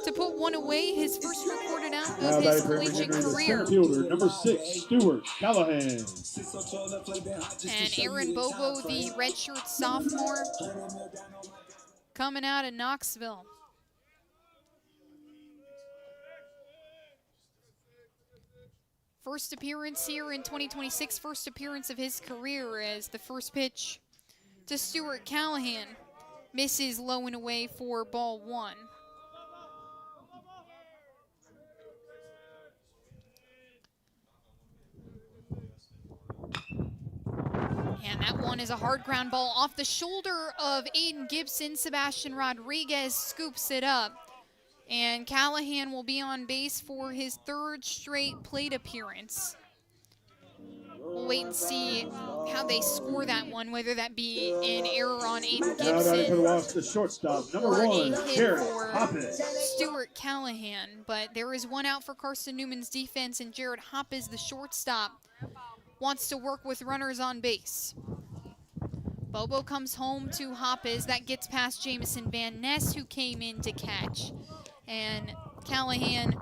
to put one away, his first recorded out of his collegiate career. Fielder, number 6, Stuart Callahan. And Aaron Bobo, the redshirt sophomore, coming out of Knoxville. First appearance here in 2026, first appearance of his career as the first pitch to Stuart Callahan misses low and away for ball 1. And that one is a hard ground ball off the shoulder of Aiden Gibson. Sebastian Rodriguez scoops it up. And Callahan will be on base for his 3rd straight plate appearance. We'll wait and see how they score that one, whether that be an error on Aiden Gibson The shortstop, number or 1, a hit Jared for Hoppes. Stuart Callahan. But there is one out for Carson-Newman's defense, and Jared Hoppes, the shortstop, wants to work with runners on base. Bobo comes home to Hoppes. That gets past Jamison Van Ness, who came in to catch. And Callahan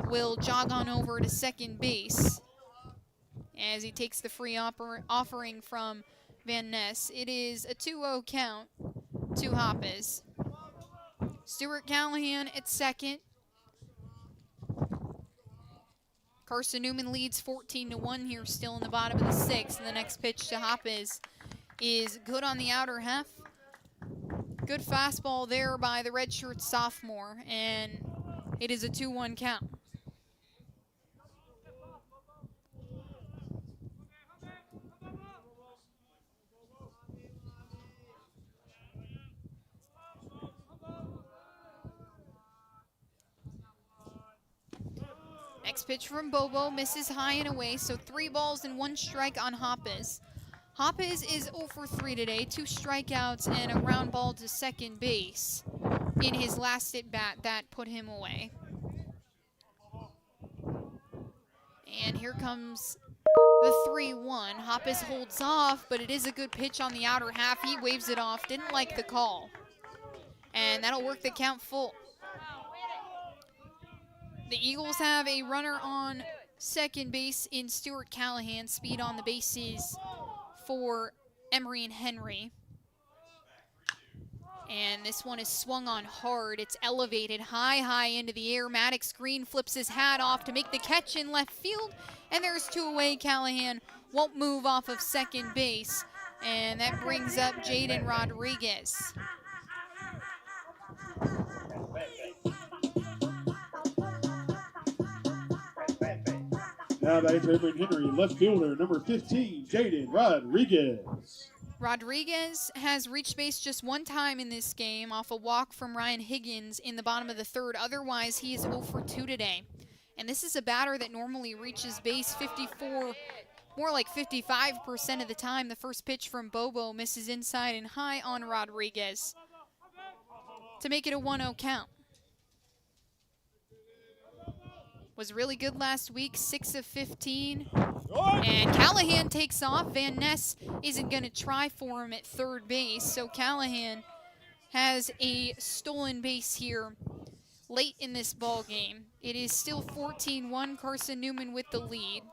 will jog on over to second base as he takes the free offering from Van Ness. It is a 2-0 count to Hoppes. Stuart Callahan at second. Carson-Newman leads 14-1 here, still in the bottom of the sixth. And the next pitch to Hoppes is good on the outer half. Good fastball there by the redshirt sophomore, and it is a 2-1 count. Next pitch from Bobo, misses high and away, so 3 balls and 1 strike on Hoppes. Hoppes is 0 for 3 today, 2 strikeouts and a ground ball to second base in his last at-bat. That put him away. And here comes the 3-1. Hoppes holds off, but it is a good pitch on the outer half. He waves it off, didn't like the call. And that'll work the count full. The Eagles have a runner on second base in Stuart Callahan. Speed on the bases for Emory and Henry. And this one is swung on hard. It's elevated high into the air. Maddox Green flips his hat off to make the catch in left field. And there's 2 away. Callahan won't move off of second base. And that brings up Jaden Rodriguez. Now batting for Emory and Henry, left fielder, number 15, Jaden Rodriguez. Rodriguez has reached base just 1 time in this game off a walk from Ryan Higgins in the bottom of the 3rd. Otherwise, he is 0 for 2 today. And this is a batter that normally reaches base 54, more like 55% of the time. The first pitch from Bobo misses inside and high on Rodriguez to make it a 1-0 count. Was really good last week, 6 of 15. And Callahan takes off. Van Ness isn't going to try for him at third base, so Callahan has a stolen base here late in this ball game. It is still 14-1, Carson-Newman with the lead.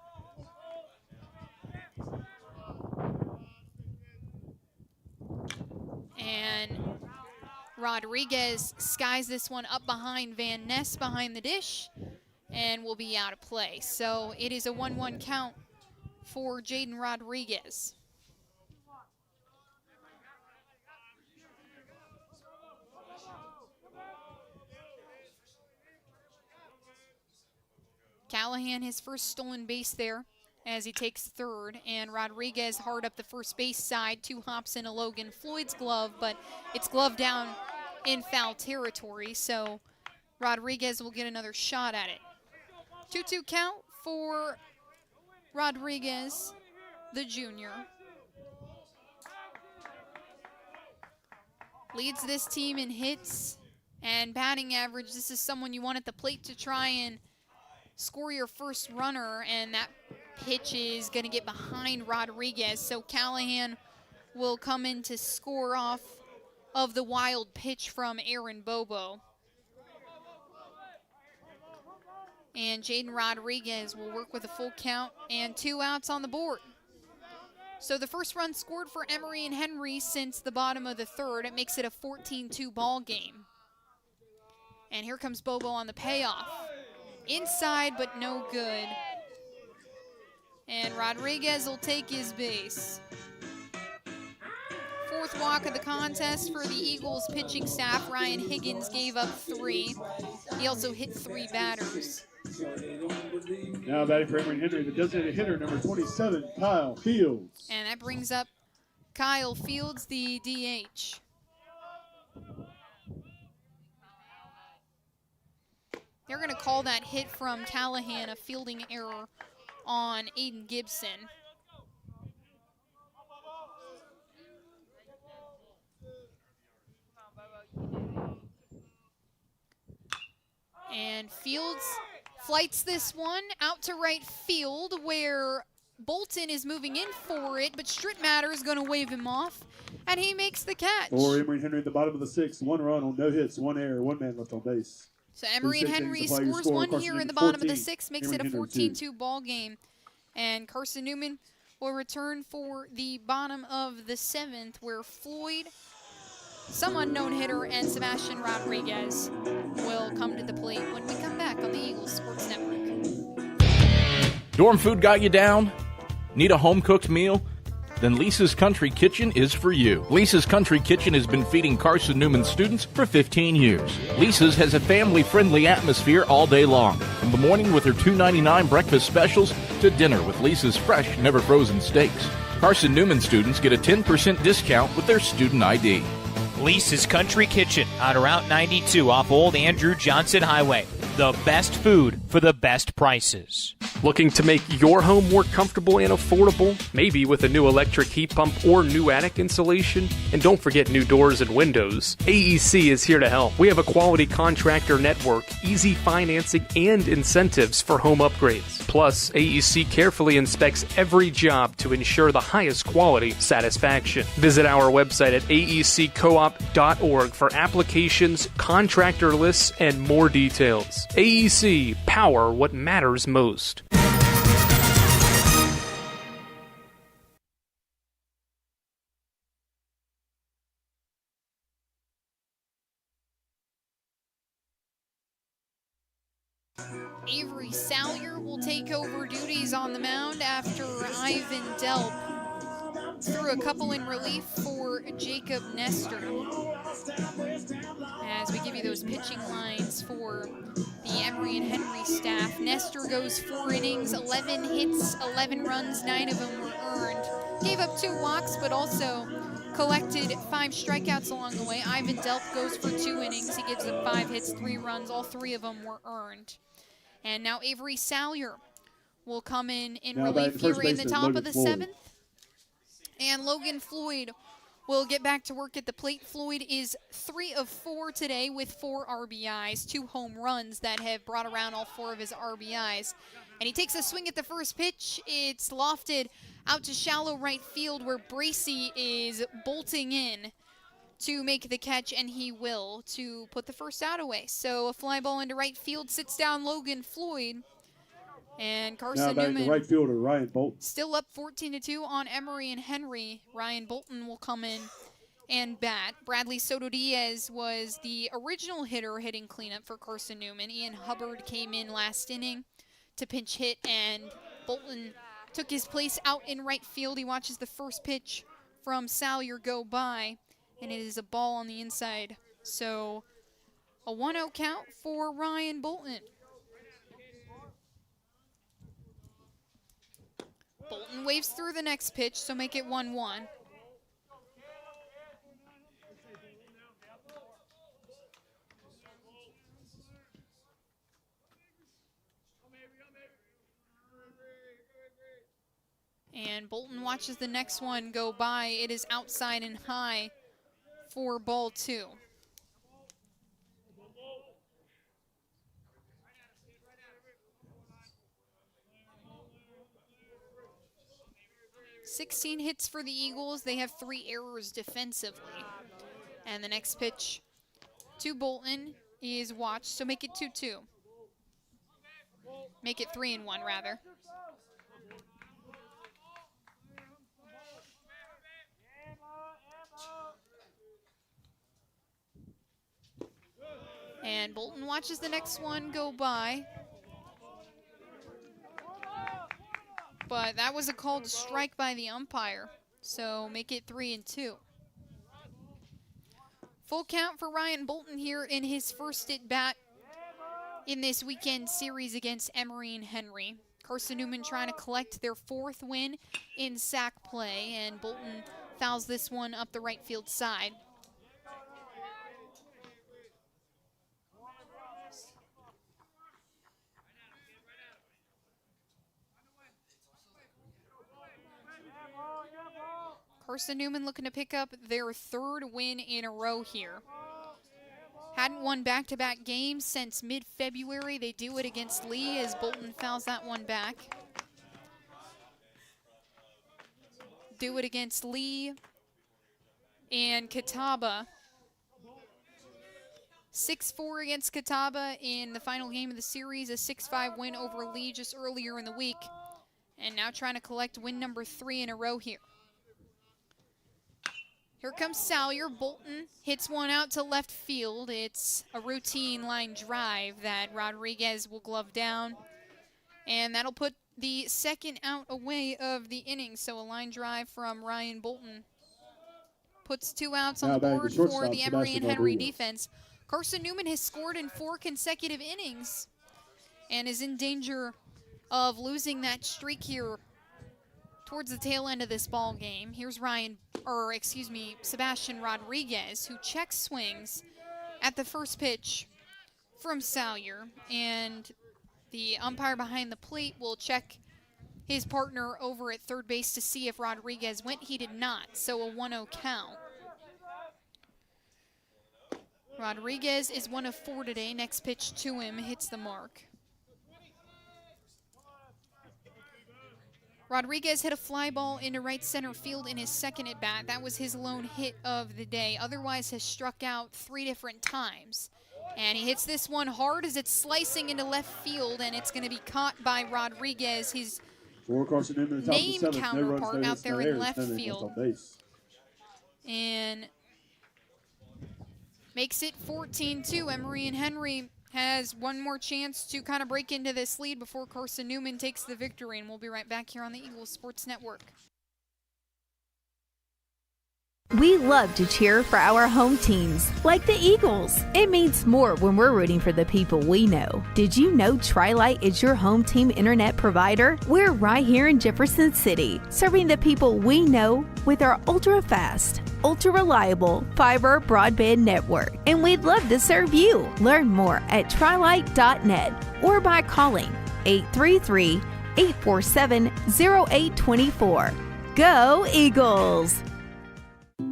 And Rodriguez skies this one up behind Van Ness behind the dish and will be out of play. So it is a 1-1 count for Jaden Rodriguez. Callahan, his first stolen base there as he takes third, and Rodriguez hard up the first base side, 2 hops into Logan Floyd's glove, but it's gloved down in foul territory, so Rodriguez will get another shot at it. 2-2 count for Rodriguez, the junior. Leads this team in hits and batting average. This is someone you want at the plate to try and score your first runner, and that pitch is going to get behind Rodriguez, so Callahan will come in to score off of the wild pitch from Aaron Bobo. And Jaden Rodriguez will work with a full count and 2 outs on the board. So the first run scored for Emory and Henry since the bottom of the 3rd. It makes it a 14-2 ball game. And here comes Bobo on the payoff. Inside, but no good. And Rodriguez will take his base. 4th walk of the contest for the Eagles pitching staff. Ryan Higgins gave up 3. He also hit 3 batters. Now batting for Emory and Henry, the designated hitter, number 27, Kyle Fields. And that brings up Kyle Fields, the DH. They're going to call that hit from Callahan a fielding error on Aiden Gibson. And Fields flights this one out to right field where Bolton is moving in for it, but Strittmatter is going to wave him off, and he makes the catch. For Emory and Henry at the bottom of the 6th, 1 run on no hits, 1 error, 1 man left on base. So Emory and Henry scores 1 here in the bottom of the 6th, makes it a 14-2 ball game. And Carson-Newman will return for the bottom of the 7th, where Floyd some unknown hitter, and Sebastian Rodriguez will come to the plate when we come back on the Eagles Sports Network. Dorm food got you down? Need a home-cooked meal? Then Lisa's Country Kitchen is for you. Lisa's Country Kitchen has been feeding Carson-Newman students for 15 years. Lisa's has a family-friendly atmosphere all day long, from the morning with her $2.99 breakfast specials to dinner with Lisa's fresh, never-frozen steaks. Carson-Newman students get a 10% discount with their student ID. Lisa's Country Kitchen on Route 92 off Old Andrew Johnson Highway. The best food for the best prices. Looking to make your home more comfortable and affordable? Maybe with a new electric heat pump or new attic insulation? And don't forget new doors and windows. AEC is here to help. We have a quality contractor network, easy financing, and incentives for home upgrades. Plus, AEC carefully inspects every job to ensure the highest quality satisfaction. Visit our website at aeccoop.org for applications, contractor lists, and more details. AEC, power what matters most. Avery Salyer will take over duties on the mound after Ivan Delp threw a couple in relief for Jacob Nestor. As we give you those pitching lines for the Emory and Henry staff, Nestor goes 4 innings, 11 hits, 11 runs, 9 of them were earned. Gave up 2 walks, but also collected 5 strikeouts along the way. Ivan Delp goes for 2 innings. He gives up 5 hits, 3 runs. All 3 of them were earned. And now Avery Salyer will come in relief here in the top of the 7th. And Logan Floyd will get back to work at the plate. Floyd is 3 of 4 today with 4 RBIs, 2 home runs that have brought around all 4 of his RBIs. And he takes a swing at the first pitch. It's lofted out to shallow right field where Bracey is bolting in to make the catch, and he will, to put the first out away. So a fly ball into right field sits down Logan Floyd. And Carson-Newman, right fielder Ryan Bolton, still up 14-2 on Emory and Henry. Ryan Bolton will come in and bat. Bradley Soto Diaz was the original hitter hitting cleanup for Carson-Newman. Ian Hubbard came in last inning to pinch hit, and Bolton took his place out in right field. He watches the first pitch from Salyer go by, and it is a ball on the inside. So a 1-0 count for Ryan Bolton. Bolton waves through the next pitch, so make it 1-1. And Bolton watches the next one go by. It is outside and high for ball 2. "16 hits for the Eagles. They have 3 errors defensively. And the next pitch to Bolton is watched, so make it 2-2. Make it 3-1, rather. And Bolton watches the next one go by. But that was a called strike by the umpire, so make it 3-2. Full count for Ryan Bolton here in his first at-bat in this weekend series against Emory and Henry. Carson-Newman trying to collect their 4th win in sack play, and Bolton fouls this one up the right field side. Carson-Newman looking to pick up their 3rd win in a row here. Hadn't won back-to-back games since mid-February. They do it against Lee as Bolton fouls that one back. Do it against Lee and Catawba. 6-4 against Catawba in the final game of the series. A 6-5 win over Lee just earlier in the week. And now trying to collect win number 3 in a row here. Here comes Salyer. Bolton hits one out to left field. It's a routine line drive that Rodriguez will glove down. And that'll put the second out away of the inning. So a line drive from Ryan Bolton puts 2 outs on the board for the Emory and Henry defense. Carson-Newman has scored in 4 consecutive innings and is in danger of losing that streak here towards the tail end of this ball game. Here's Sebastian Rodriguez, who check swings at the first pitch from Salyer, and the umpire behind the plate will check his partner over at third base to see if Rodriguez went. He did not, so a 1-0 count. Rodriguez is 1 of 4 today. Next pitch to him hits the mark. Rodriguez hit a fly ball into right center field in his second at bat. That was his lone hit of the day. Otherwise has struck out 3 different times. And he hits this one hard as it's slicing into left field, and it's going to be caught by Rodriguez, his name counterpart out there in left field. And makes it 14-2. Emory and Henry has one more chance to kind of break into this lead before Carson-Newman takes the victory, and we'll be right back here on the Eagles Sports Network. We love to cheer for our home teams, like the Eagles. It means more when we're rooting for the people we know. Did you know Tri-Light is your home team internet provider? We're right here in Jefferson City, serving the people we know with our ultra-fast, ultra-reliable fiber broadband network. And we'd love to serve you. Learn more at trilight.net or by calling 833-847-0824. Go Eagles!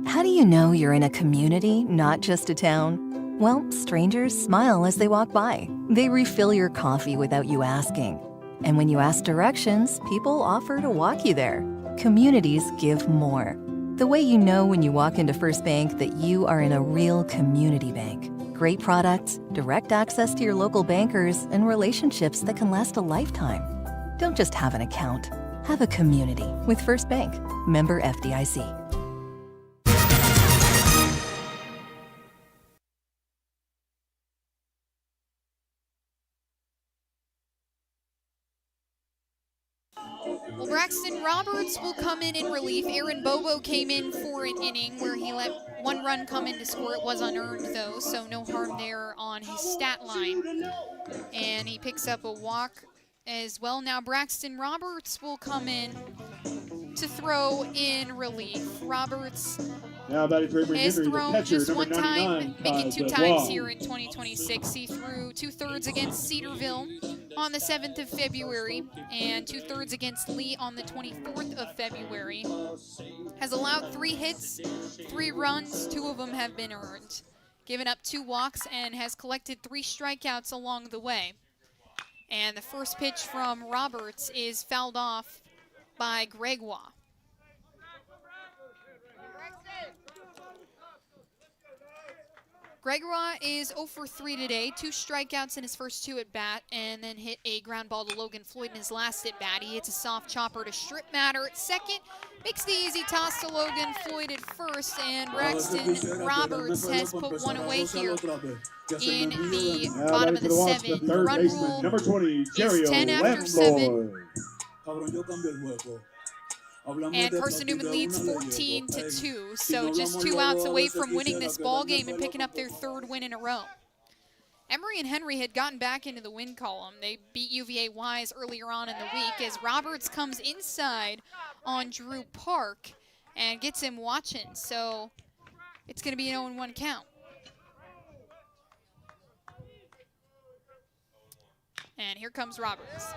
How do you know you're in a community, not just a town? Well, strangers smile as they walk by. They refill your coffee without you asking. And when you ask directions, people offer to walk you there. Communities give more. The way you know when you walk into First Bank that you are in a real community bank. Great products, direct access to your local bankers, and relationships that can last a lifetime. Don't just have an account. Have a community with First Bank. Member FDIC. Well, Braxton Roberts will come in relief. Aaron Bobo came in for an inning where he let 1 run come in to score. It was unearned, though, so no harm there on his stat line. And he picks up a walk as well. Now Braxton Roberts will come in to throw in relief. Roberts has thrown just 1 time, making 2 times here in 2026. He threw 2/3 against Cedarville on the 7th of February and 2/3 against Lee on the 24th of February. Has allowed 3 hits, 3 runs, 2 of them have been earned. Given up 2 walks and has collected 3 strikeouts along the way. And the first pitch from Roberts is fouled off by Gregoire. Gregoire is 0 for 3 today, 2 strikeouts in his first 2 at bat, and then hit a ground ball to Logan Floyd in his last at bat. He hits a soft chopper to Strip Matter at second, makes the easy toss to Logan Floyd at first, and Braxton Roberts has put 1 away here in the bottom of the 7th. The run rule number 20, is 10 after 7. And Carson-Newman leads 14-2, so just 2 outs away from winning this ball game and picking up their 3rd win in a row. Emory and Henry had gotten back into the win column. They beat UVA Wise earlier on in the week as Roberts comes inside on Drew Park and gets him watching, so it's going to be an 0-1 count. And here comes Roberts.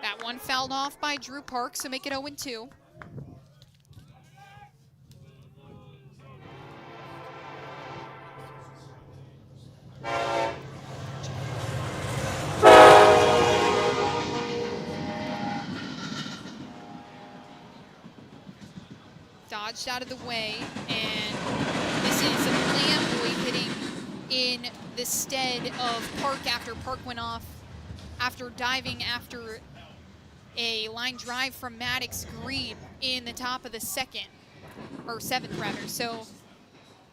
That one fouled off by Drew Park, so make it 0-2. Dodged out of the way, and this is Lamboy hitting in the stead of Park after Park went off after diving after a line drive from Maddox Green in the top of the seventh rather. So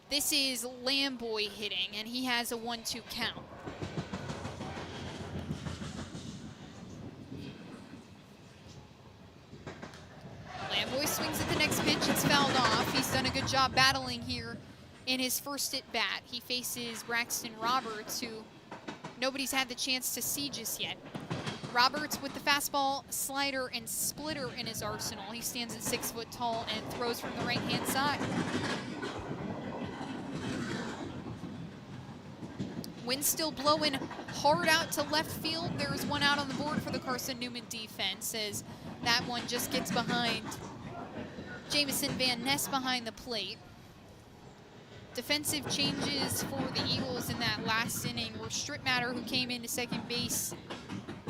this is Lamboy hitting, and he has a 1-2 count. Lamboy swings at the next pitch. It's fouled off. He's done a good job battling here in his first at bat. He faces Braxton Roberts, who nobody's had the chance to see just yet. Roberts with the fastball, slider, and splitter in his arsenal. He stands at 6 foot tall and throws from the right-hand side. Wind still blowing hard out to left field. There's one out on the board for the Carson-Newman defense as that one just gets behind Jamison Van Ness behind the plate. Defensive changes for the Eagles in that last inning were Strittmatter, who came into second base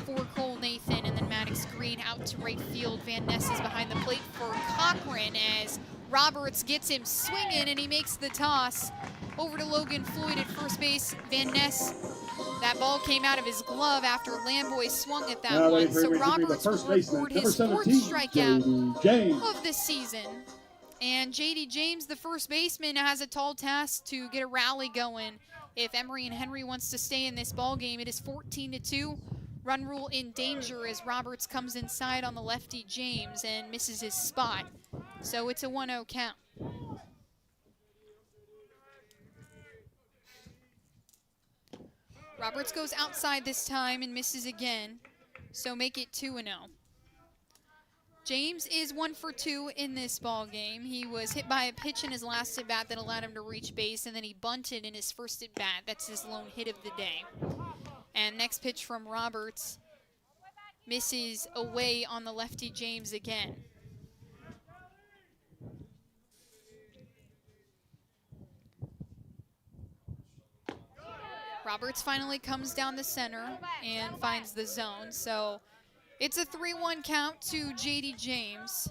for Cole Nathan, and then Maddox Green out to right field. Van Ness is behind the plate for Cochran as Roberts gets him swinging, and he makes the toss over to Logan Floyd at first base. Van Ness, that ball came out of his glove after Lamboy swung at that one. So Roberts will record his fourth strikeout of the season. And J.D. James, the first baseman, has a tall task to get a rally going. If Emory and Henry wants to stay in this ball game, it is 14-2. Run rule in danger as Roberts comes inside on the lefty James and misses his spot. So it's a 1-0 count. Roberts goes outside this time and misses again, so make it 2-0. James is 1 for 2 in this ball game. He was hit by a pitch in his last at bat that allowed him to reach base, and then he bunted in his first at bat. That's his lone hit of the day. And next pitch from Roberts misses away on the lefty James again. Roberts finally comes down the center and finds the zone. So it's a 3-1 count to J.D. James.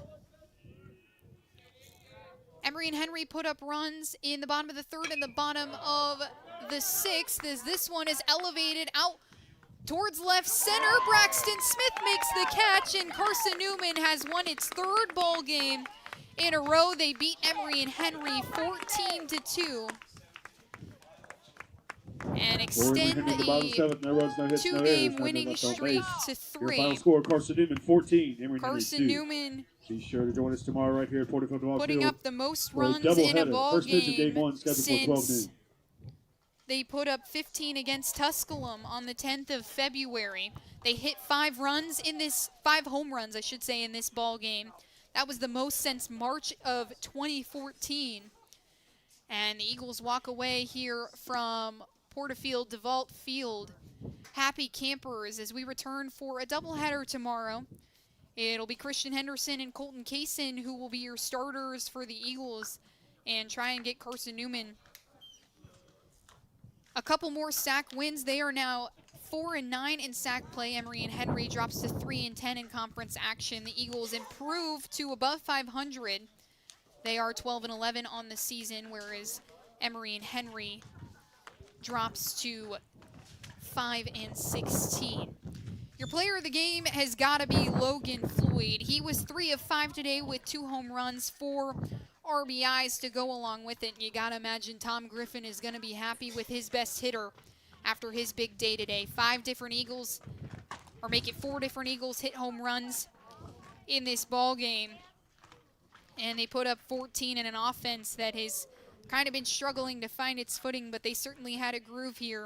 Emory and Henry put up runs in the bottom of the third and the bottom of the sixth as this one is elevated out towards left center. Braxton Smith makes the catch, and Carson-Newman has won its third ball game in a row. They beat Emory and Henry 14-2. And extend the two-game winning streak to 3. Your final score, Carson-Newman 14, Emory Carson-Newman be sure to join us tomorrow right here at 45 Field. Putting up the most runs in a ball game since they put up 15 against Tusculum on the 10th of February. They hit 5 home runs, I should say, in this ball game. That was the most since March of 2014. And the Eagles walk away here from Porterfield DeVault Field happy campers as we return for a doubleheader tomorrow. It'll be Christian Henderson and Colton Kaysen who will be your starters for the Eagles and try and get Carson-Newman a couple more sack wins. They are now 4-9 in sack play. Emory and Henry drops to 3-10 in conference action. The Eagles improve to above 500. They are 12-11 on the season, whereas Emory and Henry drops to 5-16. Your player of the game has got to be Logan Floyd. He was 3 of 5 today with 2 home runs, 4 RBIs to go along with it. You got to imagine Tom Griffin is going to be happy with his best hitter after his big day today. 4 different Eagles hit home runs in this ball game. And they put up 14 in an offense that has kind of been struggling to find its footing, but they certainly had a groove here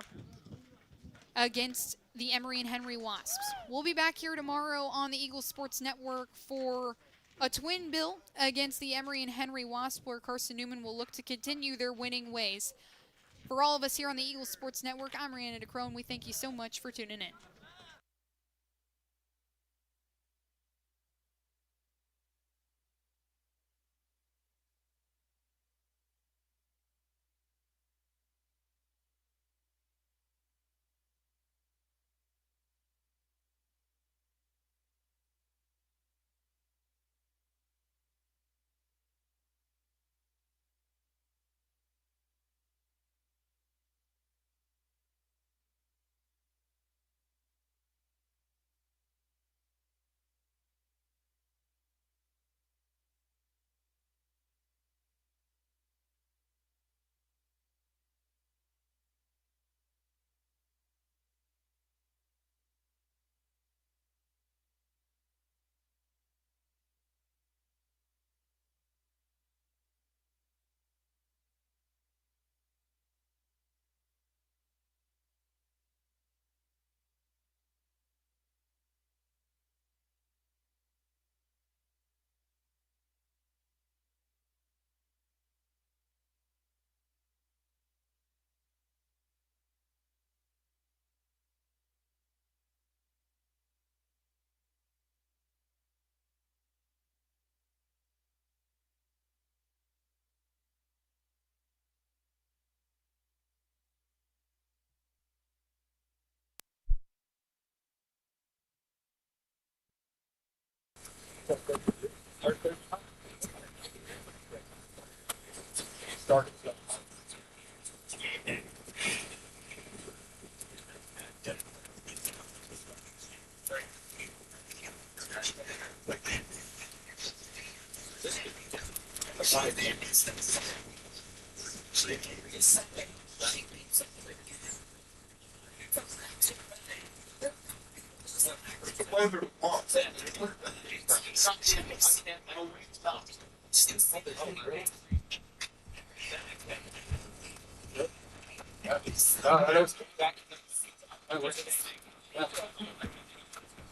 against the Emory and Henry Wasps. We'll be back here tomorrow on the Eagles Sports Network for a twin bill against the Emory and Henry Wasps, where Carson-Newman will look to continue their winning ways. For all of us here on the Eagles Sports Network, I'm Rihanna DeCrone. We thank you so much for tuning in.